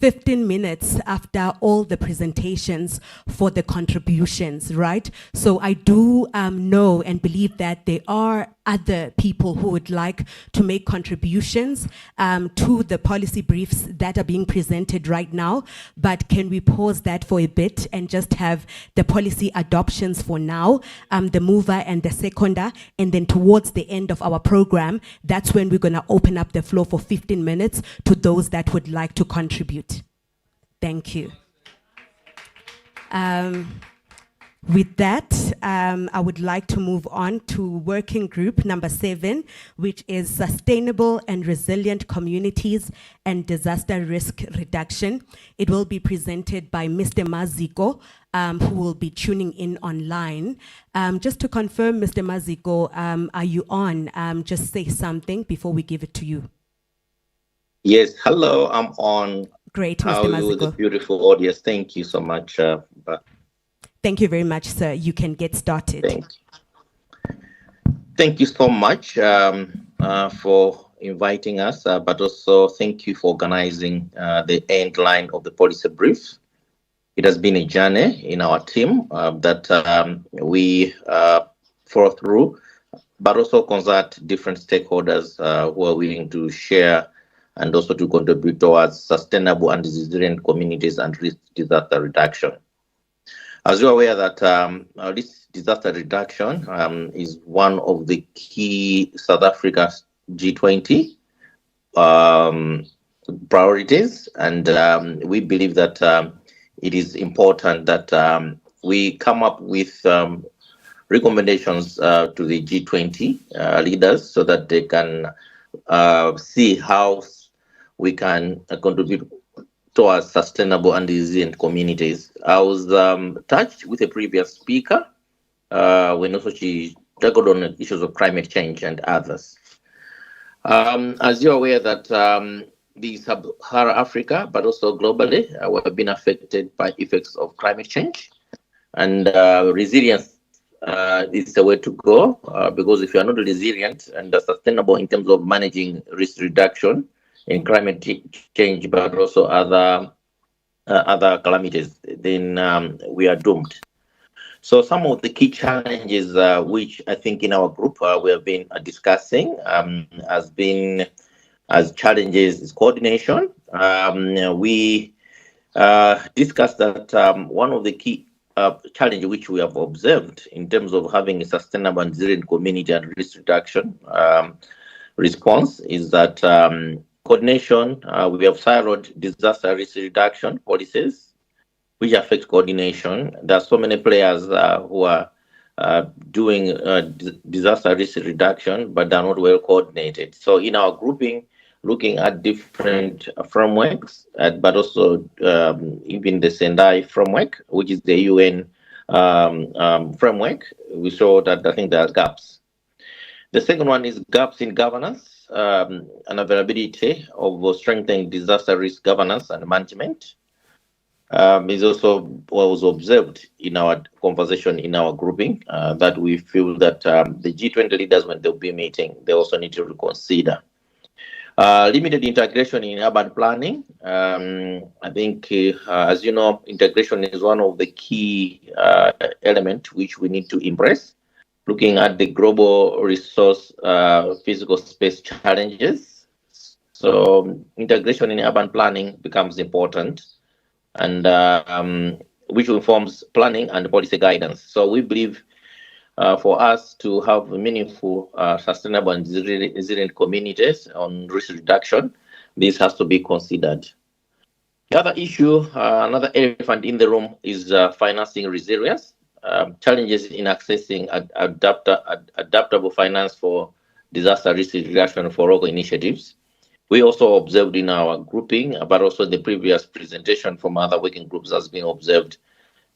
15 minutes after all the presentations for the contributions, right? So I do know and believe that there are other people who would like to make contributions to the policy briefs that are being presented right now. But can we pause that for a bit and just have the policy adoptions for now, the mover and the seconder, and then towards the end of our program, that's when we're gonna open up the floor for 15 minutes to those that would like to contribute. Thank you. With that, I would like to move on to working group number 7, which is Sustainable and Resilient Communities and Disaster Risk Reduction. It will be presented by Mr. Maziko, who will be tuning in online. Just to confirm, Mr. Maziko, are you on? Just say something before we give it to you. Yes, hello, I'm on. Great, How Mr. are you, the Maziko. beautiful audience? Thank you so much. Thank you very much, sir. You can get started. Thank you so much for inviting us, but also thank you for organizing the end line of the policy brief. It has been a journey in our team that we follow through, but also consult different stakeholders who are willing to share and also to contribute towards sustainable and resilient communities and risk disaster reduction. As you're aware that this disaster reduction is one of the key South Africa's G20 priorities, and we believe that it is important that we come up with recommendations to the G20 leaders so that they can see how we can contribute towards sustainable and resilient communities. I was touched with a previous speaker when also she tackled on issues of climate change and others. As you're aware that the Sub-Saharan Africa, but also globally, have been affected by effects of climate change, and resilience is the way to go because if you are not resilient and sustainable in terms of managing risk reduction in climate change, but also other calamities, then we are doomed. So some of the key challenges which I think in our group we have been discussing as challenges is coordination. We discussed that one of the key challenges which we have observed in terms of having a sustainable and resilient community and risk reduction response is that coordination. We have siloed disaster risk reduction policies, which affect coordination. There are so many players who are doing disaster risk reduction, but they're not well coordinated. So in our grouping, looking at different frameworks, but also even the Sendai framework, which is the UN framework, we saw that I think there are gaps. The second one is gaps in governance and availability of strengthening disaster risk governance and management. Is also what was observed in our conversation in our grouping that we feel that the G20 leaders, when they'll be meeting, they also need to reconsider. Limited integration in urban planning. I think, as you know, integration is one of the key elements which we need to embrace. Looking at the global resource physical space challenges. So integration in urban planning becomes important, and which informs planning and policy guidance. So we believe for us to have meaningful, sustainable and resilient communities on risk reduction, this has to be considered. The other issue, another elephant in the room is financing resilience. Challenges in accessing adaptable finance for disaster risk reduction for local initiatives. We also observed in our grouping, but also the previous presentation from other working groups has been observed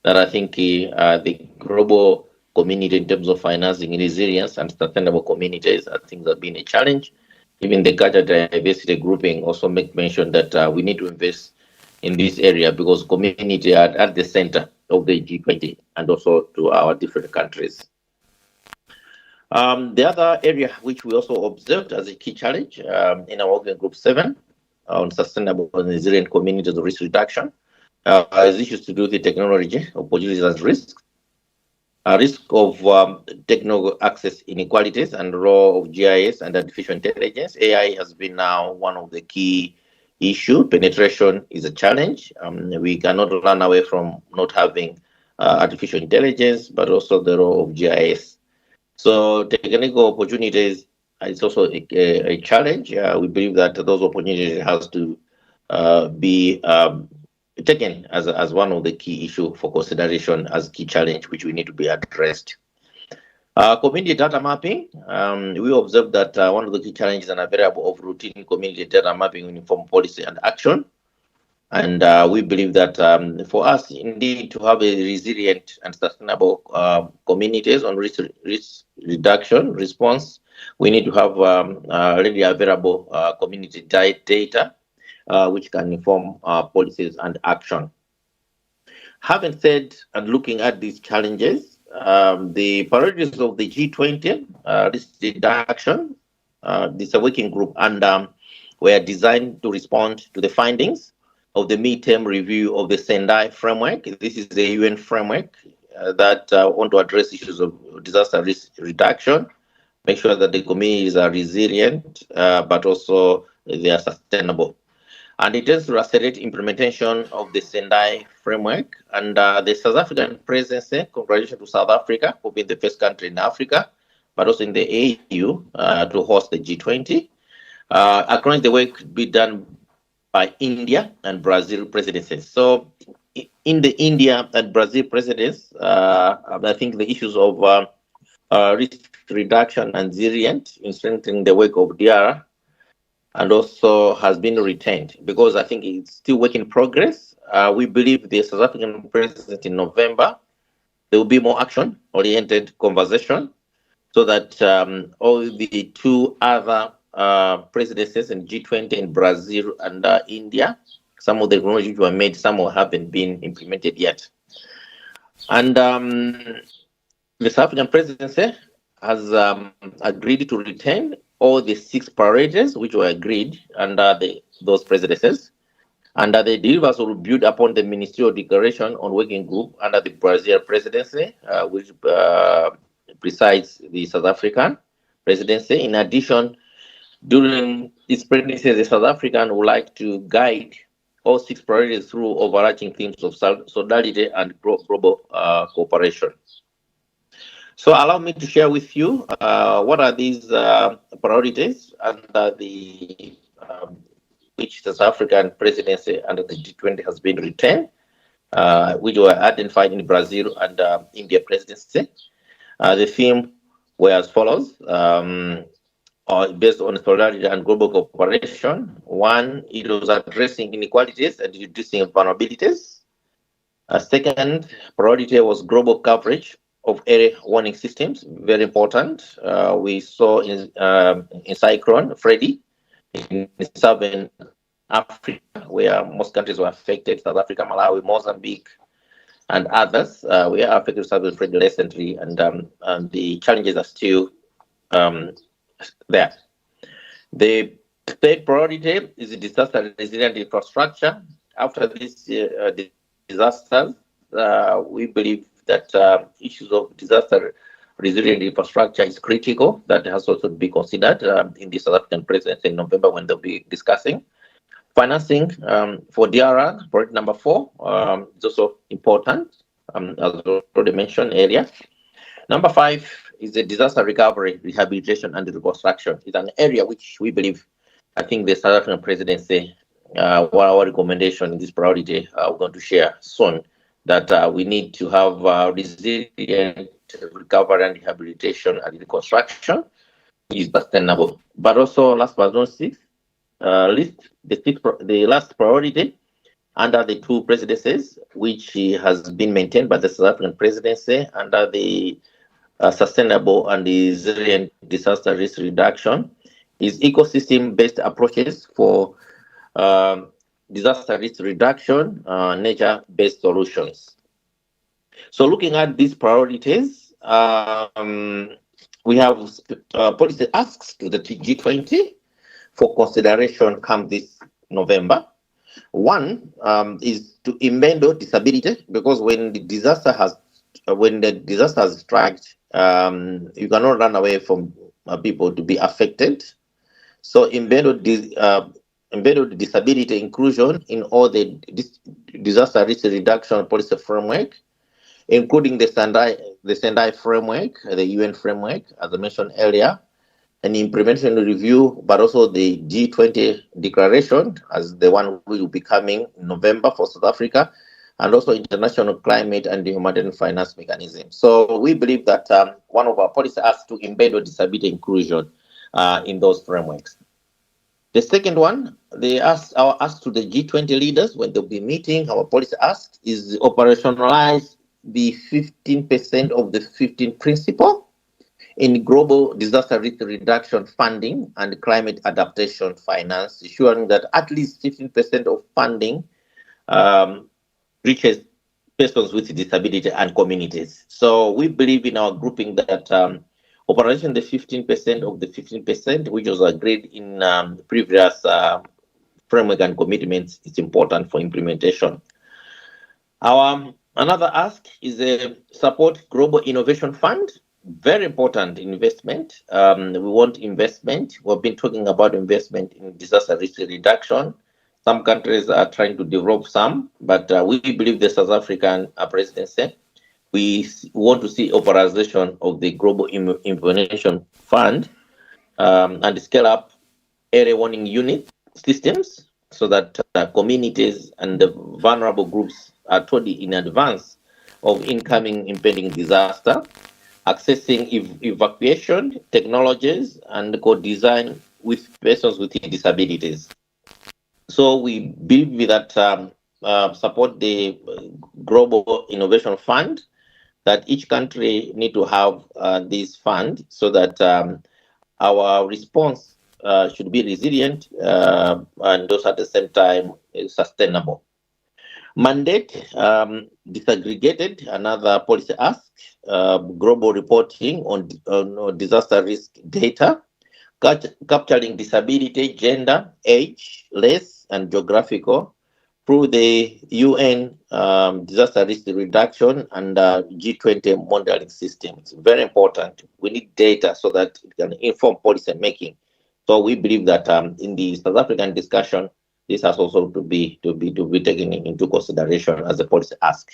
that I think the global community in terms of financing resilience and sustainable communities. I think that's been a challenge. Even the culture diversity grouping also make mention that we need to invest in this area because community are at the center of the G20 and also to our different countries. The other area which we also observed as a key challenge in our working group 7 on sustainable and resilient communities risk reduction is issues to do with the technology, opportunities and risks. Risk of technical access inequalities and role of GIS and artificial intelligence. AI has been now one of the key issue. Penetration is a challenge. We cannot run away from not having artificial intelligence, but also the role of GIS. So technical opportunities is also a challenge. We believe that those opportunities has to be taken as one of the key issue for consideration as key challenge which we need to be addressed. Community data mapping, we observed that one of the key challenges and a variable of routine community data mapping will inform policy and action. And we believe that for us, indeed, to have a resilient and sustainable communities on risk reduction response, we need to have readily available community data which can inform policies and action. Having said and looking at these challenges, the priorities of the G20 risk reduction, this is a working group, and were designed to respond to the findings of the midterm review of the Sendai framework. This is the UN framework that want to address issues of disaster risk reduction, make sure that the communities are resilient, but also they are sustainable. And it is to accelerate implementation of the Sendai framework. And the South African presidency, congratulations to South Africa for being the first country in Africa, but also in the AU to host the G20. Acknowledge the work to be done by India and Brazil presidencies. So in the India and Brazil presidents, I think the issues of risk reduction and resilience in strengthening the work of DR and also has been retained because I think it's still work in progress. We believe the South African president in November, there will be more action-oriented conversation so that all the two other presidencies in G20 in Brazil and India, some of the technologies were made, some haven't been implemented yet. And the South African presidency has agreed to retain all the 6 priorities which were agreed under those presidencies. And the deliveries will build upon the ministerial declaration on working group under the Brazil presidency, which presides the South African presidency. In addition, during this presidency, the South African would like to guide all 6 priorities through overarching themes of solidarity and global cooperation. So allow me to share with you what are these priorities under the which the South African presidency under the G20 has been retained, which were identified in Brazil and India presidency. The theme were as follows, based on solidarity and global cooperation. 1, it was addressing inequalities and reducing vulnerabilities. Second priority was global coverage of area warning systems, very important. We saw in Cyclone Freddy in Southern Africa, where most countries were affected, South Africa, Malawi, Mozambique, and others. We are affected Southern Freddy recently, and the challenges are still there. The third priority is the disaster resilient infrastructure. After these disasters, we believe that issues of disaster resilient infrastructure is critical. That has also to be considered in the South African presidency in November when they'll be discussing. Financing for DRR, priority number 4, is also important, as already mentioned earlier. Number 5 is the disaster recovery, rehabilitation, and reconstruction. It's an area which we believe, I think the South African presidency, our recommendation in this priority, we're going to share soon, that we need to have resilient recovery and rehabilitation and reconstruction is sustainable. But also, last but not least, the last priority under the 2 presidencies, which has been maintained by the South African presidency under the sustainable and resilient disaster risk reduction is ecosystem-based approaches for disaster risk reduction, nature-based solutions. So looking at these priorities, we have policy asks to the G20 for consideration come this November. One is to embed disability, because when the disaster has struck, you cannot run away from people to be affected. So embedded disability inclusion in all the disaster risk reduction policy framework, including the Sendai framework, the UN framework, as I mentioned earlier, an implementation review, but also the G20 declaration as the one who will be coming in November for South Africa, and also international climate and the humanitarian finance mechanism. So we believe that one of our policies has to embed disability inclusion in those frameworks. The second one, our ask to the G20 leaders when they'll be meeting, our policy ask is operationalize the 15% of the 15 principle in global disaster risk reduction funding and climate adaptation finance, ensuring that at least 15% of funding reaches persons with disability and communities. So we believe in our grouping that operation the 15% of the 15%, which was agreed in previous framework and commitments, is important for implementation. Our another ask is a support global innovation fund. Very important investment. We want investment. We've been talking about investment in disaster risk reduction. Some countries are trying to develop some, but we believe the South African presidency, we want to see authorization of the Global Innovation Fund and scale up area warning unit systems so that communities and the vulnerable groups are told in advance of incoming impending disaster, accessing evacuation technologies and co-design with persons with disabilities. So we believe that support the Global Innovation Fund, that each country need to have this fund so that our response should be resilient and also at the same time sustainable. Mandate, disaggregated, another policy ask, global reporting on disaster risk data, capturing disability, gender, age, race, and geographical through the UN disaster risk reduction and G20 modeling system. It's very important. We need data so that it can inform policy making. So we believe that in the South African discussion, this has also to be taken into consideration as a policy ask.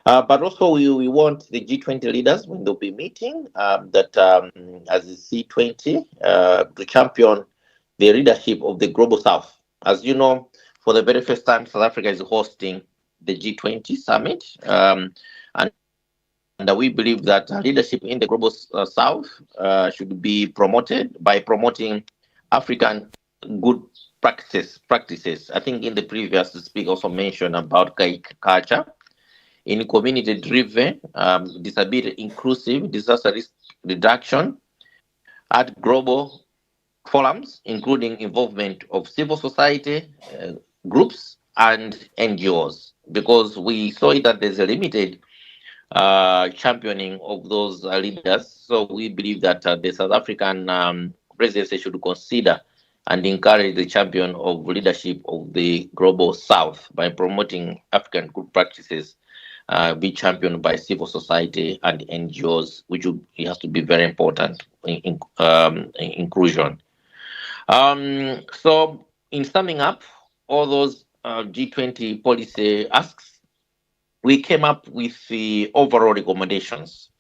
But also we want the G20 leaders when they'll be meeting that as the C20 to champion the leadership of the Global South. As you know, for the very first time, South Africa is hosting the G20 summit. And we believe that leadership in the Global South should be promoted by promoting African good practices. I think in the previous speaker also mentioned about culture, in community-driven, disability inclusive disaster risk reduction at global forums, including involvement of civil society groups and NGOs, because we saw that there's a limited championing of those leaders. So we believe that the South African presidency should consider and encourage the champion of leadership of the Global South by promoting African good practices, be championed by civil society and NGOs, which has to be very important in inclusion. So in summing up all those G20 policy asks, we came up with the overall recommendations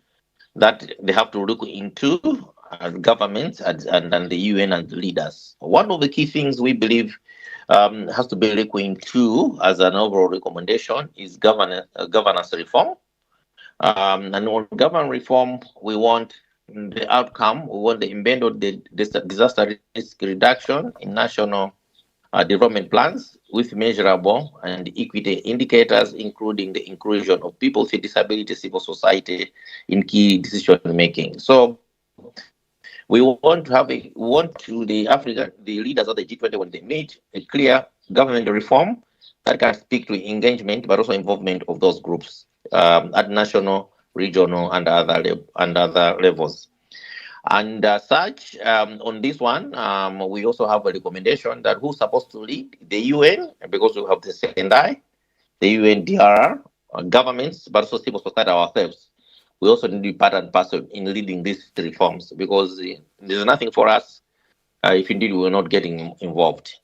that they have to look into governments and the UN and the leaders. One of the key things we believe has to be looked into as an overall recommendation is governance reform. And on governance reform, we want the outcome, we want the embedded disaster risk reduction in national development plans. with measurable and equity indicators, including the inclusion of people with disability, civil society in key decision making. So we want to have the leaders of the G20 when they meet a clear government reform that can speak to engagement, but also involvement of those groups at national, regional, and other levels. And such, on this one, we also have a recommendation that who's supposed to lead the UN, because we have the Sendai, the UNDRR, governments, but also civil society ourselves. We also need to be part and parcel in leading these reforms, because there's nothing for us if indeed we're not getting involved.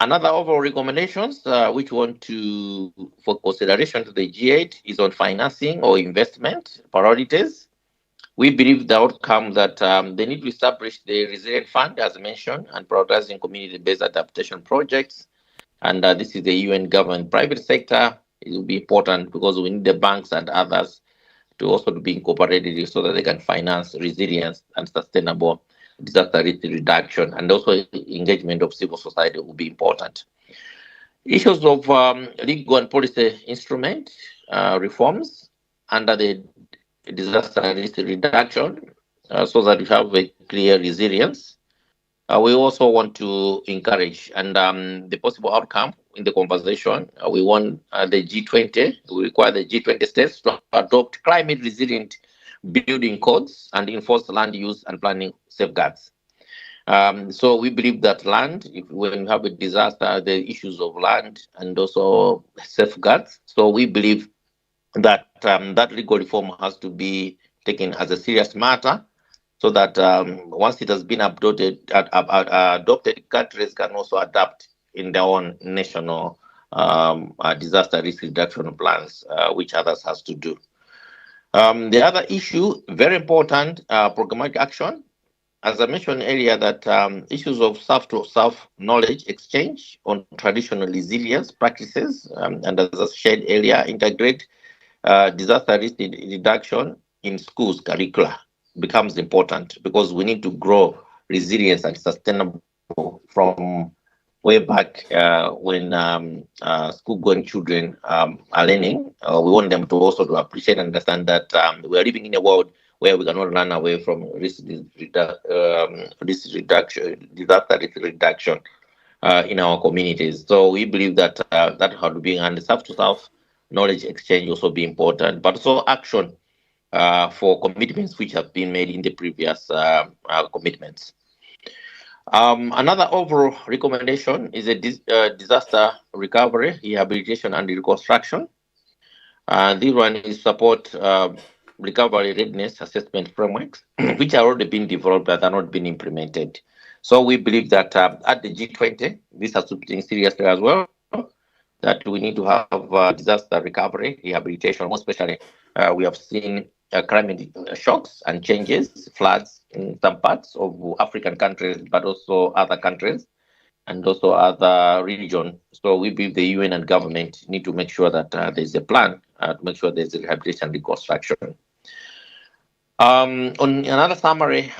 Another overall recommendations which we want to for consideration to the G8 is on financing or investment priorities. We believe the outcome that they need to establish the resilient fund, as mentioned, and prioritizing community-based adaptation projects. And this is the UN government private sector. It will be important because we need the banks and others to also be incorporated so that they can finance resilience and sustainable disaster risk reduction, and also engagement of civil society will be important. Issues of legal and policy instrument reforms under the disaster risk reduction so that we have a clear resilience. We also want to encourage, and the possible outcome in the conversation, we want the G20, we require the G20 states to adopt climate resilient building codes and enforce land use and planning safeguards. So we believe that land, when you have a disaster, the issues of land and also safeguards. So we believe that that legal reform has to be taken as a serious matter, so that once it has been adopted, countries can also adapt in their own national disaster risk reduction plans, which others has to do. The other issue, very important, programmatic action. As I mentioned earlier, that issues of self-to-self knowledge exchange on traditional resilience practices, and as I shared earlier, integrate disaster risk reduction in schools curricula becomes important, because we need to grow resilience and sustainable from way back when school-going children are learning. We want them to also to appreciate and understand that we are living in a world where we cannot run away from disaster risk reduction in our communities. So we believe that that has to be, and self-to-self knowledge exchange also be important, but also action for commitments which have been made in the previous commitments. Another overall recommendation is a disaster recovery, rehabilitation, and reconstruction. This one is support recovery readiness assessment frameworks, which are already been developed but are not being implemented. So we believe that at the G20, this has to be taken seriously as well, that we need to have disaster recovery, rehabilitation. More especially, we have seen climate shocks and changes, floods in some parts of African countries, but also other countries and also other regions. So we believe the UN and government need to make sure that there's a plan to make sure there's a rehabilitation and reconstruction. On another summary,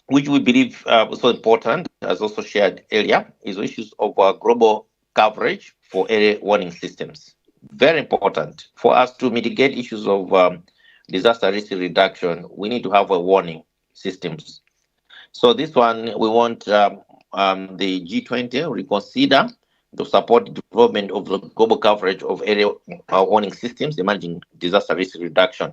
which we believe also important, as also shared earlier, is issues of global coverage for early warning systems. Very important for us to mitigate issues of disaster risk reduction. We need to have a warning systems. So this one, we want the G20 reconsider to support the development of the global coverage of area warning systems emerging disaster risk reduction.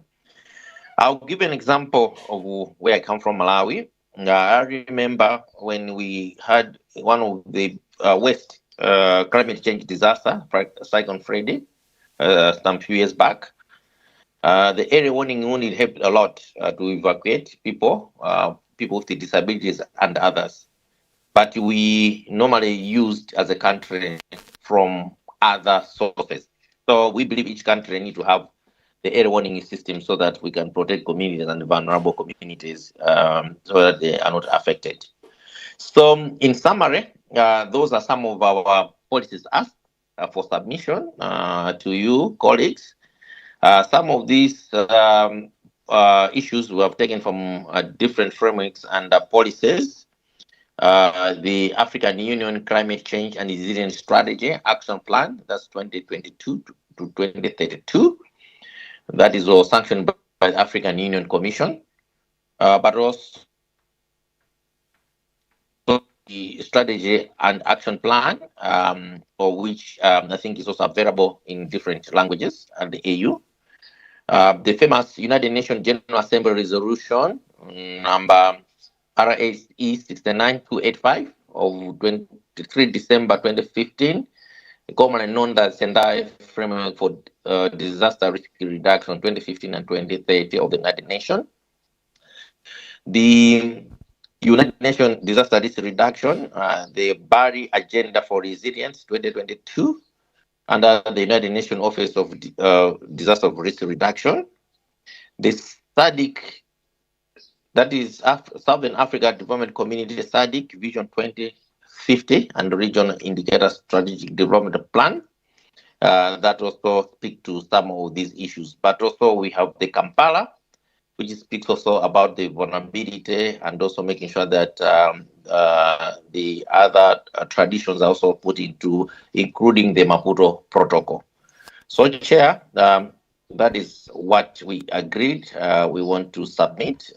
I'll give an example of where I come from, Malawi. I remember when we had one of the West climate change disaster, Cyclone Freddy, some few years back. The area warning unit helped a lot to evacuate people, people with disabilities and others. But we normally used as a country from other sources. So we believe each country need to have the air warning system so that we can protect communities and vulnerable communities so that they are not affected. So in summary, those are some of our policies asked for submission to you, colleagues. Some of these issues we have taken from different frameworks and policies. the African Union Climate Change and Resilience Strategy Action Plan, that's 2022 to 2032. That is all sanctioned by the African Union Commission, but also the strategy and action plan, for which I think is also available in different languages at the AU. The famous United Nations General Assembly resolution number RAE 69285 of 23 December 2015, commonly known as Sendai Framework for Disaster Risk Reduction 2015 and 2030 of the United Nations. The United Nations Disaster Risk Reduction, the Bali Agenda for Resilience 2022, under the United Nations Office of Disaster Risk Reduction. The SADC, that is Southern Africa Development Community SADC Vision 2050 and Regional Indicator Strategic Development Plan. That also speak to some of these issues. But also we have the Kampala, which speaks also about the vulnerability and also making sure that the other traditions are also put into, including the Maputo Protocol. So, Chair, that is what we agreed. We want to submit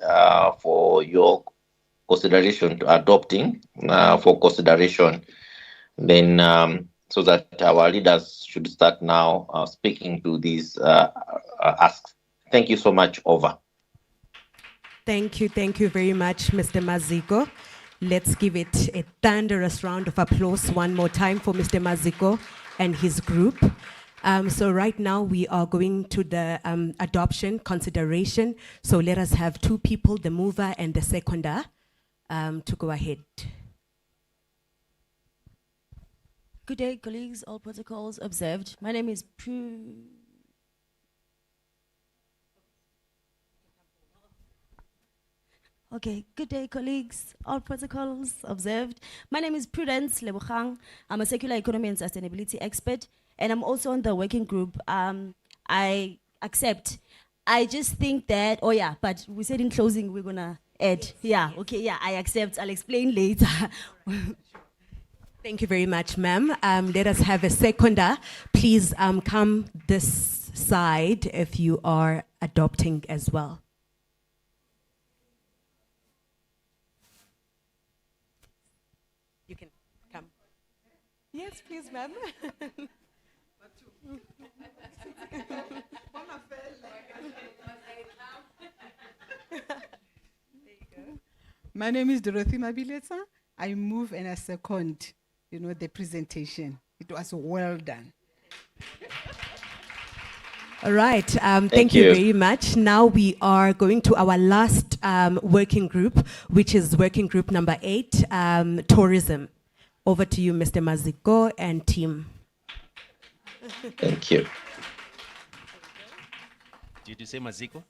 for your consideration to adopting for consideration. Then, so that our leaders should start now speaking to these asks. Thank you so much. Over. Thank you very much, Mr. Maziko. Let's give it a thunderous round of applause one more time for Mr. Maziko and his group. So right now we are going to the adoption consideration. So let us have two people, the mover and the seconder, to go ahead. Good day, colleagues, all protocols observed. My name is Okay, good day, colleagues. All protocols observed. My name is Prudence Lebogang. I'm a circular economy and sustainability expert, and I'm also on the working group. I accept. I just think that, oh yeah, but we said in closing we're gonna add. Yeah, okay, yeah, I accept. I'll explain later. Thank you very much, ma'am. Let us have a seconder. Please come this side if you are adopting as well. You can come. Yes, please, ma'am. My name is Dorothy Mabileta. I move and I second, the presentation. It was well done. All right, thank you very much. Now we are going to our last working group, which is working group number 8, tourism. Over to you, Mr. Maziko and team. Thank you. Did you say Maziko?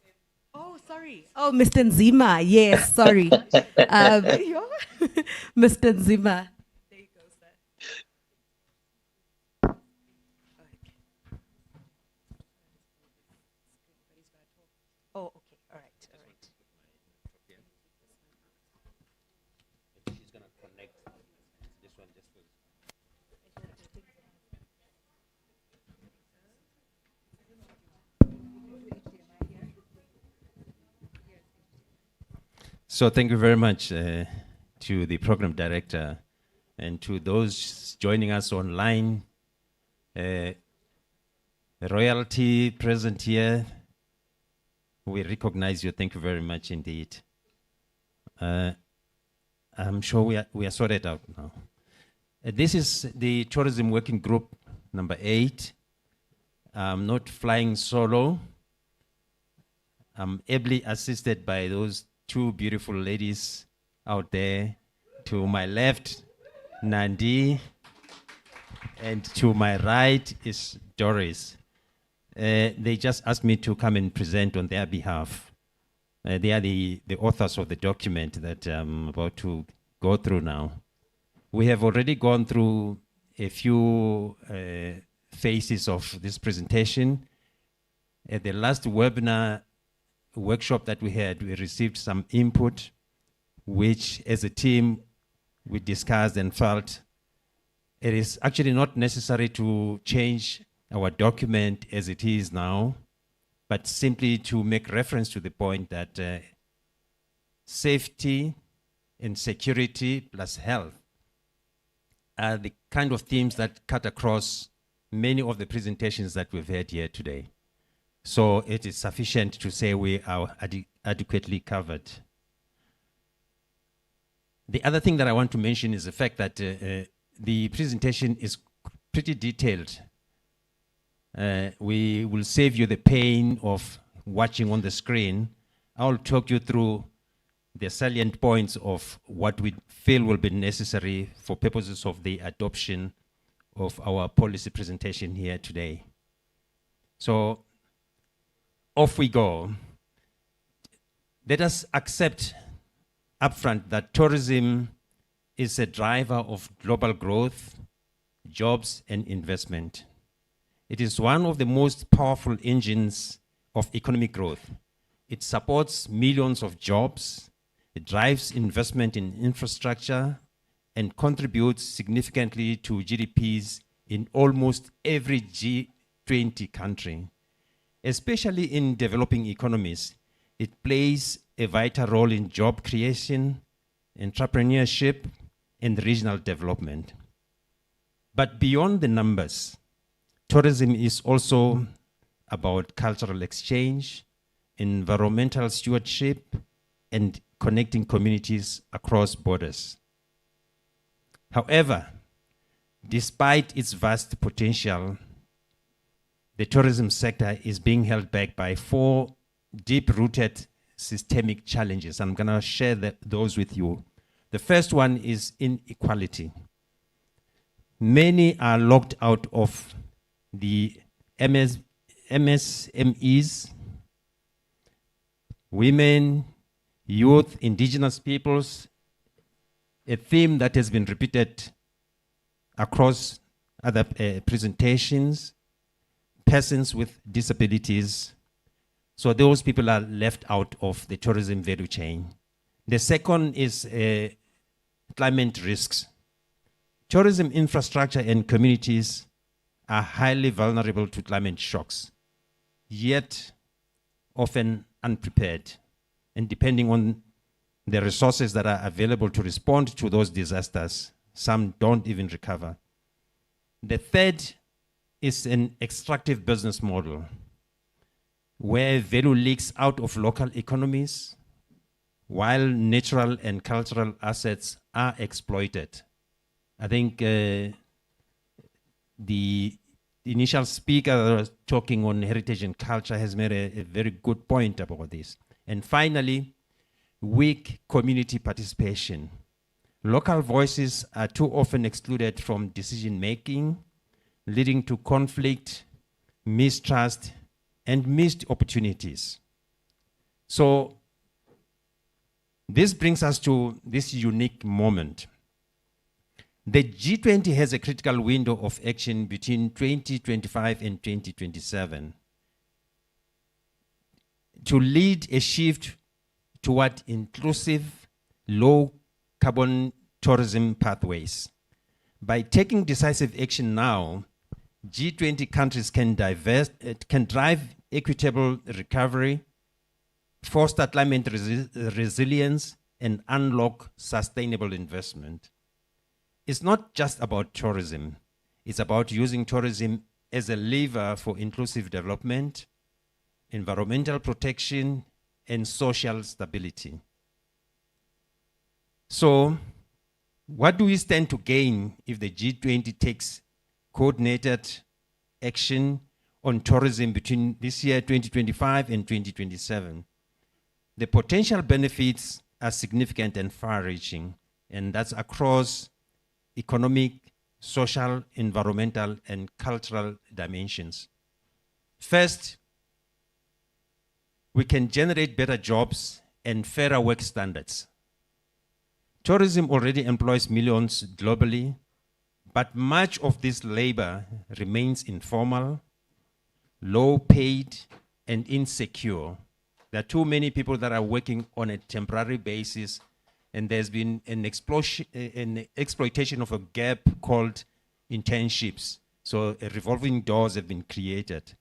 Oh, sorry. Oh, Mr. Nzima. Yes, sorry. Mr. Nzima. There you go, sir. Oh, okay. All right. All right. She's going to connect this one just for. So thank you very much to the program director and to those joining us online. Royalty present here, we recognize you. Thank you very much indeed. I'm sure we are sorted out now. This is the tourism working group number 8. I'm not flying solo. I'm ably assisted by those 2 beautiful ladies out there. To my left, Nandi, and to my right is Doris. They just asked me to come and present on their behalf. They are the authors of the document that I'm about to go through now. We have already gone through a few phases of this presentation. At the last webinar workshop that we had, we received some input, which as a team we discussed and felt it is actually not necessary to change our document as it is now, but simply to make reference to the point that safety and security plus health are the kind of themes that cut across many of the presentations that we've had here today. So it is sufficient to say we are adequately covered. The other thing that I want to mention is the fact that the presentation is pretty detailed. We will save you the pain of watching on the screen. I'll talk you through the salient points of what we feel will be necessary for purposes of the adoption of our policy presentation here today. So off we go. Let us accept upfront that tourism is a driver of global growth, jobs, and investment. It is one of the most powerful engines of economic growth. It supports millions of jobs, it drives investment in infrastructure, and contributes significantly to GDPs in almost every G20 country. Especially in developing economies, it plays a vital role in job creation, entrepreneurship, and regional development. But beyond the numbers, tourism is also about cultural exchange, environmental stewardship, and connecting communities across borders. However, despite its vast potential, the tourism sector is being held back by 4 deep-rooted systemic challenges. I'm going to share those with you. The first one is inequality. Many are locked out of the MSMEs, women, youth, indigenous peoples, a theme that has been repeated across other presentations, persons with disabilities. So those people are left out of the tourism value chain. The second is climate risks. Tourism infrastructure and communities are highly vulnerable to climate shocks, yet often unprepared. And depending on the resources that are available to respond to those disasters, some don't even recover. The third is an extractive business model where value leaks out of local economies while natural and cultural assets are exploited. I think the initial speaker talking on heritage and culture has made a very good point about this. And finally, weak community participation. Local voices are too often excluded from decision making, leading to conflict, mistrust, and missed opportunities. So this brings us to this unique moment. The G20 has a critical window of action between 2025 and 2027 to lead a shift toward inclusive, low-carbon tourism pathways. By taking decisive action now, G20 countries can drive equitable recovery, foster climate resilience, and unlock sustainable investment. It's not just about tourism. It's about using tourism as a lever for inclusive development, environmental protection, and social stability. So, what do we stand to gain if the G20 takes coordinated action on tourism between this year, 2025, and 2027? The potential benefits are significant and far-reaching, and that's across economic, social, environmental, and cultural dimensions. First, we can generate better jobs and fairer work standards. Tourism already employs millions globally, but much of this labor remains informal, low paid, and insecure. There are too many people that are working on a temporary basis And there's been an exploitation of a gap called internships. So revolving doors have been created.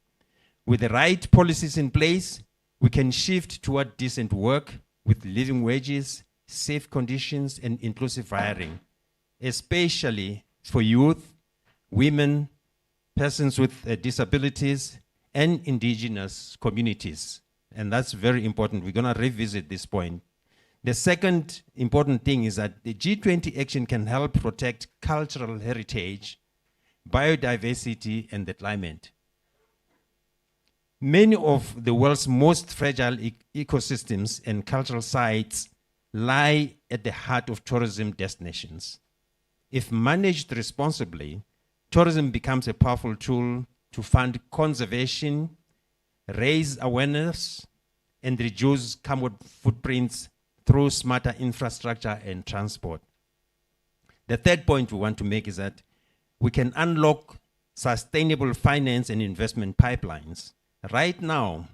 With the right policies in place, we can shift toward decent work with living wages, safe conditions, and inclusive hiring, especially for youth, women, persons with disabilities, and indigenous communities. And that's very important. We're going to revisit this point. The second important thing is that the G20 action can help protect cultural heritage, biodiversity, and the climate. Many of the world's most fragile ecosystems and cultural sites lie at the heart of tourism destinations. If managed responsibly, tourism becomes a powerful tool to fund conservation, raise awareness, and reduce carbon footprints through smarter infrastructure and transport. The third point we want to make is that we can unlock sustainable finance and investment pipelines. Right now,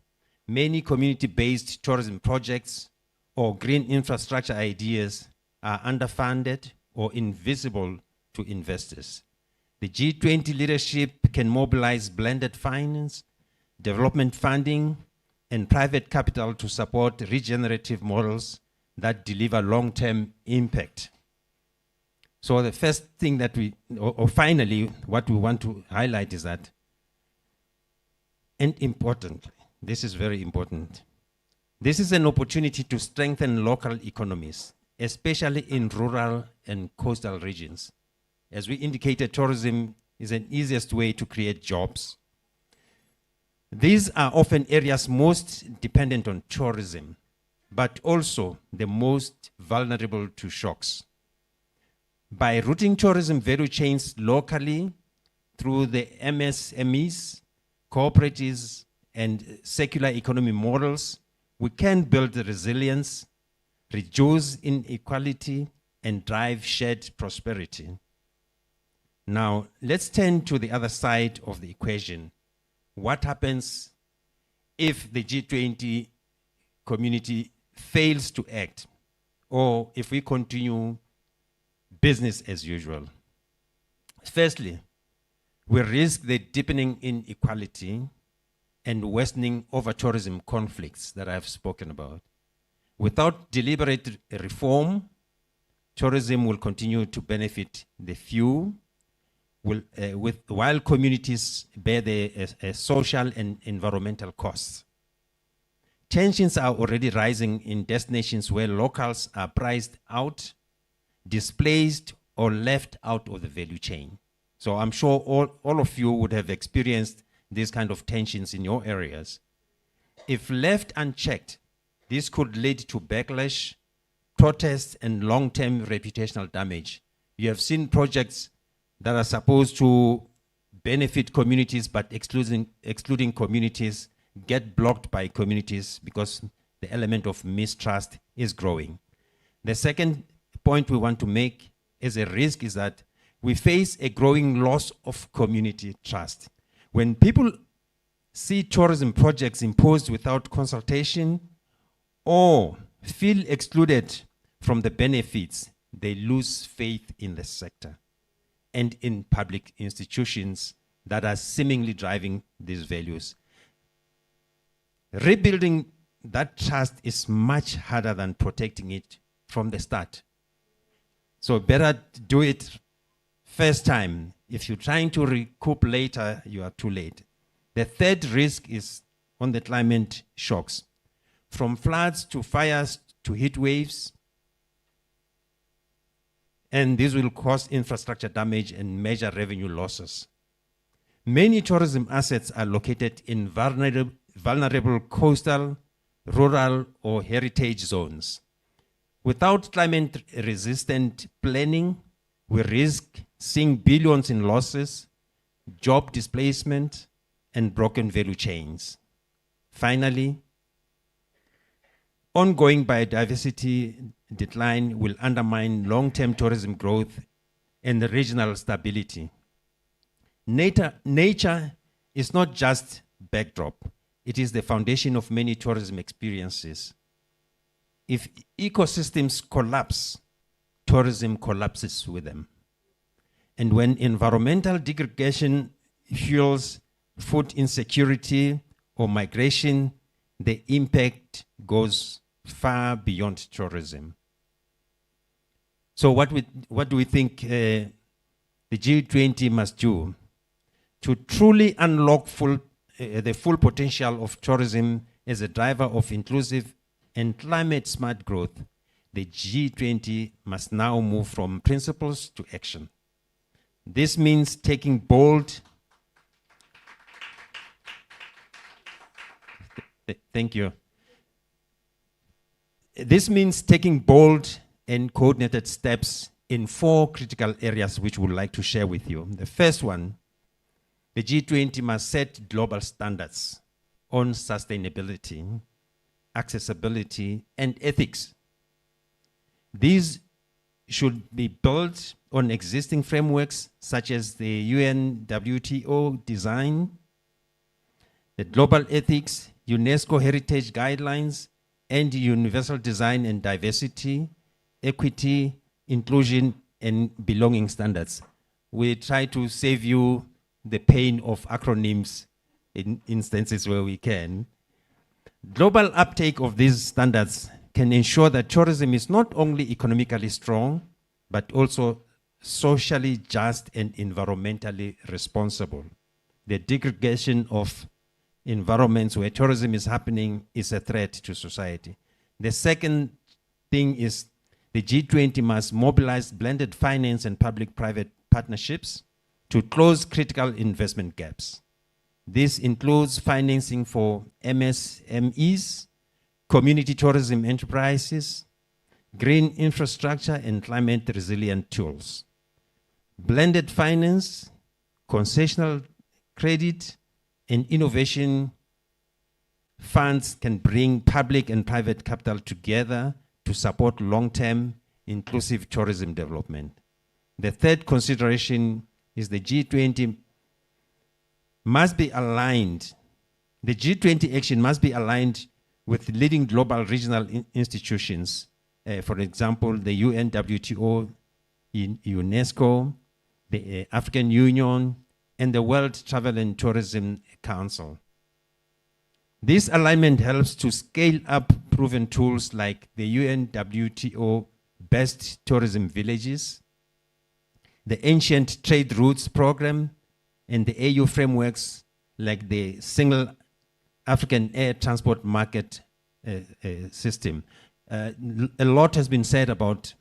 many community-based tourism projects or green infrastructure ideas are underfunded or invisible to investors. The G20 leadership can mobilize blended finance, development funding, and private capital to support regenerative models that deliver long-term impact. So the first thing that finally, what we want to highlight is that, and importantly, this is very important, this is an opportunity to strengthen local economies, especially in rural and coastal regions. As we indicated, tourism is an easiest way to create jobs. These are often areas most dependent on tourism, but also the most vulnerable to shocks. By routing tourism value chains locally through the MSMEs, cooperatives, and circular economy models, we can build resilience, reduce inequality, and drive shared prosperity. Now, let's turn to the other side of the equation. What happens if the G20 community fails to act, or if we continue business as usual? Firstly, we risk the deepening inequality and worsening over-tourism conflicts that I've spoken about. Without deliberate reform, tourism will continue to benefit the few, while communities bear the social and environmental costs. Tensions are already rising in destinations where locals are priced out, displaced, or left out of the value chain. So I'm sure all of you would have experienced these kind of tensions in your areas. If left unchecked, this could lead to backlash, protests, and long-term reputational damage. You have seen projects that are supposed to benefit communities but excluding communities get blocked by communities because the element of mistrust is growing. The second point we want to make as a risk is that we face a growing loss of community trust. When people see tourism projects imposed without consultation or feel excluded from the benefits, they lose faith in the sector and in public institutions that are seemingly driving these values. Rebuilding that trust is much harder than protecting it from the start. So better do it first time. If you're trying to recoup later, you are too late. The third risk is on the climate shocks. From floods to fires to heat waves, and this will cause infrastructure damage and major revenue losses. Many tourism assets are located in vulnerable coastal, rural, or heritage zones. Without climate-resistant planning, we risk seeing billions in losses, job displacement, and broken value chains. Finally, ongoing biodiversity decline will undermine long-term tourism growth and regional stability. Nature is not just backdrop. It is the foundation of many tourism experiences. if ecosystems collapse, tourism collapses with them. And when environmental degradation fuels food insecurity or migration, the impact goes far beyond tourism. So what do we think the G20 must do to truly unlock the full potential of tourism as a driver of inclusive and climate-smart growth? The G20 must now move from principles to action. This means taking bold thank you. This means taking bold and coordinated steps in 4 critical areas which we would like to share with you. The first one, the G20 must set global standards on sustainability, accessibility, and ethics. These should be built on existing frameworks such as the UN WTO design, the global ethics, UNESCO heritage guidelines, and universal design and diversity, equity, inclusion, and belonging standards. We try to save you the pain of acronyms in instances where we can. Global uptake of these standards can ensure that tourism is not only economically strong, but also socially just and environmentally responsible. The degradation of environments where tourism is happening is a threat to society. The second thing is the G20 must mobilize blended finance and public-private partnerships to close critical investment gaps. This includes financing for MSMEs, community tourism enterprises, green infrastructure, and climate resilient tools. Blended finance, concessional credit, and innovation funds can bring public and private capital together to support long-term inclusive tourism development. The third consideration is the G20 must be aligned. The G20 action must be aligned with leading global regional institutions. For example, the UN WTO, UNESCO, the African Union, and the World Travel and Tourism Council. This alignment helps to scale up proven tools like the UN WTO Best Tourism Villages, the Ancient Trade Routes Program, and the AU frameworks like the Single African Air Transport Market System. A lot has been said about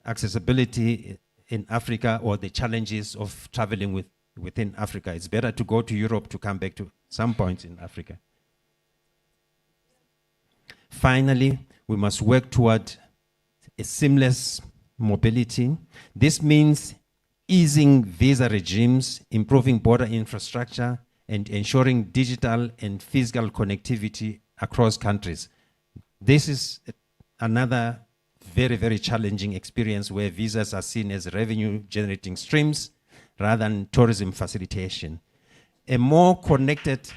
accessibility in Africa or the challenges of traveling within Africa. It's better to go to Europe to come back to some points in Africa. Finally, we must work toward a seamless mobility. This means easing visa regimes, improving border infrastructure, and ensuring digital and physical connectivity across countries. This is another very, very challenging experience where visas are seen as revenue-generating streams rather than tourism facilitation. A more connected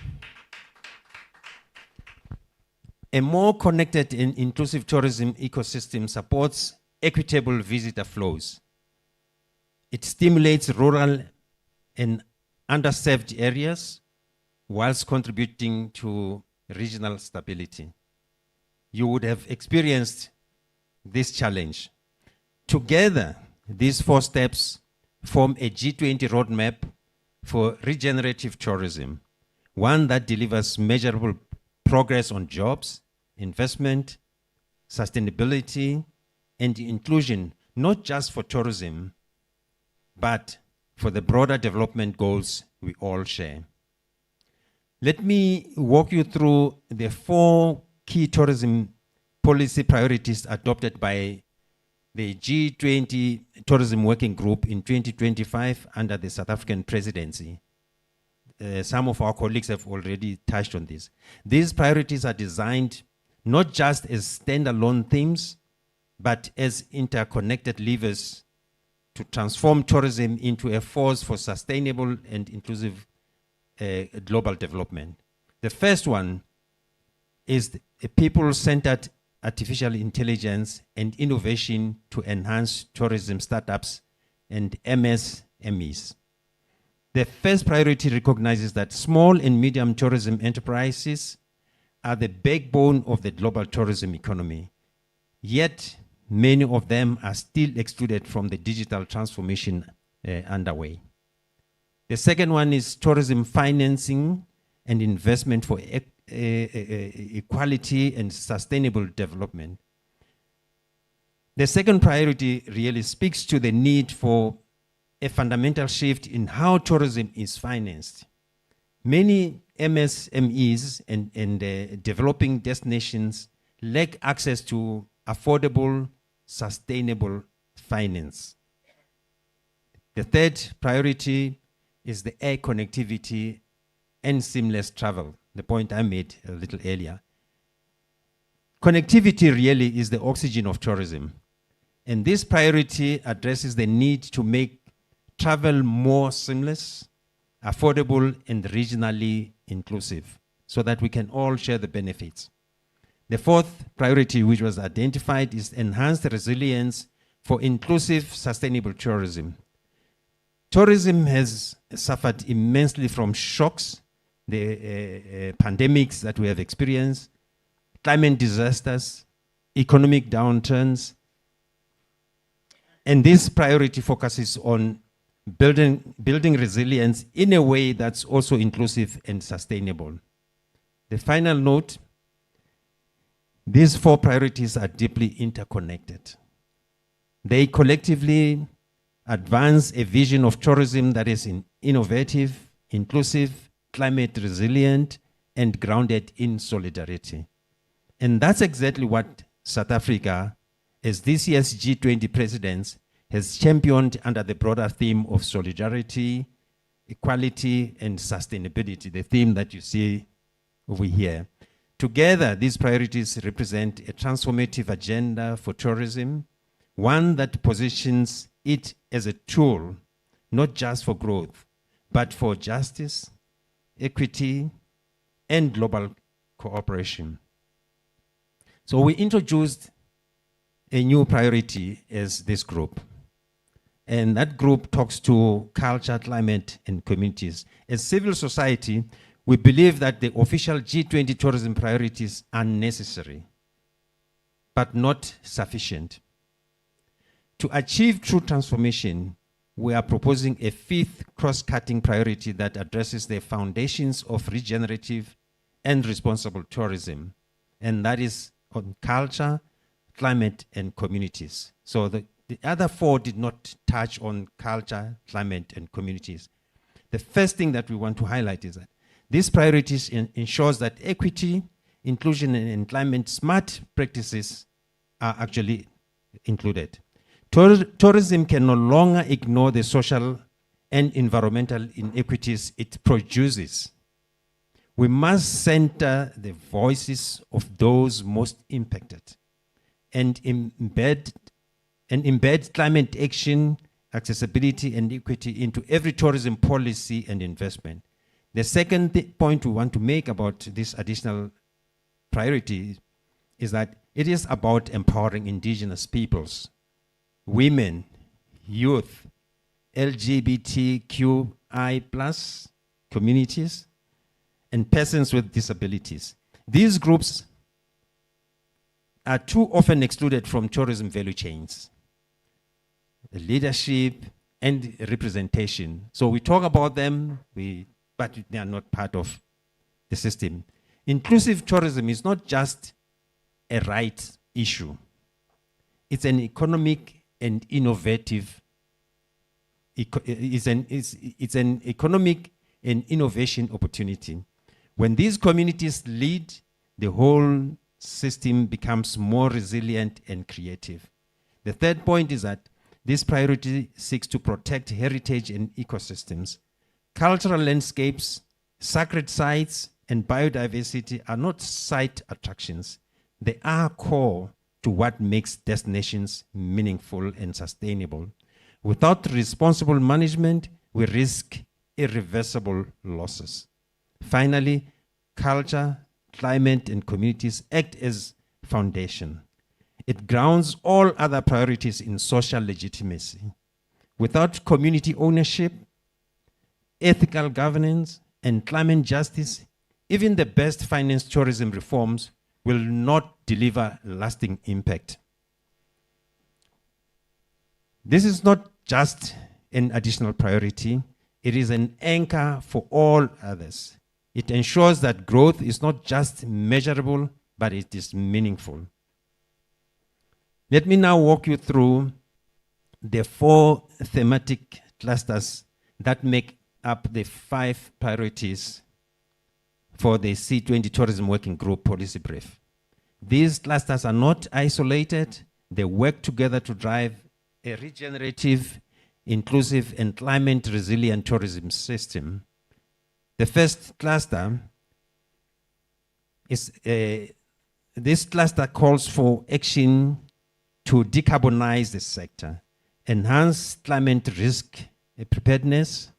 and inclusive tourism ecosystem supports equitable visitor flows. It stimulates rural and underserved areas whilst contributing to regional stability. You would have experienced this challenge. Together, these 4 steps form a G20 roadmap for regenerative tourism, one that delivers measurable progress on jobs, investment, sustainability, and inclusion, not just for tourism, but for the broader development goals we all share. Let me walk you through the 4 key tourism policy priorities adopted by the G20 Tourism Working Group in 2025 under the South African presidency. Some of our colleagues have already touched on this. These priorities are designed not just as standalone themes, but as interconnected levers to transform tourism into a force for sustainable and inclusive global development. The first one is a people-centered artificial intelligence, and innovation to enhance tourism startups and MSMEs. The first priority recognizes that small and medium tourism enterprises are the backbone of the global tourism economy. Yet, many of them are still excluded from the digital transformation underway. The second one is tourism financing and investment for equality and sustainable development. The second priority really speaks to the need for a fundamental shift in how tourism is financed. Many MSMEs and developing destinations lack access to affordable, sustainable finance. The third priority is the air connectivity and seamless travel, the point I made a little earlier. Connectivity really is the oxygen of tourism. And this priority addresses the need to make travel more seamless, affordable, and regionally inclusive so that we can all share the benefits. The fourth priority, which was identified, is enhanced resilience for inclusive, sustainable tourism. Tourism has suffered immensely from shocks, the pandemics that we have experienced, climate disasters, economic downturns, and this priority focuses on building resilience in a way that's also inclusive and sustainable. The final note, these four priorities are deeply interconnected. They collectively advance a vision of tourism that is innovative, inclusive, climate resilient, and grounded in solidarity. And that's exactly what South Africa, as this year's G20 presidents, has championed under the broader theme of solidarity, equality, and sustainability, the theme that you see over here. Together, these priorities represent a transformative agenda for tourism, one that positions it as a tool, not just for growth, but for justice, equity, and global cooperation. So we introduced a new priority as this group. And that group talks to culture, climate, and communities. As civil society, we believe that the official G20 tourism priorities are necessary, but not sufficient. To achieve true transformation, we are proposing a fifth cross-cutting priority that addresses the foundations of regenerative and responsible tourism, and that is on culture, climate, and communities. So the other four did not touch on culture, climate, and communities. The first thing that we want to highlight is that these priorities ensures that equity, inclusion, and climate smart practices are actually included. Tourism can no longer ignore the social and environmental inequities it produces. We must center the voices of those most impacted and embed climate action, accessibility, and equity into every tourism policy and investment. The second point we want to make about this additional priority is that it is about empowering indigenous peoples, women, youth, LGBTQI+ communities, and persons with disabilities. These groups are too often excluded from tourism value chains, the leadership and representation. So we talk about them, but they are not part of the system. Inclusive tourism is not just a rights issue. It's an economic and innovative, it's an economic and innovation opportunity. When these communities lead, the whole system becomes more resilient and creative. The third point is that this priority seeks to protect heritage and ecosystems. Cultural landscapes, sacred sites, and biodiversity are not site attractions. They are core to what makes destinations meaningful and sustainable. Without responsible management, we risk irreversible losses. Finally, culture, climate, and communities act as foundation. It grounds all other priorities in social legitimacy. Without community ownership, ethical governance, and climate justice, even the best financed tourism reforms will not deliver lasting impact. This is not just an additional priority, it is an anchor for all others. It ensures that growth is not just measurable, but it is meaningful. Let me now walk you through the 4 thematic clusters that make up the 5 priorities for the C20 Tourism Working Group policy brief. These clusters are not isolated, they work together to drive a regenerative, inclusive, and climate resilient tourism system. The first cluster is, this cluster calls for action to decarbonize the sector, enhance climate risk preparedness,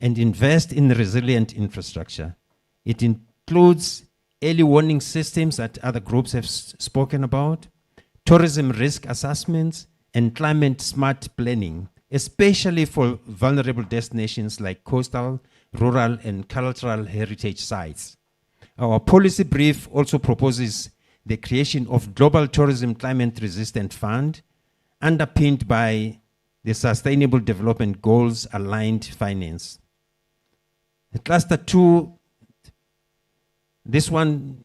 and invest in resilient infrastructure. It includes early warning systems that other groups have spoken about, tourism risk assessments, and climate smart planning, especially for vulnerable destinations like coastal, rural, and cultural heritage sites. Our policy brief also proposes the creation of Global Tourism Climate Resistant Fund, underpinned by the Sustainable Development Goals aligned finance. The cluster 2, this one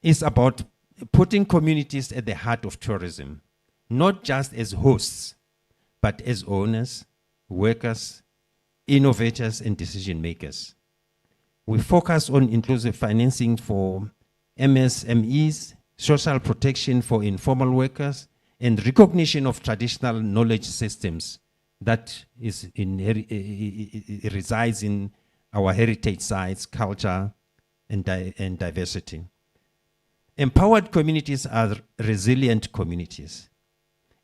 is about putting communities at the heart of tourism, not just as hosts, but as owners, workers, innovators, and decision makers. We focus on inclusive financing for MSMEs, social protection for informal workers, and recognition of traditional knowledge systems that resides in our heritage sites, culture, and diversity. Empowered communities are resilient communities.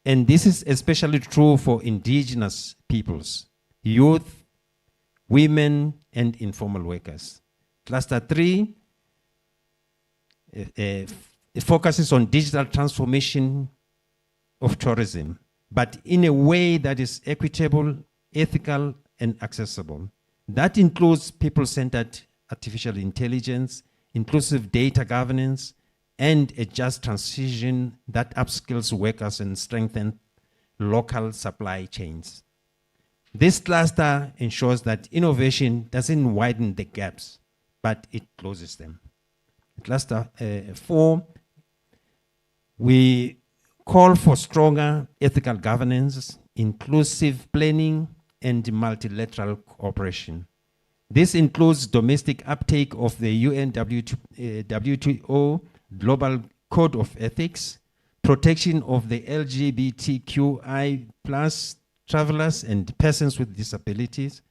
And this is especially true for indigenous peoples, youth, women, and informal workers. Cluster 3 it focuses on digital transformation of tourism, but in a way that is equitable, ethical, and accessible. That includes people-centered artificial intelligence, inclusive data governance, and a just transition that upskills workers and strengthens local supply chains. This cluster ensures that innovation doesn't widen the gaps, but it closes them. Cluster 4, we call for stronger ethical governance, inclusive planning, and multilateral cooperation. This includes domestic uptake of the UN WTO Global Code of Ethics, protection of the LGBTQI+ travelers and persons with disabilities,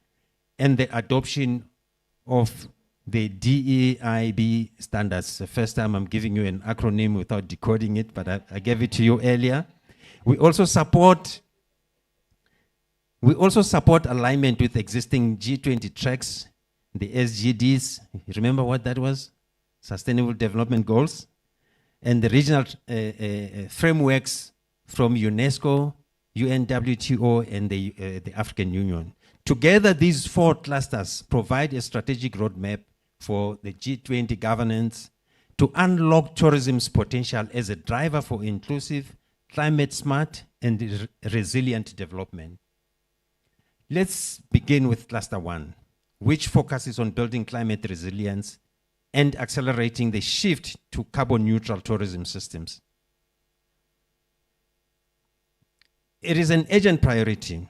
and the adoption of the DEIB standards. The first time I'm giving you an acronym without decoding it, but I gave it to you earlier. We also support alignment with existing G20 tracks, the SGDs. Remember what that was? Sustainable Development Goals, and the regional frameworks from UNESCO, UNWTO, and the African Union. Together, these 4 clusters provide a strategic roadmap for the G20 governance to unlock tourism's potential as a driver for inclusive, climate smart, and resilient development. Let's begin with cluster 1, which focuses on building climate resilience and accelerating the shift to carbon neutral tourism systems. It is an urgent priority.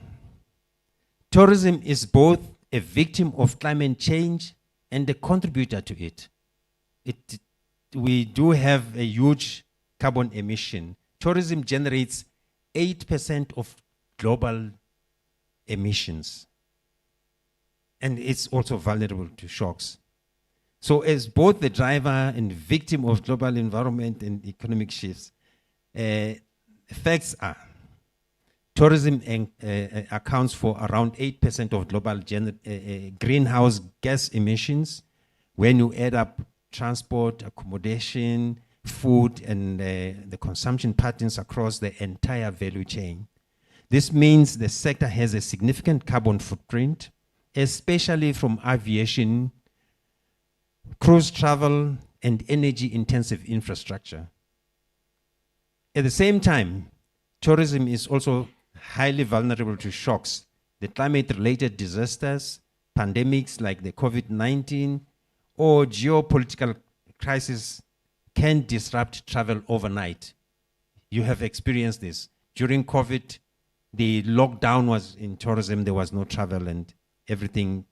Tourism is both a victim of climate change and a contributor to it. We do have a huge carbon emission. Tourism generates 8% of global emissions. And it's also vulnerable to shocks. So as both the driver and victim of global environment and economic shifts, facts are tourism accounts for around 8% of global greenhouse gas emissions when you add up transport, accommodation, food, and the consumption patterns across the entire value chain. This means the sector has a significant carbon footprint, especially from aviation, cruise travel, and energy-intensive infrastructure. At the same time, tourism is also highly vulnerable to shocks. The climate-related disasters, pandemics like the COVID-19, or geopolitical crisis can disrupt travel overnight. You have experienced this. During COVID, the lockdown was in tourism, there was no travel, and everything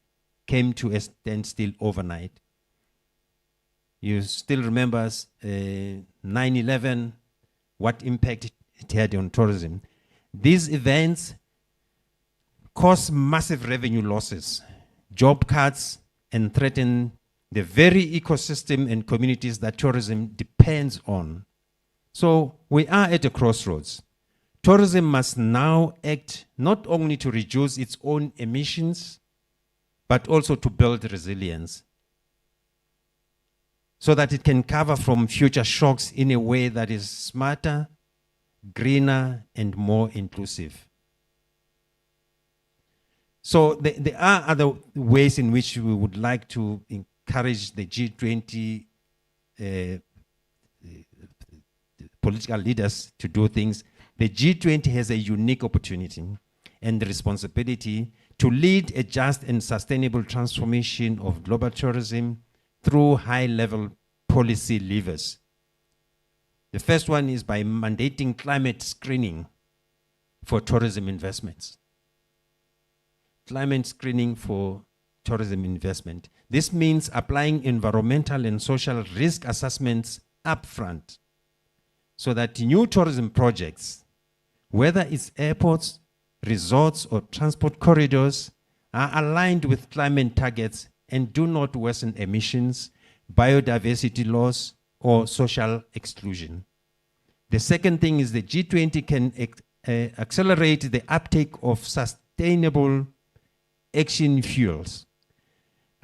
came to a standstill overnight. You still remember 9/11, what impact it had on tourism. These events cause massive revenue losses, job cuts, and threaten the very ecosystem and communities that tourism depends on. So we are at a crossroads. Tourism must now act not only to reduce its own emissions, but also to build resilience, so that it can cover from future shocks in a way that is smarter, greener, and more inclusive. So there are other ways in which we would like to encourage the G20 political leaders to do things. The G20 has a unique opportunity and the responsibility to lead a just and sustainable transformation of global tourism through high-level policy levers. The first one is by mandating climate screening for tourism investments. Climate screening for tourism investment. This means applying environmental and social risk assessments upfront so that new tourism projects, whether it's airports, resorts, or transport corridors, are aligned with climate targets and do not worsen emissions, biodiversity loss, or social exclusion. The second thing is the G20 can accelerate the uptake of sustainable action fuels.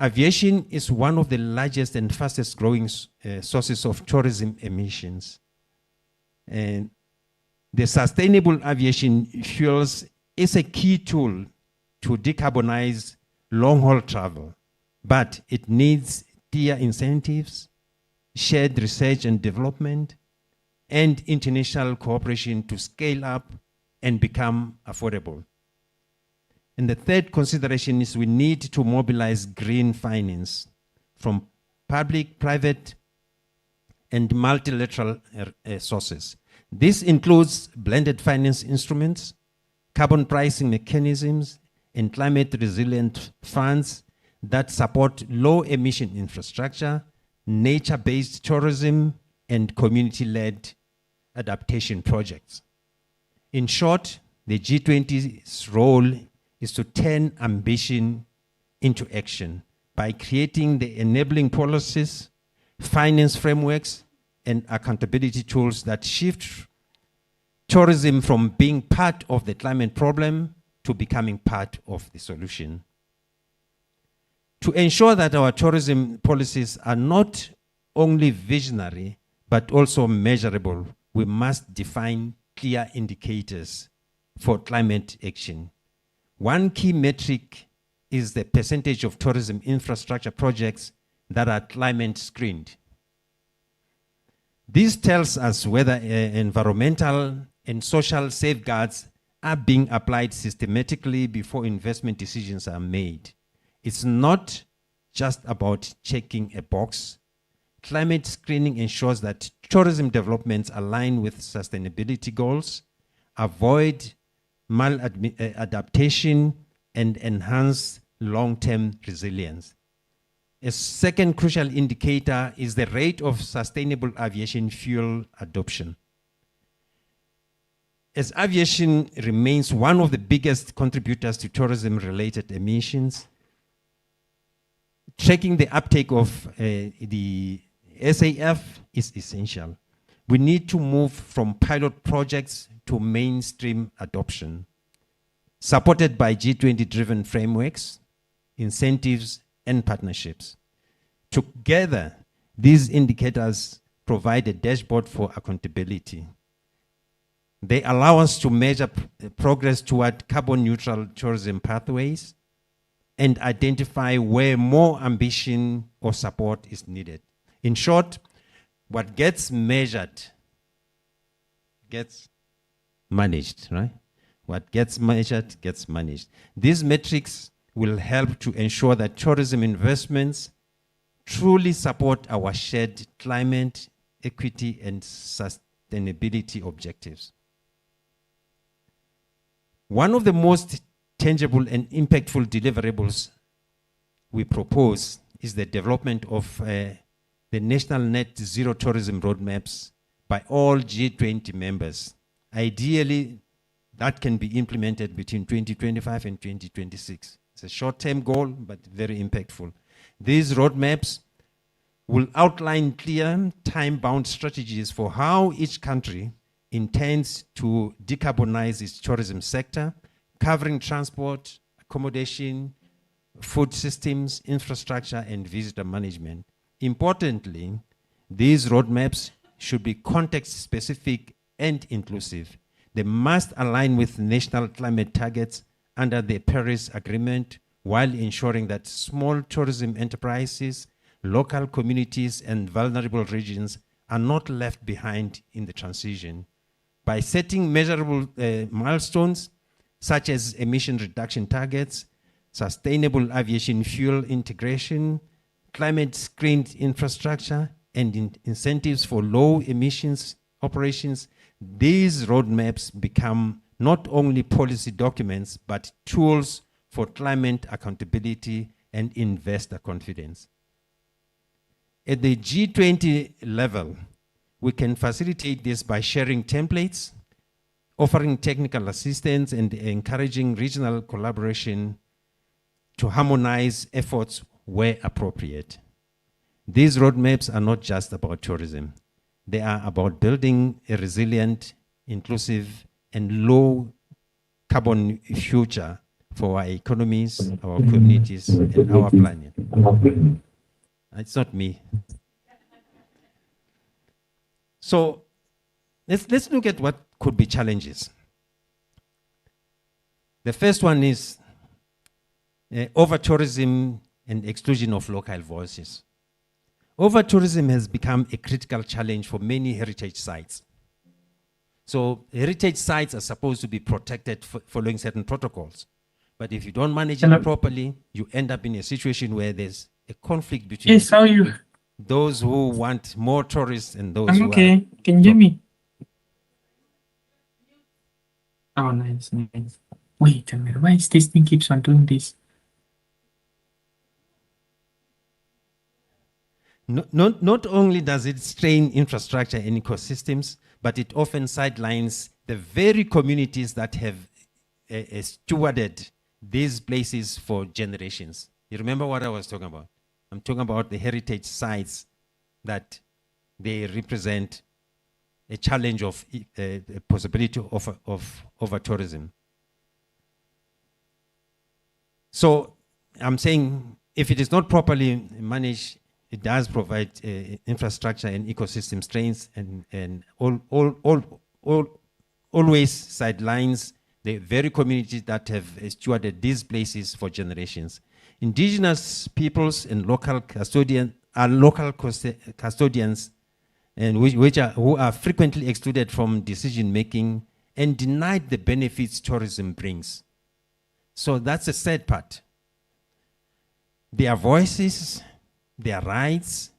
Aviation is one of the largest and fastest growing sources of tourism emissions. And the sustainable aviation fuels is a key tool to decarbonize long-haul travel, but it needs clear incentives, shared research and development, and international cooperation to scale up and become affordable. And the third consideration is we need to mobilize green finance from public, private, and multilateral sources. This includes blended finance instruments, carbon pricing mechanisms, and climate resilient funds that support low emission infrastructure, nature-based tourism, and community-led adaptation projects. In short, the G20's role is to turn ambition into action by creating the enabling policies, finance frameworks, and accountability tools that shift tourism from being part of the climate problem to becoming part of the solution. To ensure that our tourism policies are not only visionary, but also measurable, we must define clear indicators for climate action. One key metric is the percentage of tourism infrastructure projects that are climate screened. This tells us whether environmental and social safeguards are being applied systematically before investment decisions are made. It's not just about checking a box. Climate screening ensures that tourism developments align with sustainability goals, avoid maladaptation, and enhance long-term resilience. A second crucial indicator is the rate of sustainable aviation fuel adoption. As aviation remains one of the biggest contributors to tourism-related emissions, tracking the uptake of the SAF is essential. We need to move from pilot projects to mainstream adoption, supported by G20-driven frameworks, incentives, and partnerships. Together, these indicators provide a dashboard for accountability. They allow us to measure progress toward carbon neutral tourism pathways and identify where more ambition or support is needed. In short, what gets measured gets managed, right? What gets measured gets managed. These metrics will help to ensure that tourism investments truly support our shared climate, equity, and sustainability objectives. One of the most tangible and impactful deliverables we propose is the development of the national net zero tourism roadmaps by all G20 members. Ideally, that can be implemented between 2025 and 2026. It's a short-term goal, but very impactful. These roadmaps will outline clear, time-bound strategies for how each country intends to decarbonize its tourism sector, covering transport, accommodation, food systems, infrastructure, and visitor management. Importantly, these roadmaps should be context-specific and inclusive. They must align with national climate targets under the Paris Agreement while ensuring that small tourism enterprises, local communities, and vulnerable regions are not left behind in the transition. By setting measurable milestones, such as emission reduction targets, sustainable aviation fuel integration, climate-screened infrastructure, and incentives for low emissions operations, these roadmaps become not only policy documents, but tools for climate accountability and investor confidence. At the G20 level, we can facilitate this by sharing templates, offering technical assistance, and encouraging regional collaboration to harmonize efforts where appropriate. These roadmaps are not just about tourism. They are about building a resilient, inclusive, and low carbon future for our economies, our communities, and our planet. It's not me. So let's look at what could be challenges. The first one is over-tourism and exclusion of local voices. Over-tourism has become a critical challenge for many heritage sites. So heritage sites are supposed to be protected following certain protocols. But if you don't manage it properly, you end up in a situation where there's a conflict between those who want more tourists and those who okay. Can you hear me? Oh, nice, nice. Wait a minute. Why is this thing keeps on doing this? Not only does it strain infrastructure and ecosystems, but it often sidelines the very communities that have stewarded these places for generations. You remember what I was talking about? I'm talking about the heritage sites that they represent a challenge of a possibility of over-tourism. So I'm saying if it is not properly managed, it does provide infrastructure and ecosystem strains and always sidelines the very communities that have stewarded these places for generations. Indigenous peoples and local custodians and who are frequently excluded from decision making and denied the benefits tourism brings. So that's the sad part. Their voices, their rights,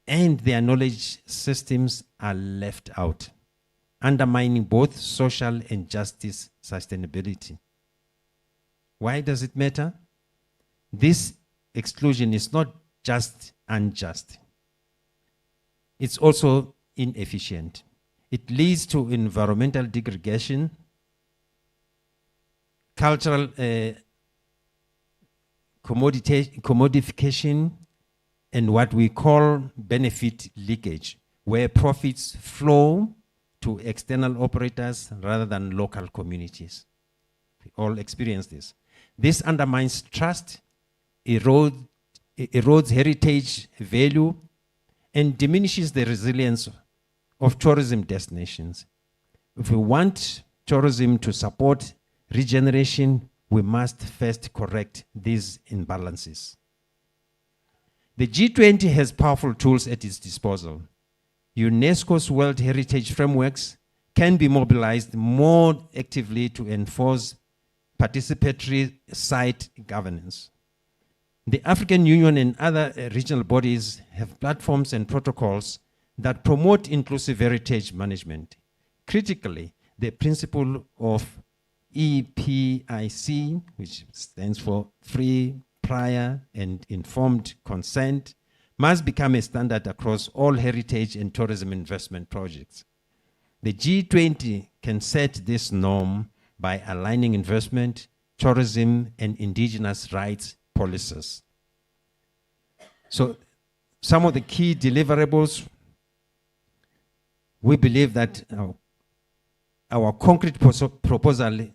and their knowledge systems are left out, undermining both social and justice sustainability. Why does it matter? This exclusion is not just unjust. It's also inefficient. It leads to environmental degradation, cultural commodification, and what we call benefit leakage, where profits flow to external operators rather than local communities. We all experience this. This undermines trust, erodes heritage value, and diminishes the resilience of tourism destinations. If we want tourism to support regeneration, we must first correct these imbalances. The G20 has powerful tools at its disposal. UNESCO's World Heritage Frameworks can be mobilized more actively to enforce participatory site governance. The African Union and other regional bodies have platforms and protocols that promote inclusive heritage management. Critically, the principle of EPIC, which stands for free, prior, and informed consent, must become a standard across all heritage and tourism investment projects. The G20 can set this norm by aligning investment, tourism, and indigenous rights policies. So some of the key deliverables, we believe that our concrete proposal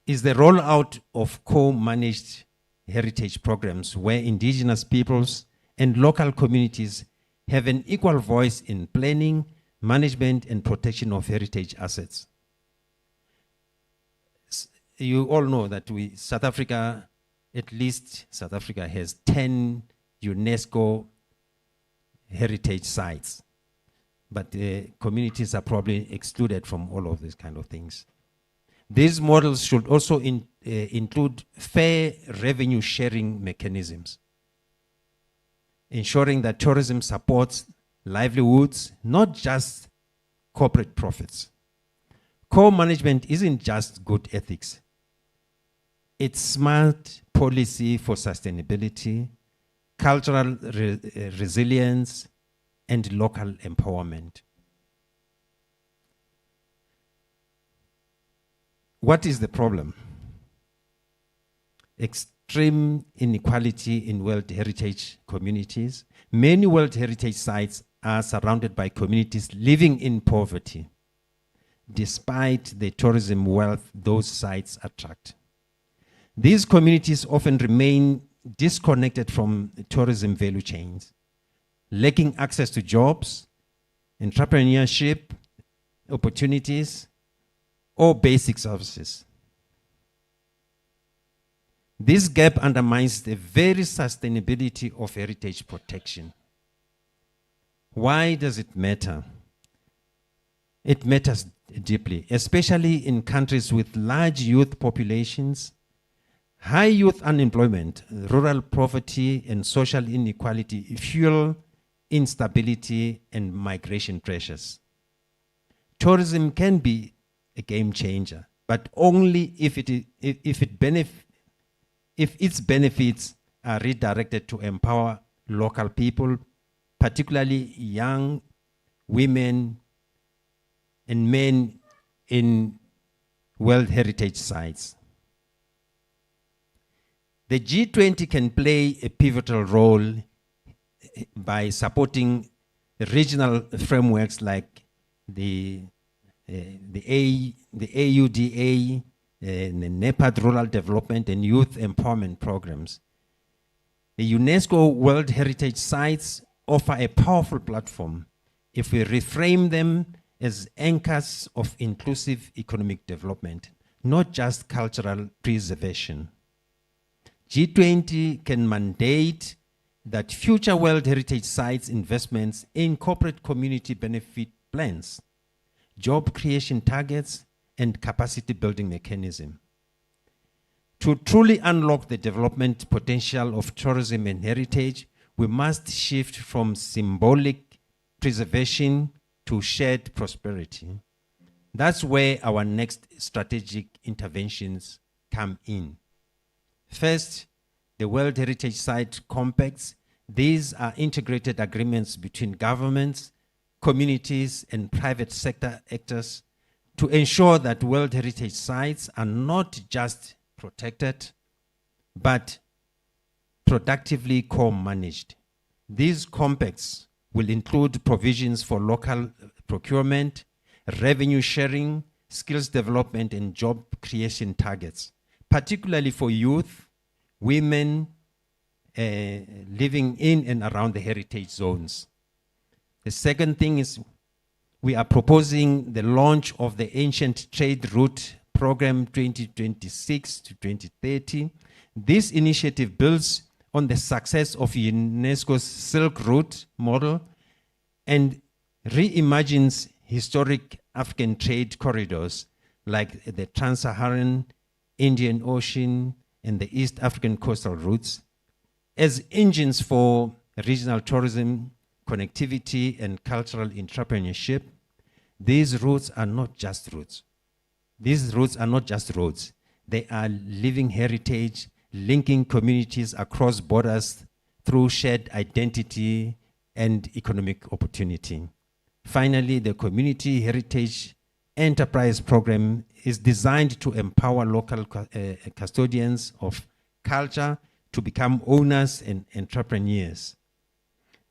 is the rollout of co-managed heritage programs where indigenous peoples and local communities have an equal voice in planning, management, and protection of heritage assets. You all know that South Africa has 10 UNESCO heritage sites, but communities are probably excluded from all of these kind of things. These models should also include fair revenue sharing mechanisms, ensuring that tourism supports livelihoods, not just corporate profits. Co-management isn't just good ethics. It's smart policy for sustainability, cultural resilience, and local empowerment. What is the problem? Extreme inequality in World Heritage communities. Many World Heritage sites are surrounded by communities living in poverty, despite the tourism wealth those sites attract. These communities often remain disconnected from tourism value chains, lacking access to jobs, entrepreneurship, opportunities, or basic services. This gap undermines the very sustainability of heritage protection. Why does it matter? It matters deeply, especially in countries with large youth populations, high youth unemployment, rural poverty, and social inequality fuel instability and migration pressures. Tourism can be a game changer, but only if its benefits are redirected to empower local people, particularly young women and men in World Heritage sites. The G20 can play a pivotal role by supporting regional frameworks like the AUDA, the NEPAD Rural Development and Youth Empowerment Programs. The UNESCO World Heritage Sites offer a powerful platform if we reframe them as anchors of inclusive economic development, not just cultural preservation. G20 can mandate that future World Heritage Sites investments incorporate community benefit plans, job creation targets, and capacity building mechanism. To truly unlock the development potential of tourism and heritage, we must shift from symbolic preservation to shared prosperity. That's where our next strategic interventions come in. First, the World Heritage Site Compacts. These are integrated agreements between governments, communities, and private sector actors to ensure that World Heritage Sites are not just protected, but productively co-managed. These compacts will include provisions for local procurement, revenue sharing, skills development, and job creation targets, particularly for youth, women living in and around the heritage zones. The second thing is we are proposing the launch of the Ancient Trade Route Program 2026 to 2030. This initiative builds on the success of UNESCO's Silk Route model and reimagines historic African trade corridors like the Trans-Saharan, Indian Ocean, and the East African coastal routes as engines for regional tourism, connectivity, and cultural entrepreneurship. These routes are not just routes. These routes are not just roads. They are living heritage, linking communities across borders through shared identity and economic opportunity. Finally, the Community Heritage Enterprise Program is designed to empower local custodians of culture to become owners and entrepreneurs.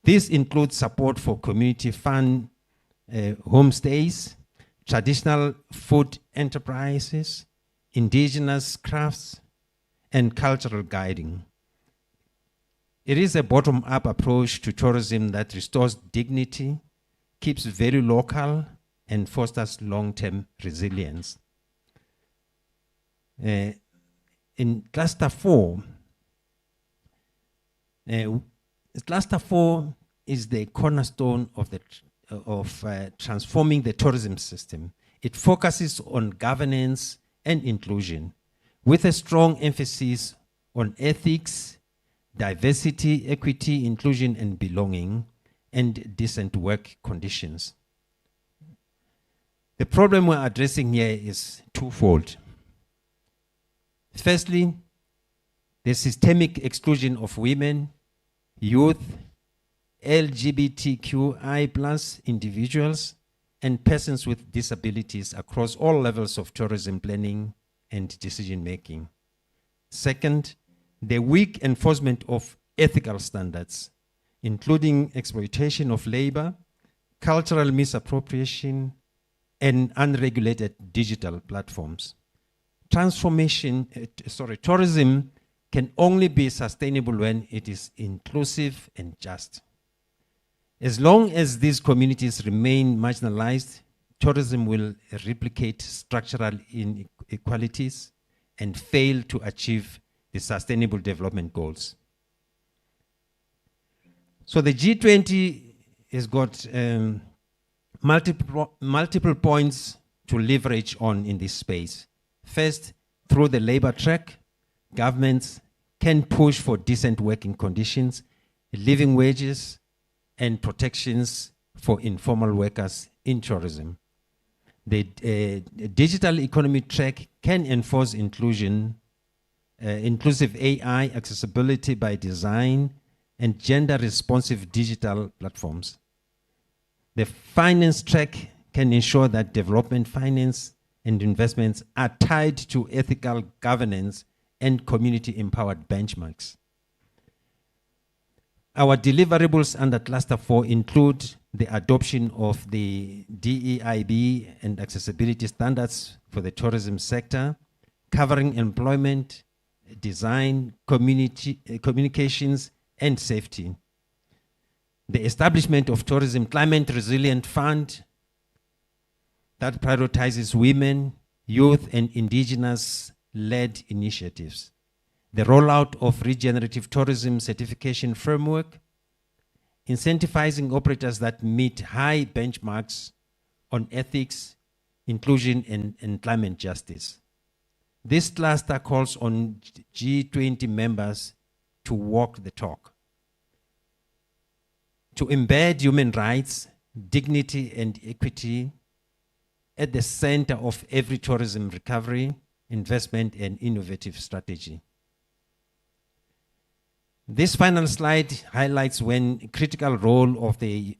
This includes support for community fund homestays, traditional food enterprises, indigenous crafts, and cultural guiding. It is a bottom-up approach to tourism that restores dignity, keeps value local, and fosters long-term resilience. In Cluster 4, Cluster 4 is the cornerstone of transforming the tourism system. It focuses on governance and inclusion, with a strong emphasis on ethics, diversity, equity, inclusion, and belonging, and decent work conditions. The problem we're addressing here is twofold. Firstly, the systemic exclusion of women, youth, LGBTQI+ individuals, and persons with disabilities across all levels of tourism planning and decision-making. Second, the weak enforcement of ethical standards, including exploitation of labor, cultural misappropriation, and unregulated digital platforms. Tourism can only be sustainable when it is inclusive and just. As long as these communities remain marginalized, tourism will replicate structural inequalities and fail to achieve the Sustainable Development Goals. So the G20 has got multiple points to leverage on in this space. First, through the labor track, governments can push for decent working conditions, living wages, and protections for informal workers in tourism. The digital economy track can enforce inclusive AI, accessibility by design, and gender-responsive digital platforms. The finance track can ensure that development finance and investments are tied to ethical governance and community-empowered benchmarks. Our deliverables under Cluster 4 include the adoption of the DEIB and accessibility standards for the tourism sector, covering employment, design, communications, and safety. The establishment of Tourism Climate Resilient Fund that prioritizes women, youth, and indigenous-led initiatives. The rollout of regenerative tourism certification framework, incentivizing operators that meet high benchmarks on ethics, inclusion, and climate justice. This cluster calls on G20 members to walk the talk, to embed human rights, dignity, and equity at the center of every tourism recovery, investment, and innovative strategy. This final slide highlights one critical role of the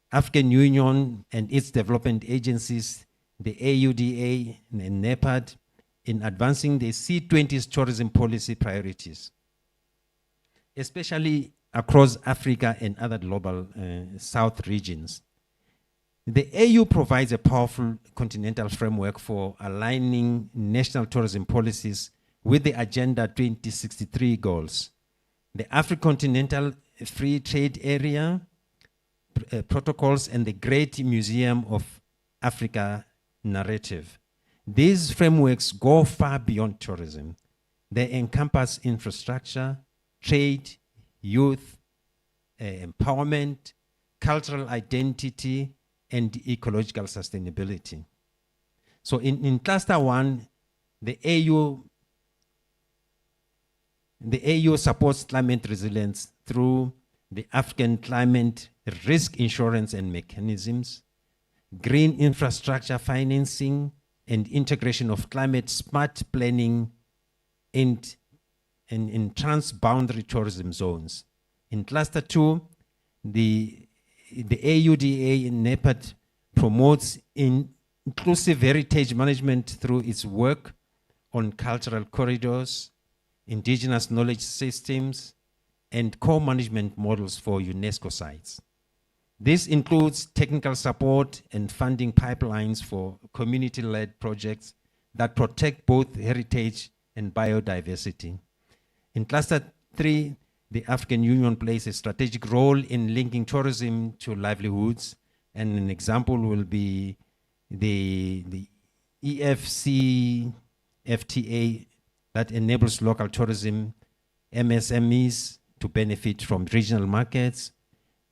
African Union and its development agencies, the AUDA and NEPAD, in advancing the C20's tourism policy priorities, especially across Africa and other global South regions. The AU provides a powerful continental framework for aligning national tourism policies with the Agenda 2063 goals. The African Continental Free Trade Area protocols, and the Great Museum of Africa narrative. These frameworks go far beyond tourism. They encompass infrastructure, trade, youth, empowerment, cultural identity, and ecological sustainability. So in cluster 1, the AU supports climate resilience through the African climate risk insurance and mechanisms, green infrastructure financing, and integration of climate smart planning in transboundary tourism zones. In cluster 2, the AUDA in NEPAD promotes inclusive heritage management through its work on cultural corridors, indigenous knowledge systems, and co-management models for UNESCO sites. This includes technical support and funding pipelines for community-led projects that protect both heritage and biodiversity. In cluster 3, the African Union plays a strategic role in linking tourism to livelihoods, and an example will be the EFC FTA that enables local tourism MSMEs to benefit from regional markets,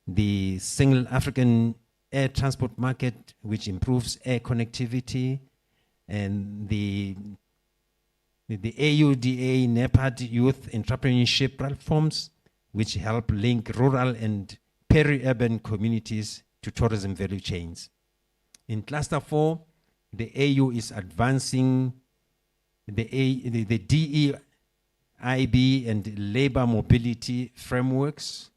the Single African Air Transport Market, which improves air connectivity, and the AUDA NEPAD Youth Entrepreneurship Platforms, which help link rural and peri-urban communities to tourism value chains. In cluster 4, the AU is advancing the DEIB and labor mobility frameworks,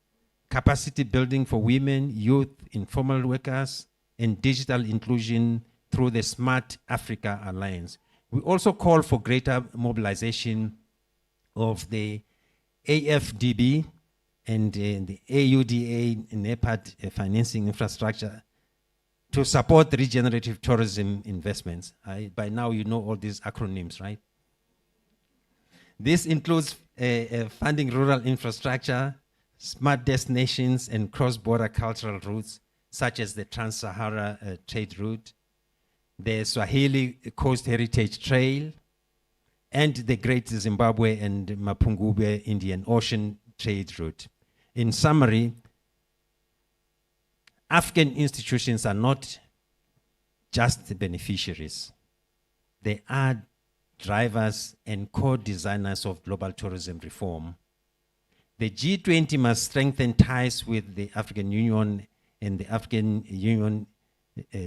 capacity building for women, youth, informal workers, and digital inclusion through the Smart Africa Alliance. We also call for greater mobilization of the AFDB and the AUDA NEPAD financing infrastructure to support regenerative tourism investments. By now you know all these acronyms, right? This includes funding rural infrastructure, smart destinations, and cross-border cultural routes, such as the Trans-Sahara trade route, the Swahili Coast Heritage Trail, and the Great Zimbabwe and Mapungubwe Indian Ocean trade route. In summary, African institutions are not just the beneficiaries. They are drivers and co-designers of global tourism reform. The G20 must strengthen ties with the African Union and the African Union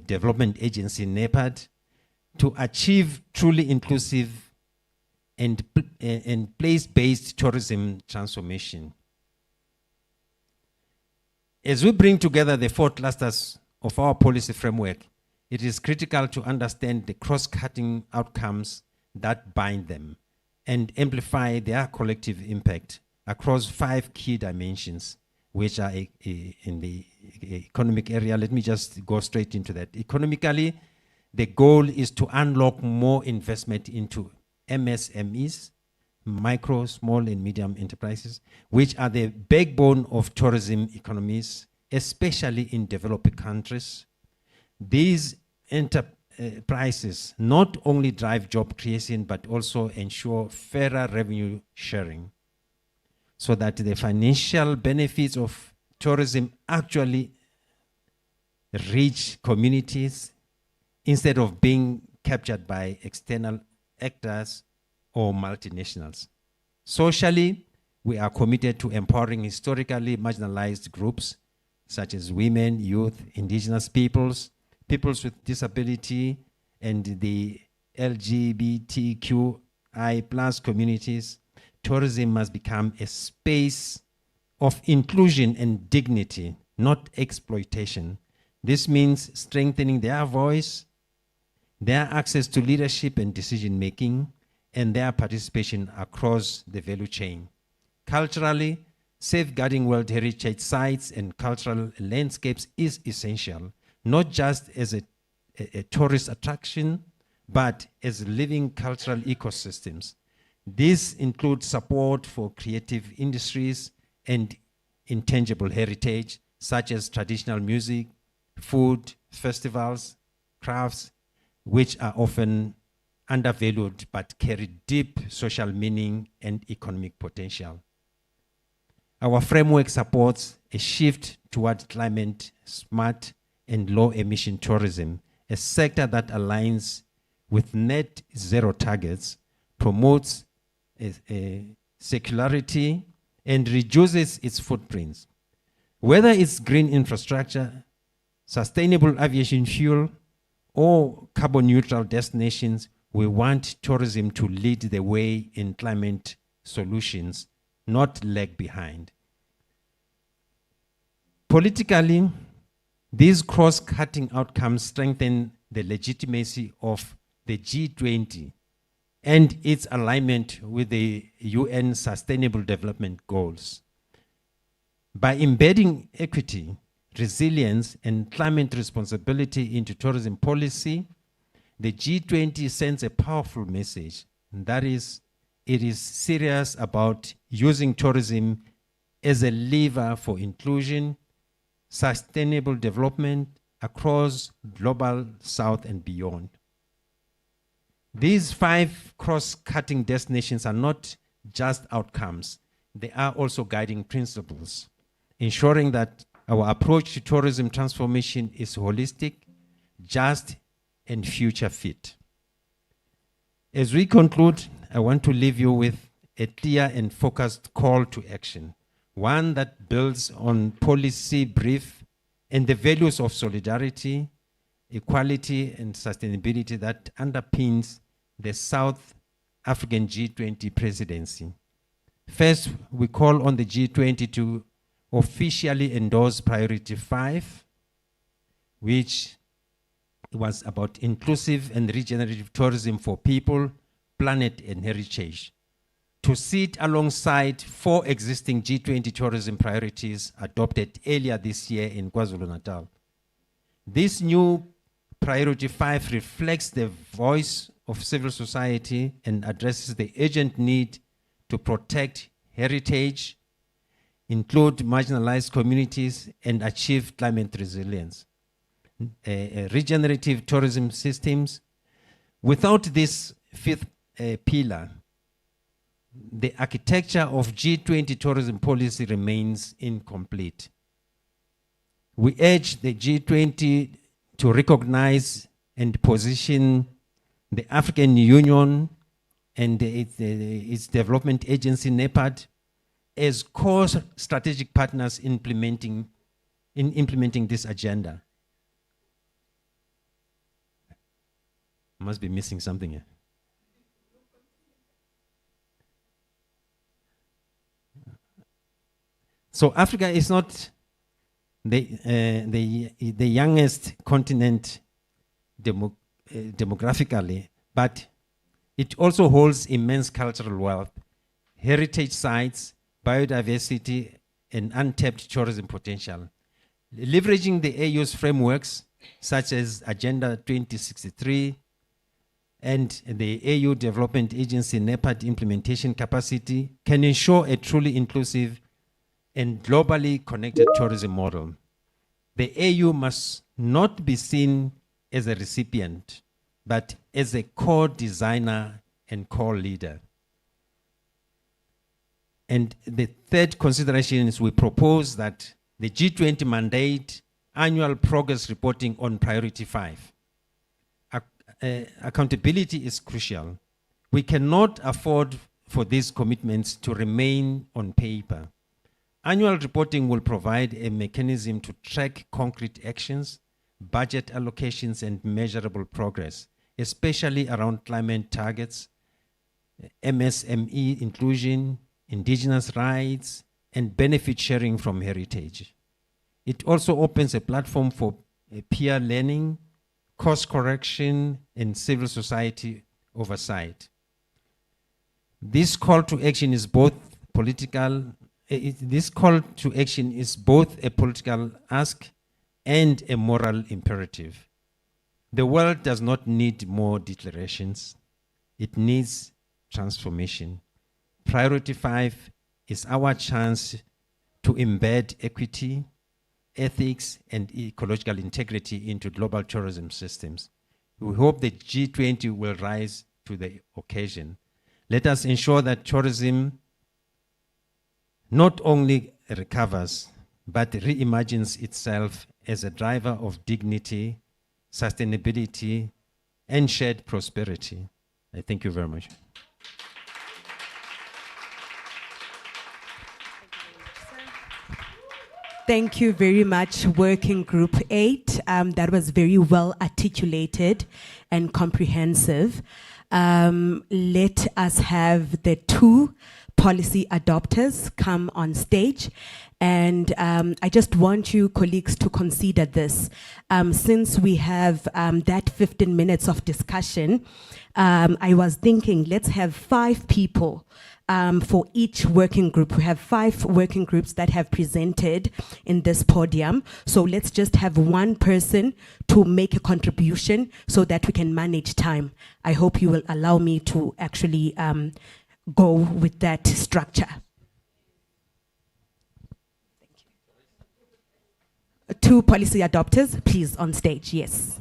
Development Agency, NEPAD, to achieve truly inclusive and place-based tourism transformation. As we bring together the 4 clusters of our policy framework, it is critical to understand the cross-cutting outcomes that bind them and amplify their collective impact across 5 key dimensions, which are in the economic area. Let me just go straight into that. Economically, the goal is to unlock more investment into MSMEs, micro, small, and medium enterprises, which are the backbone of tourism economies, especially in developing countries. These enterprises not only drive job creation, but also ensure fairer revenue sharing, so that the financial benefits of tourism actually reach communities instead of being captured by external actors or multinationals. Socially, we are committed to empowering historically marginalized groups such as women, youth, indigenous peoples, peoples with disability, and the LGBTQI+ communities. Tourism must become a space of inclusion and dignity, not exploitation. This means strengthening their voice, their access to leadership and decision-making, and their participation across the value chain. Culturally, safeguarding World Heritage sites and cultural landscapes is essential, not just as a tourist attraction, but as living cultural ecosystems. This includes support for creative industries and intangible heritage, such as traditional music, food, festivals, crafts, which are often undervalued but carry deep social meaning and economic potential. Our framework supports a shift toward climate smart and low emission tourism, a sector that aligns with net zero targets, promotes circularity, and reduces its footprints. Whether it's green infrastructure, sustainable aviation fuel, or carbon neutral destinations, we want tourism to lead the way in climate solutions, not lag behind. Politically, these cross-cutting outcomes strengthen the legitimacy of the G20 and its alignment with the UN Sustainable Development Goals. By embedding equity, resilience, and climate responsibility into tourism policy, the G20 sends a powerful message, and that is, it is serious about using tourism as a lever for inclusion, sustainable development across global south and beyond. These 5 cross-cutting destinations are not just outcomes, they are also guiding principles, ensuring that our approach to tourism transformation is holistic, just, and future fit. As we conclude, I want to leave you with a clear and focused call to action, one that builds on policy brief and the values of solidarity, equality, and sustainability that underpins the South African G20 presidency. First, we call on the G20 to officially endorse Priority 5, which was about inclusive and regenerative tourism for people, planet, and heritage, to sit alongside 4 existing G20 tourism priorities adopted earlier this year in KwaZulu-Natal. This new Priority 5 reflects the voice of civil society and addresses the urgent need to protect heritage, include marginalized communities, and achieve climate resilience. Regenerative tourism systems. Without this 5th pillar, the architecture of G20 tourism policy remains incomplete. We urge the G20 to recognize and position the African Union and its development agency, NEPAD, as core strategic partners in implementing this agenda. Must be missing something here. So Africa is not the youngest continent demographically, but it also holds immense cultural wealth, heritage sites, biodiversity, and untapped tourism potential. Leveraging the AU's frameworks, such as Agenda 2063 and the AU Development Agency NEPAD implementation capacity, can ensure a truly inclusive and globally connected tourism model. The AU must not be seen as a recipient, but as a core designer and core leader. And the third consideration is we propose that the G20 mandate annual progress reporting on Priority 5. Accountability is crucial. We cannot afford for these commitments to remain on paper. Annual reporting will provide a mechanism to track concrete actions, budget allocations, and measurable progress, especially around climate targets, MSME inclusion, indigenous rights, and benefit sharing from heritage. It also opens a platform for peer learning, course correction, and civil society oversight. This call to action is both political. This call to action is both a political ask and a moral imperative. The world does not need more declarations. It needs transformation. Priority 5 is our chance to embed equity, ethics, and ecological integrity into global tourism systems. We hope the G20 will rise to the occasion. Let us ensure that tourism not only recovers, but reimagines itself as a driver of dignity, sustainability, and shared prosperity. I thank you very much. Thank you very much, Working Group 8. That was very well articulated and comprehensive. Let us have the two policy adopters come on stage. And I just want you colleagues to consider this. Since we have that 15 minutes of discussion, I was thinking let's have 5 people for each working group. We have 5 working groups that have presented in this podium. So let's just have one person to make a contribution so that we can manage time. I hope you will allow me to actually go with that structure. Thank you. 2 policy adopters, please, on stage, yes.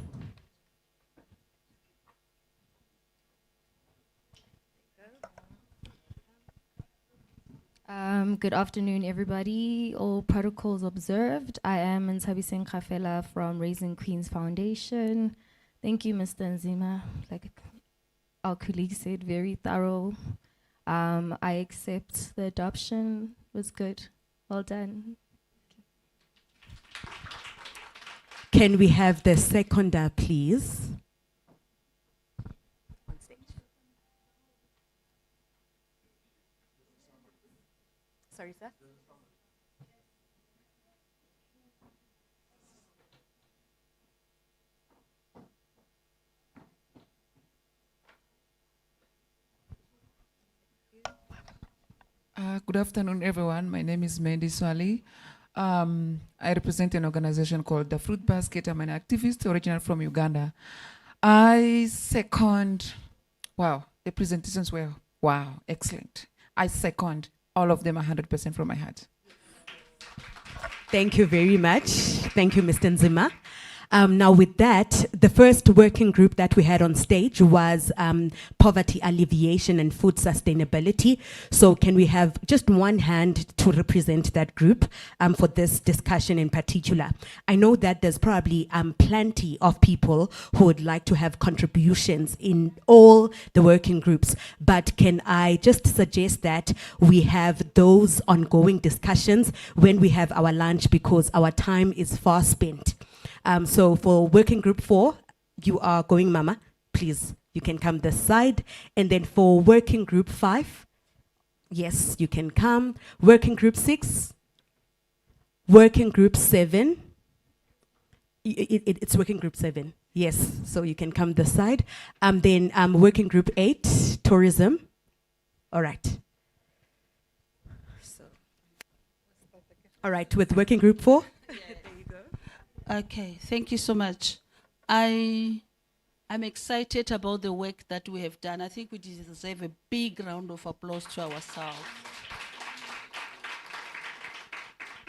Good afternoon, everybody. All protocols observed. I am Nthabiseng Khafela from Raising Queens Foundation. Thank you, Mr. Nzima. Like our colleague said, very thorough. I accept the adoption. It was good. Well done. Can we have the seconder, please? Sorry, sir. Good afternoon, everyone. My name is Mandy Swali. I represent an organization called the Fruit Basket. I'm an activist original from Uganda. I second, wow, the presentations were, wow, excellent. I second all of them 100% from my heart. Thank you very much. Thank you, Mr. Nzima. Now with that, the first working group that we had on stage was poverty alleviation and food sustainability. So can we have just one hand to represent that group for this discussion in particular? I know that there's probably plenty of people who would like to have contributions in all the working groups, but can I just suggest that we have those ongoing discussions when we have our lunch, because our time is far spent. So for working group 4, you are going, Mama. Please, you can come this side. And then for working group 5, yes, you can come. Working group 6, working group 7. It's working group 7. Yes, so you can come this side. Then working group 8, tourism. All right. So, all right, with working group 4. Okay, thank you so much. I'm excited about the work that we have done. I think we deserve a big round of applause to ourselves.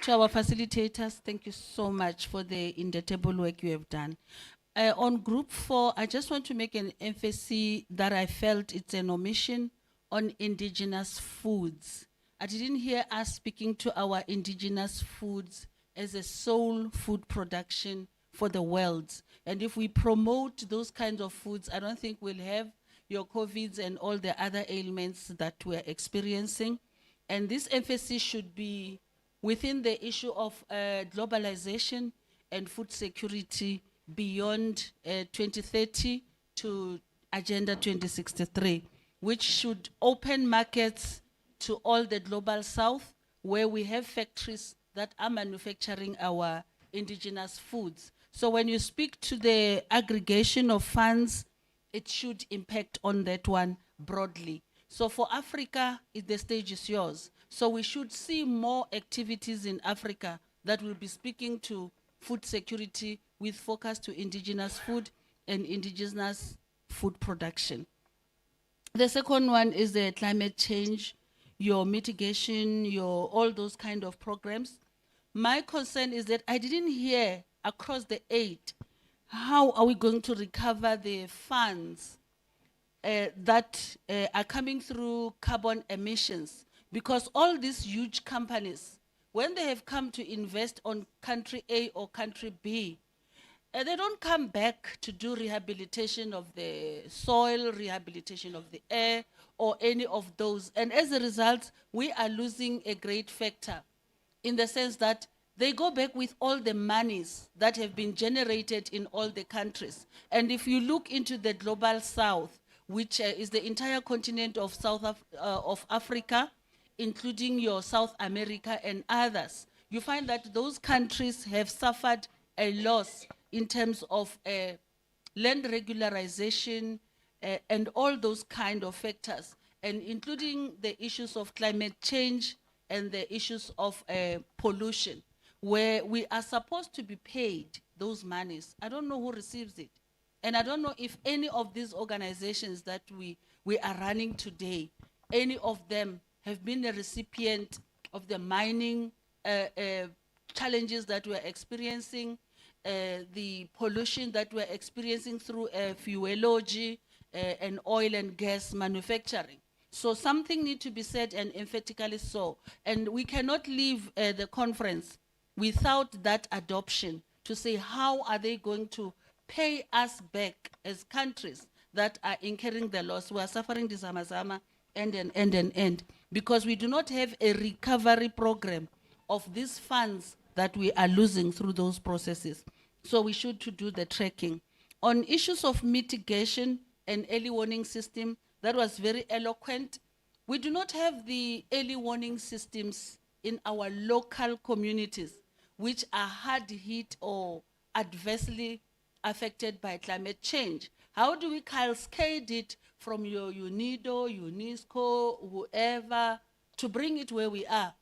To our facilitators, thank you so much for the in-the-table work you have done. On group 4, I just want to make an emphasis that I felt it's an omission on indigenous foods. I didn't hear us speaking to our indigenous foods as a sole food production for the world. And if we promote those kinds of foods, I don't think we'll have your COVIDs and all the other ailments that we're experiencing. And this emphasis should be within the issue of globalization and food security beyond 2030 to Agenda 2063, which should open markets to all the global south, where we have factories that are manufacturing our indigenous foods. So when you speak to the aggregation of funds, it should impact on that one broadly. So for Africa, the stage is yours. So we should see more activities in Africa that will be speaking to food security with focus to indigenous food and indigenous food production. The second one is the climate change, your mitigation, your all those kind of programs. My concern is that I didn't hear across the 8, how are we going to recover the funds that are coming through carbon emissions? Because all these huge companies, when they have come to invest on country A or country B, they don't come back to do rehabilitation of the soil, rehabilitation of the air, or any of those. And as a result, we are losing a great factor in the sense that they go back with all the monies that have been generated in all the countries. And if you look into the global south, which is the entire continent of of Africa, including your South America and others, you find that those countries have suffered a loss in terms of land regularization and all those kind of factors, and including the issues of climate change and the issues of pollution, where we are supposed to be paid those monies. I don't know who receives it. And I don't know if any of these organizations that we are running today, any of them have been a recipient of the mining challenges that we're experiencing, the pollution that we're experiencing through fuelology and oil and gas manufacturing. So something needs to be said, and emphatically so. And we cannot leave the conference without that adoption to say how are they going to pay us back as countries that are incurring the loss. We are suffering the zamazama end, because we do not have a recovery program of these funds that we are losing through those processes. So we should to do the tracking. On issues of mitigation and early warning system, that was very eloquent. We do not have the early warning systems in our local communities, which are hard hit or adversely affected by climate change. How do we cascade it from your UNIDO, UNESCO, whoever, to bring it where we are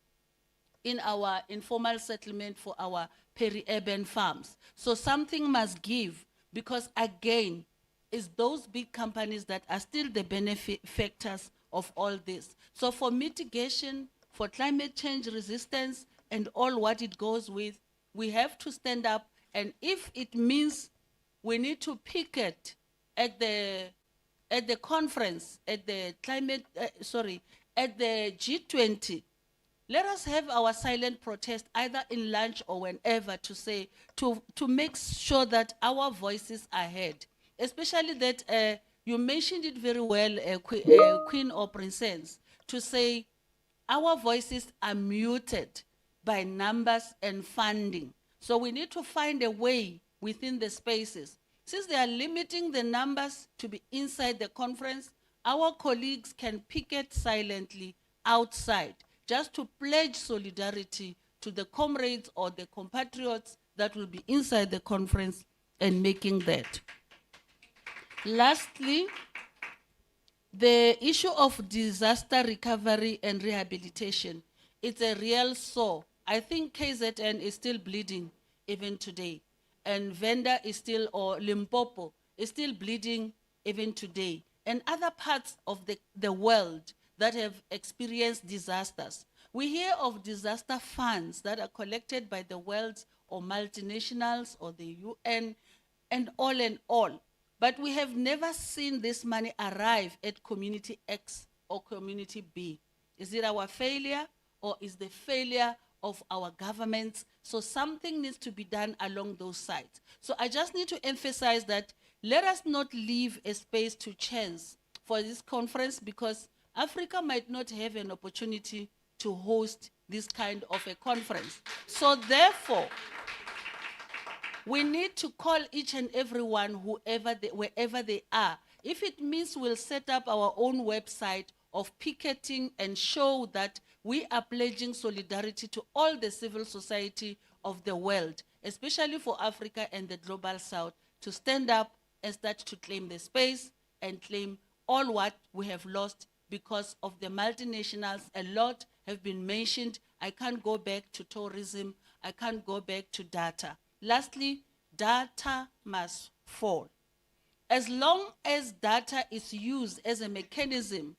in our informal settlement for our peri-urban farms? So something must give, because again, it's those big companies that are still the benefactors of all this. So for mitigation, for climate change resistance, and all what it goes with, we have to stand up, and if it means we need to picket at the conference, at the at the G20, let us have our silent protest either in lunch or whenever to say, to make sure that our voices are heard. Especially that you mentioned it very well, Queen or Princess, to say our voices are muted by numbers and funding. So we need to find a way within the spaces. Since they are limiting the numbers to be inside the conference, our colleagues can picket silently outside, just to pledge solidarity to the comrades or the compatriots that will be inside the conference and making that. Lastly, the issue of disaster recovery and rehabilitation, it's a real sore. I think KZN is still bleeding even today. And Venda is still, or Limpopo is still bleeding even today. And other parts of the world that have experienced disasters. We hear of disaster funds that are collected by the world or multinationals or the UN and all. But we have never seen this money arrive at community X or community B. Is it our failure, or is the failure of our governments? So something needs to be done along those sides. So I just need to emphasize that let us not leave a space to chance for this conference, because Africa might not have an opportunity to host this kind of a conference. So therefore, we need to call each and everyone, wherever they are. If it means we'll set up our own website of picketing and show that we are pledging solidarity to all the civil society of the world, especially for Africa and the global south, to stand up and start to claim the space and claim all what we have lost because of the multinationals. A lot have been mentioned. I can't go back to tourism. I can't go back to data. Lastly, data must fall. As long as data is used as a mechanism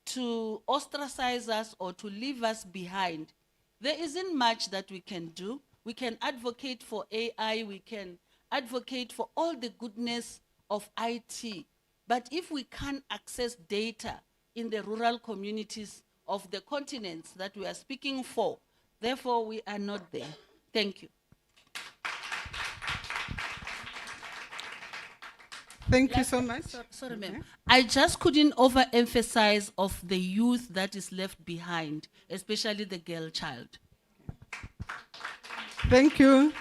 to ostracize us or to leave us behind, There isn't much that we can do. We can advocate for AI, we can advocate for all the goodness of IT. But if we can't access data in the rural communities of the continents that we are speaking for, therefore we are not there. Thank you. Thank you so much. Sorry, ma'am. I just couldn't overemphasize of the youth that is left behind, especially the girl child. Thank you.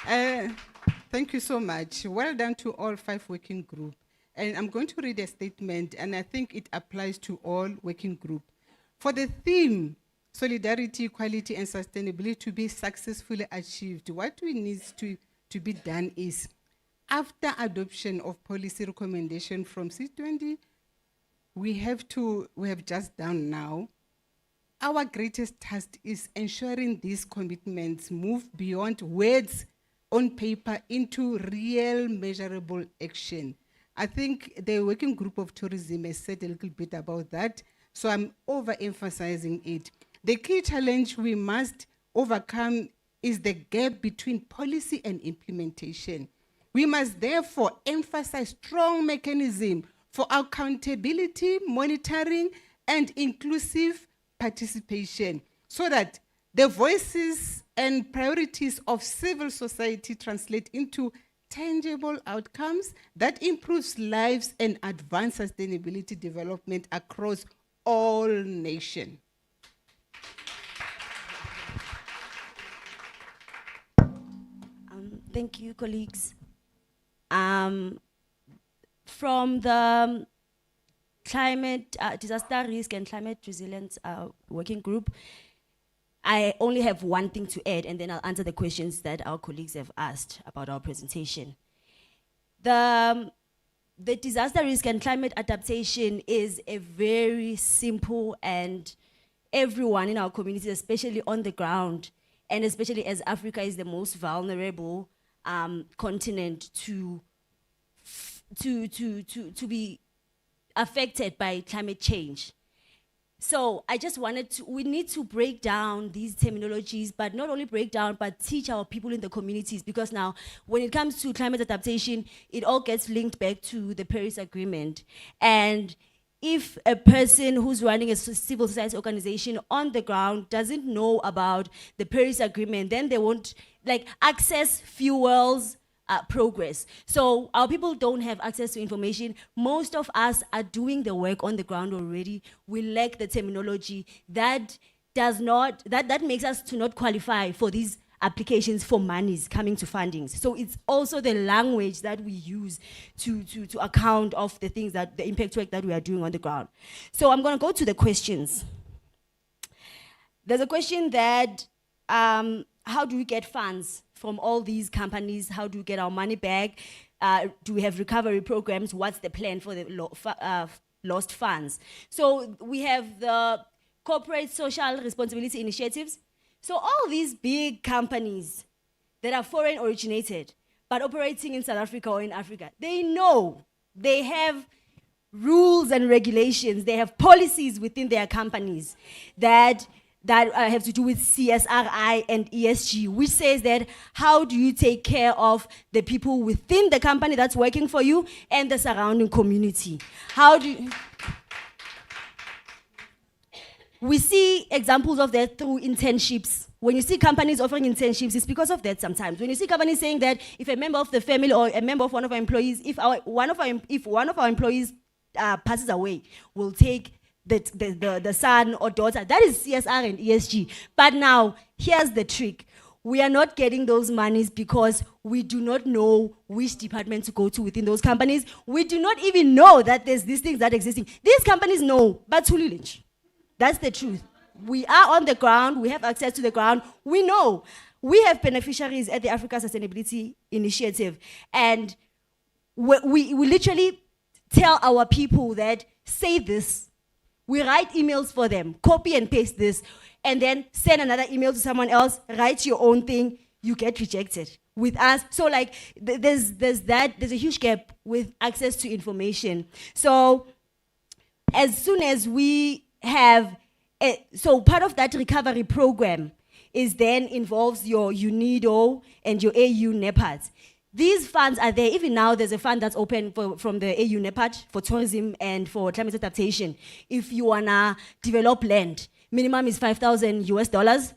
Thank you so much. Well done to all 5 working groups. And I'm going to read a statement, and I think it applies to all working groups. For the theme, solidarity, equality, and sustainability to be successfully achieved, what we need to be done is, after adoption of policy recommendation from C20, we have just done now, our greatest task is ensuring these commitments move beyond words on paper into real measurable action. I think the working group of tourism has said a little bit about that, so I'm overemphasizing it. The key challenge we must overcome is the gap between policy and implementation. We must therefore emphasize strong mechanism for accountability, monitoring, and inclusive participation so that the voices and priorities of civil society translate into tangible outcomes that improves lives and advance sustainability development across all nations. Thank you, colleagues. From the climate, disaster risk and climate resilience working group, I only have one thing to add, and then I'll answer the questions that our colleagues have asked about our presentation. The disaster risk and climate adaptation is a very simple, and everyone in our community, especially on the ground, and especially as Africa is the most vulnerable continent to be affected by climate change. So I just wanted to, we need to break down these terminologies, but not only break down, but teach our people in the communities, because now when it comes to climate adaptation, it all gets linked back to the Paris Agreement. And if a person who's running a civil society organization on the ground doesn't know about the Paris Agreement, then they won't access fuels, progress. So our people don't have access to information. Most of us are doing the work on the ground already. We lack the terminology that makes us to not qualify for these applications for monies coming to fundings. So it's also the language that we use to account of the things that the impact work that we are doing on the ground. So I'm going to go to the questions. There's a question that how do we get funds from all these companies? How do we get our money back? Do we have recovery programs? What's the plan for the lost funds? So we have the corporate social responsibility initiatives. So all these big companies that are foreign originated, but operating in South Africa or in Africa, they know they have rules and regulations. They have policies within their companies that have to do with CSRI and ESG, which says that how do you take care of the people within the company that's working for you and the surrounding community? How do you... We see examples of that through internships. When you see companies offering internships, it's because of that sometimes. When you see companies saying that if a member of the family or a member of one of our employees, if one of our employees passes away, we'll take the son or daughter. That is CSR and ESG. But now, here's the trick. We are not getting those monies because we do not know which department to go to within those companies. We do not even know that there's these things that are existing. These companies know, but Tuli Lynch. That's the truth. We are on the ground. We have access to the ground. We know. We have beneficiaries at the Africa Sustainability Initiative. And we literally tell our people that say this. We write emails for them, copy and paste this, and then send another email to someone else, write your own thing, you get rejected. With us, so there's a huge gap with access to information. So as soon as we have, so part of that recovery program is then involves your UNIDO and your AU NEPAD. These funds are there. Even now, there's a fund that's open from the AU NEPAD for tourism and for climate adaptation. If you wanna develop land, minimum is $5,000 US.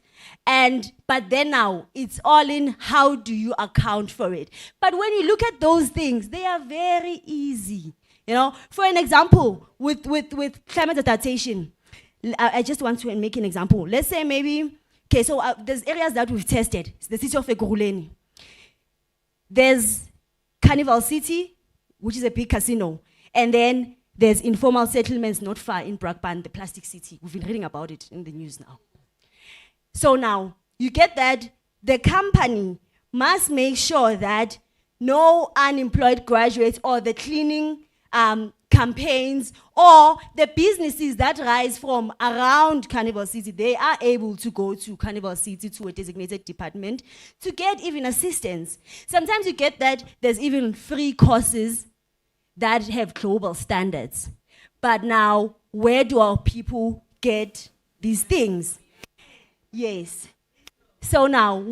But then now, it's all in how do you account for it. But when you look at those things, they are very easy. You know, for an example, with climate adaptation, I just want to make an example. Let's say maybe, okay, so there's areas that we've tested. It's the city of Ekurhuleni. There's Carnival City, which is a big casino. And then there's informal settlements not far in Brakpan, the plastic city. We've been reading about it in the news now. So now, you get that the company must make sure that no unemployed graduates or the cleaning campaigns or the businesses that rise from around Carnival City, they are able to go to Carnival City to a designated department to get even assistance. Sometimes you get that there's even free courses that have global standards. But now, where do our people get these things? Yes. So now,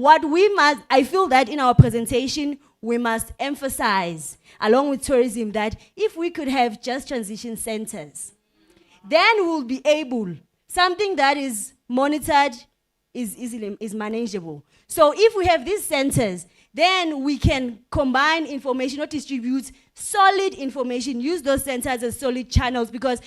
I feel that in our presentation, we must emphasize, along with tourism, that if we could have just transition centers, then we'll be able, something that is monitored is manageable. So if we have these centers, then we can combine information or distribute solid information, use those centers as solid channels, because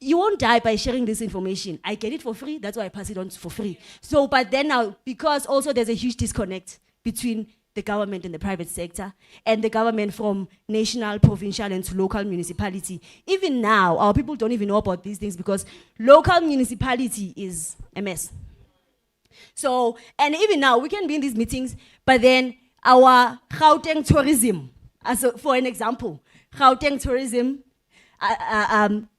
you won't die by sharing this information. I get it for free, that's why I pass it on for free. So, but then now, because also there's a huge disconnect between the government and the private sector, and the government from national, provincial, and to local municipality. Even now, our people don't even know about these things because local municipality is a mess. So, and even now, we can be in these meetings, but then our Gauteng tourism, for an example, Gauteng tourism,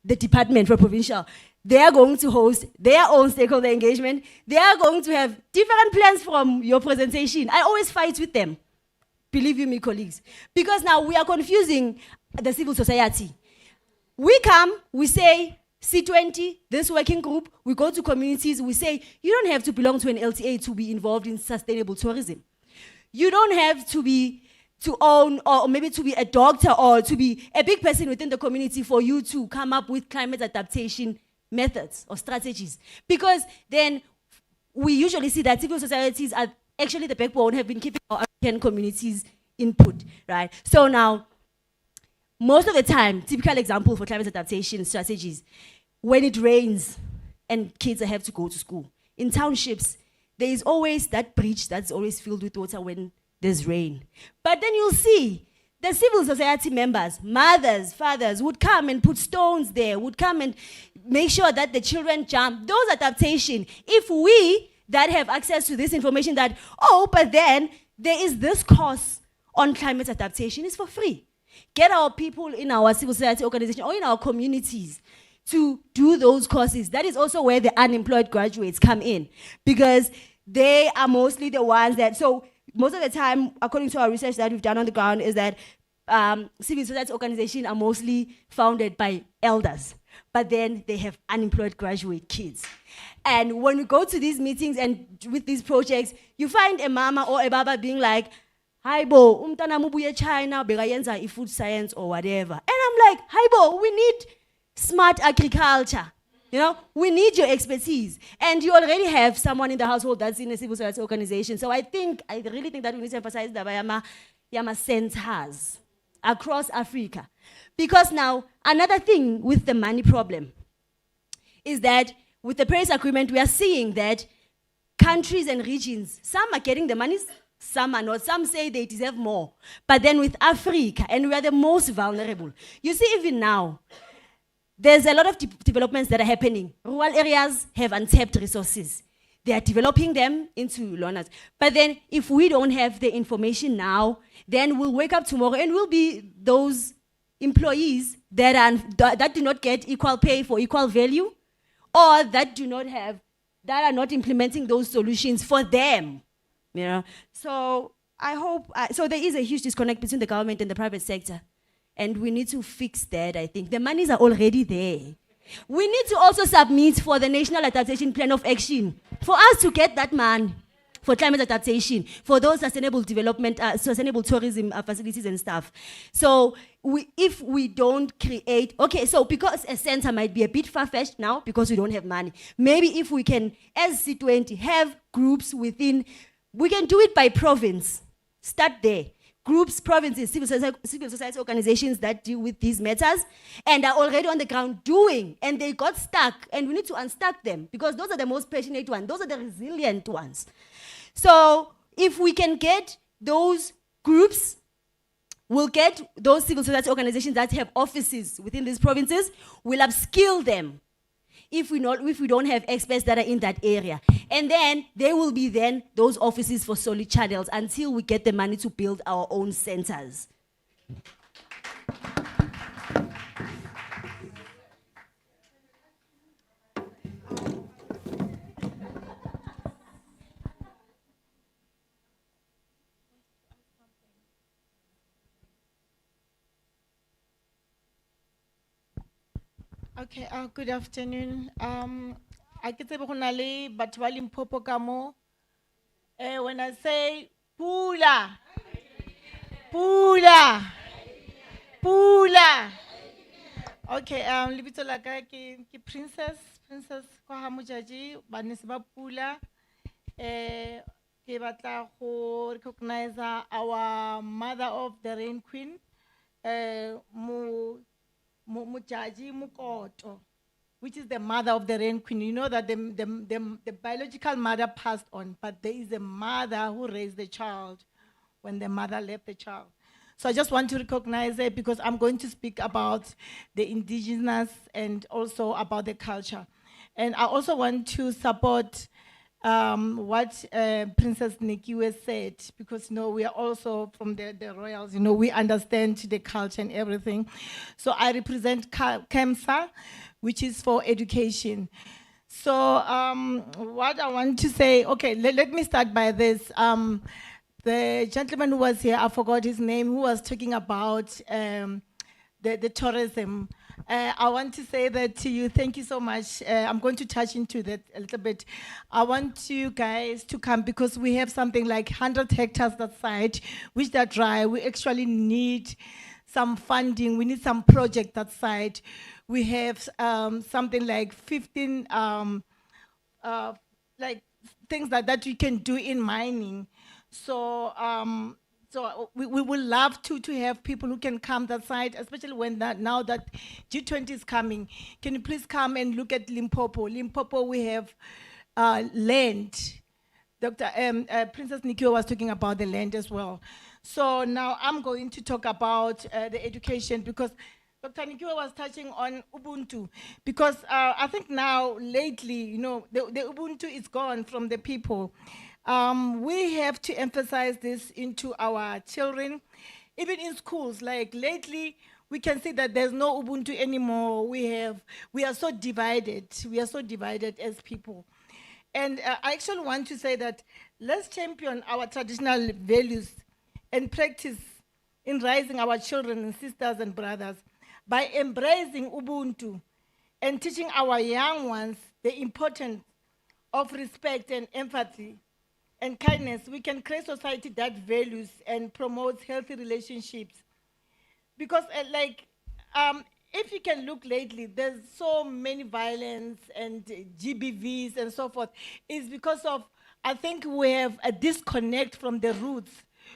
the department for provincial, they are going to host their own stakeholder engagement. They are going to have different plans from your presentation. I always fight with them, believe you me, colleagues, because now we are confusing the civil society. We come, we say, C20, this working group, we go to communities, we say, you don't have to belong to an LTA to be involved in sustainable tourism. You don't have to own, or maybe to be a doctor or to be a big person within the community for you to come up with climate adaptation methods or strategies. Because then we usually see that civil societies are actually the backbone, have been keeping our African communities input, right? So now, most of the time, typical example for climate adaptation strategies, when it rains and kids have to go to school, in townships, there is always that bridge that's always filled with water when there's rain. But then you'll see the civil society members, mothers, fathers, would come and put stones there, would come and make sure that the children jump. Those adaptation, if we that have access to this information that, but then there is this course on climate adaptation, is for free. Get our people in our civil society organization or in our communities to do those courses. That is also where the unemployed graduates come in, because they are mostly the ones that, so most of the time, according to our research that we've done on the ground, is that civil society organizations are mostly founded by elders, but then they have unemployed graduate kids. And when we go to these meetings and with these projects, you find a mama or a baba being like, "Hi bo, umntana mubuye China, bekayenza food science or whatever." And I'm like, "Hi bo, we need smart agriculture. You know, we need your expertise." And you already have someone in the household that's in a civil society organization. So I really think that we need to emphasize the Yama centers across Africa. Because now, another thing with the money problem is that with the Paris Agreement, we are seeing that countries and regions, some are getting the money, some are not. Some say they deserve more. But then with Africa, and we are the most vulnerable. You see, even now, there's a lot of developments that are happening. Rural areas have untapped resources. They are developing them into learners. But then if we don't have the information now, then we'll wake up tomorrow and we'll be those employees that do not get equal pay for equal value, or that are not implementing those solutions for them. You know? So I hope, so there is a huge disconnect between the government and the private sector. And we need to fix that, I think. The monies are already there. We need to also submit for the National Adaptation Plan of Action for us to get that money for climate adaptation, for those sustainable development, sustainable tourism facilities and stuff. So if we don't create, okay, so because a center might be a bit far-fetched now because we don't have money, maybe if we can, as C20, have groups within, we can do it by province. Start there. Groups, provinces, civil society organizations that deal with these matters and are already on the ground doing, and they got stuck, and we need to unstuck them because those are the most passionate ones, those are the resilient ones. So if we can get those groups, we'll get those civil society organizations that have offices within these provinces, we'll upskill them if we don't have experts that are in that area. And then there will be then those offices for solid channels until we get the money to build our own centers. Okay, good afternoon. I get batho ba Limpopo ka mo. When I say pula, pula, pula. Okay, libitso la ka ke Princess kwa ha mojaji ba ne se ba pula. Ke batla go recognize our mother of the Rain Queen, Mujaji Mukoto, which is the mother of the Rain Queen. You know that the biological mother passed on, but there is a mother who raised the child when the mother left the child. So I just want to recognize it because I'm going to speak about the indigenous and also about the culture. And I also want to support what Princess Nikiwe said, because we are also from the royals, we understand the culture and everything. So I represent KEMSA, which is for education. So what I want to say, okay, let me start by this. The gentleman who was here, I forgot his name, who was talking about the tourism. I want to say that to you, thank you so much. I'm going to touch into that a little bit. I want you guys to come because we have something like 100 hectares that side, which are dry. We actually need some funding. We need some project that side. We have something like 15 like things that you can do in mining. So so we would love to have people who can come that side, especially when now that G20 is coming. Can you please come and look at Limpopo? Limpopo, we have land. Princess Nikio was talking about the land as well. So now I'm going to talk about the education because Dr. Nikio was touching on Ubuntu because I think now lately, the Ubuntu is gone from the people. We have to emphasize this into our children, even in schools. Like lately, we can see that there's no Ubuntu anymore. We are so divided. We are so divided as people. And I actually want to say that let's champion our traditional values and practice in raising our children and sisters and brothers by embracing Ubuntu and teaching our young ones the importance of respect and empathy and kindness. We can create society that values and promotes healthy relationships. Because if you can look lately, there's so many violence and GBVs and so forth. It's because of, I think we have a disconnect from the roots.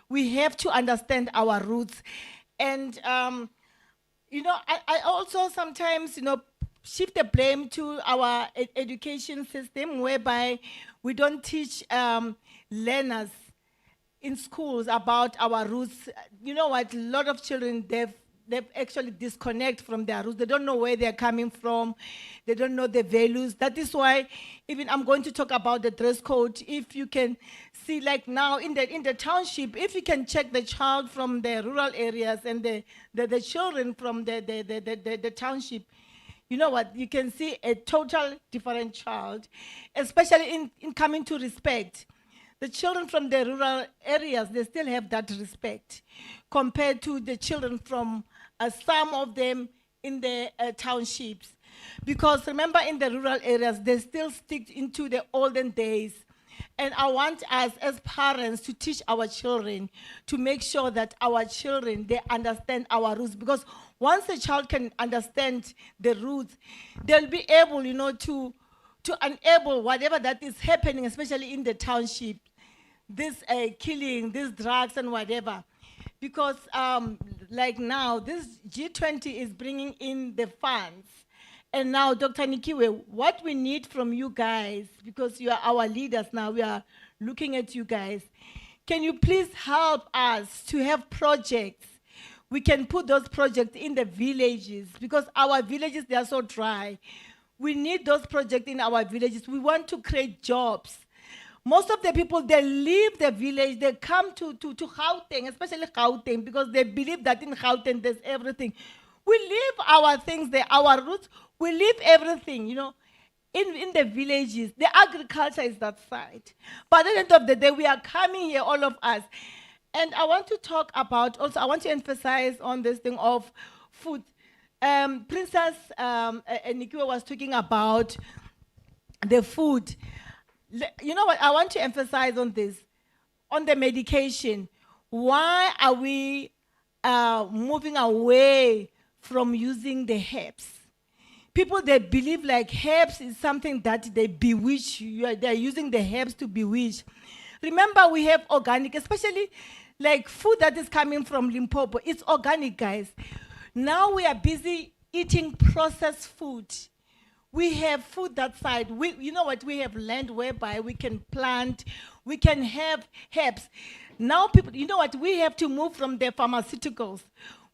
We have to understand our roots. And, I also sometimes, shift the blame to our education system whereby we don't teach learners in schools about our roots. You know what, a lot of children, they've actually disconnect from their roots. They don't know where they're coming from. They don't know the values. That is why even I'm going to talk about the dress code. If you can see, like now in the township, if you can check the child from the rural areas and the children from the township, you know what, you can see a total different child, especially in coming to respect. The children from the rural areas, they still have that respect compared to the children from some of them in the townships. Because remember, in the rural areas, they still stick into the olden days. And I want us as parents to teach our children, to make sure that our children, they understand our roots. Because once a child can understand the roots, they'll be able, you know, to enable whatever that is happening, especially in the township, this killing, these drugs and whatever. Because like now, this G20 is bringing in the funds. And now, Dr. Nikiwe, what we need from you guys, because you are our leaders now, we are looking at you guys. Can you please help us to have projects? We can put those projects in the villages, because our villages, they are so dry. We need those projects in our villages. We want to create jobs. Most of the people, they leave the village, they come to Gauteng, especially Gauteng, because they believe that in Gauteng there's everything. We leave our things there, our roots, we leave everything, you know, in the villages. The agriculture is that side. But at the end of the day, we are coming here, all of us. And I want to talk about, also, I want to emphasize on this thing of food. Princess Nikiwe was talking about the food. You know what, I want to emphasize on this, on the medication. Why are we moving away from using the herbs? People, they believe like herbs is something that they bewitch. They're using the herbs to bewitch. Remember, we have organic, especially like food that is coming from Limpopo. It's organic, guys. Now we are busy eating processed food. We have food that side. You know what? We have land whereby we can plant, we can have herbs. Now people, you know what? We have to move from the pharmaceuticals.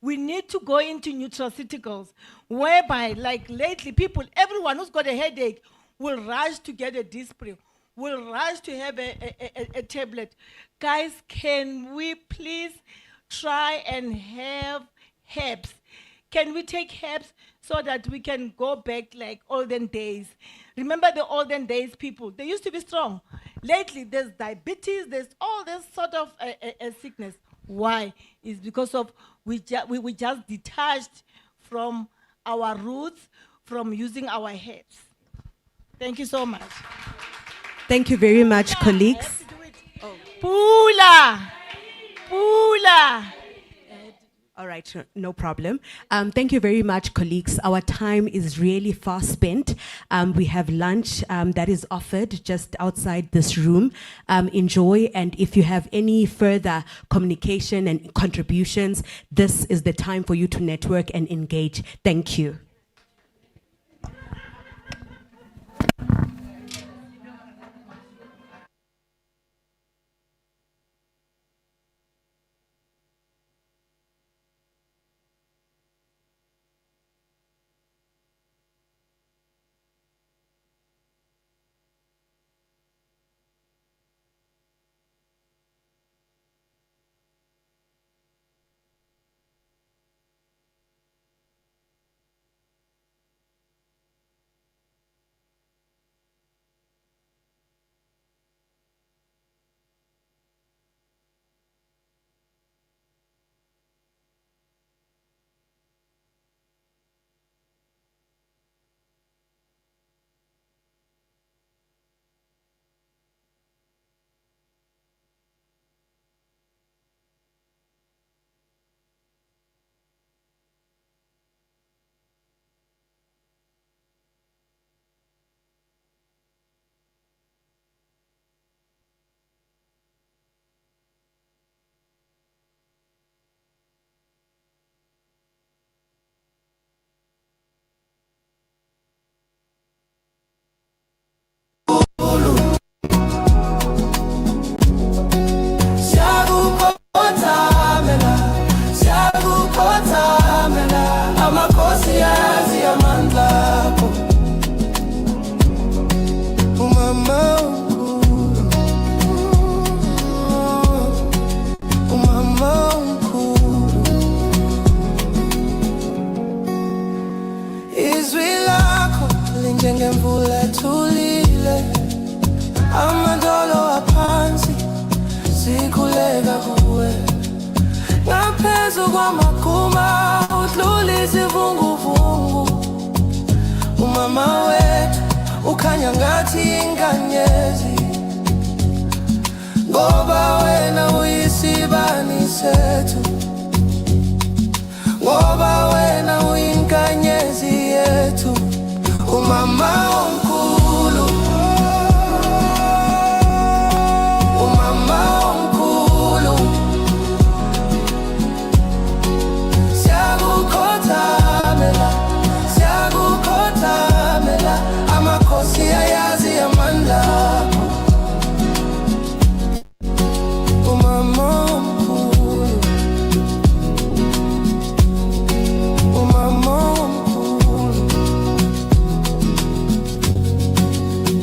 We need to go into nutraceuticals, whereby, like lately, people, everyone who's got a headache will rush to get a Disprin, will rush to have a tablet. Guys, can we please try and have herbs? Can we take herbs so that we can go back like olden days? Remember the olden days people, they used to be strong. Lately, there's diabetes, there's all this sort of sickness. Why? It's because of we just detached from our roots, from using our heads. Thank you so much. Thank you very much, colleagues. Pula! Pula! All right, no problem. Thank you very much, colleagues. Our time is really fast spent. We have lunch that is offered just outside this room. Enjoy, and if you have any further communication and contributions, this is the time for you to network and engage. Thank you. njengemvula ethulile, amadolo aphansi sikhuleka kuwe, ngaphezu kwamaguma udlula izivunguvungu, umama wethu ukhanya ngathi inkanyezi, ngoba wena uyisibani sethu, ngoba wena uyinkanyezi yethu, umama omkhulu, umama omkhulu. Siyakukhothamela, siyakukhothamela, amakhosi ayazi amandla akho, umama omkhulu, umama omkhulu.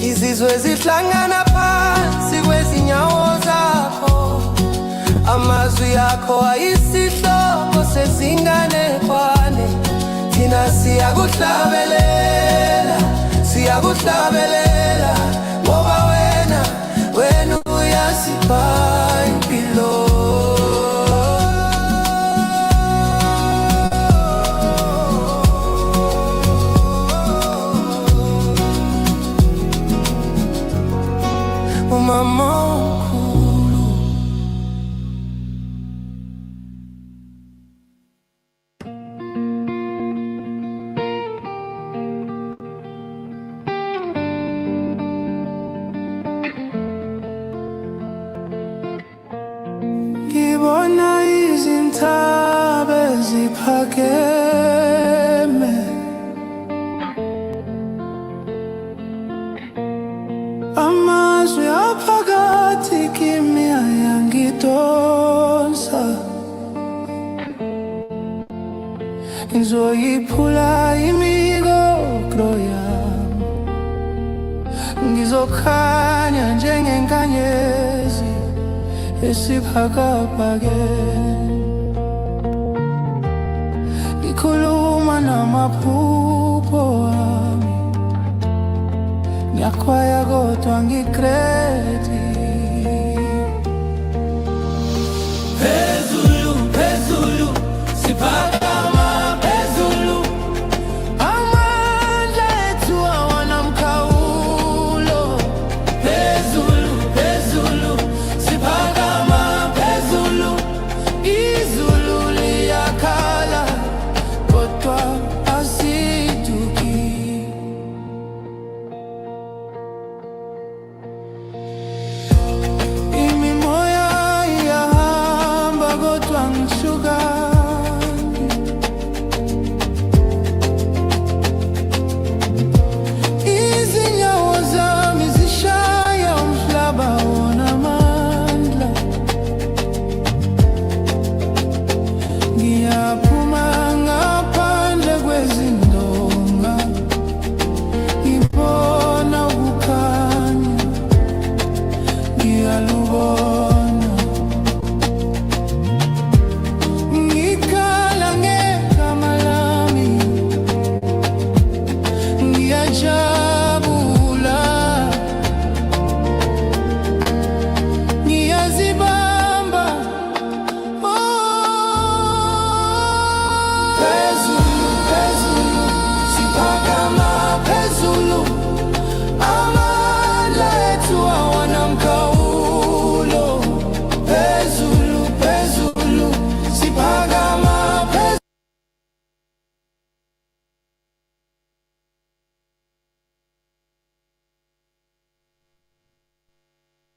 Izizwe zihlangana phansi kwezinyawo zakho, amazwi akho ayisihloko sezinganekwane. Thina siyakuhlabelela, siyakuhlabelela, ngoba wena uyasipha impilo. Umama omkhulu. Ngibona izintaba eziphakeme, amazwi aphakathi kimi ayangidonsa, ngizoyiphula imigokro yami, ngizokhanya njengenkanyezi esiphakaphakeni, ngikhuluma namaphupho wami, ngiyakhwaya kodwa ngikredi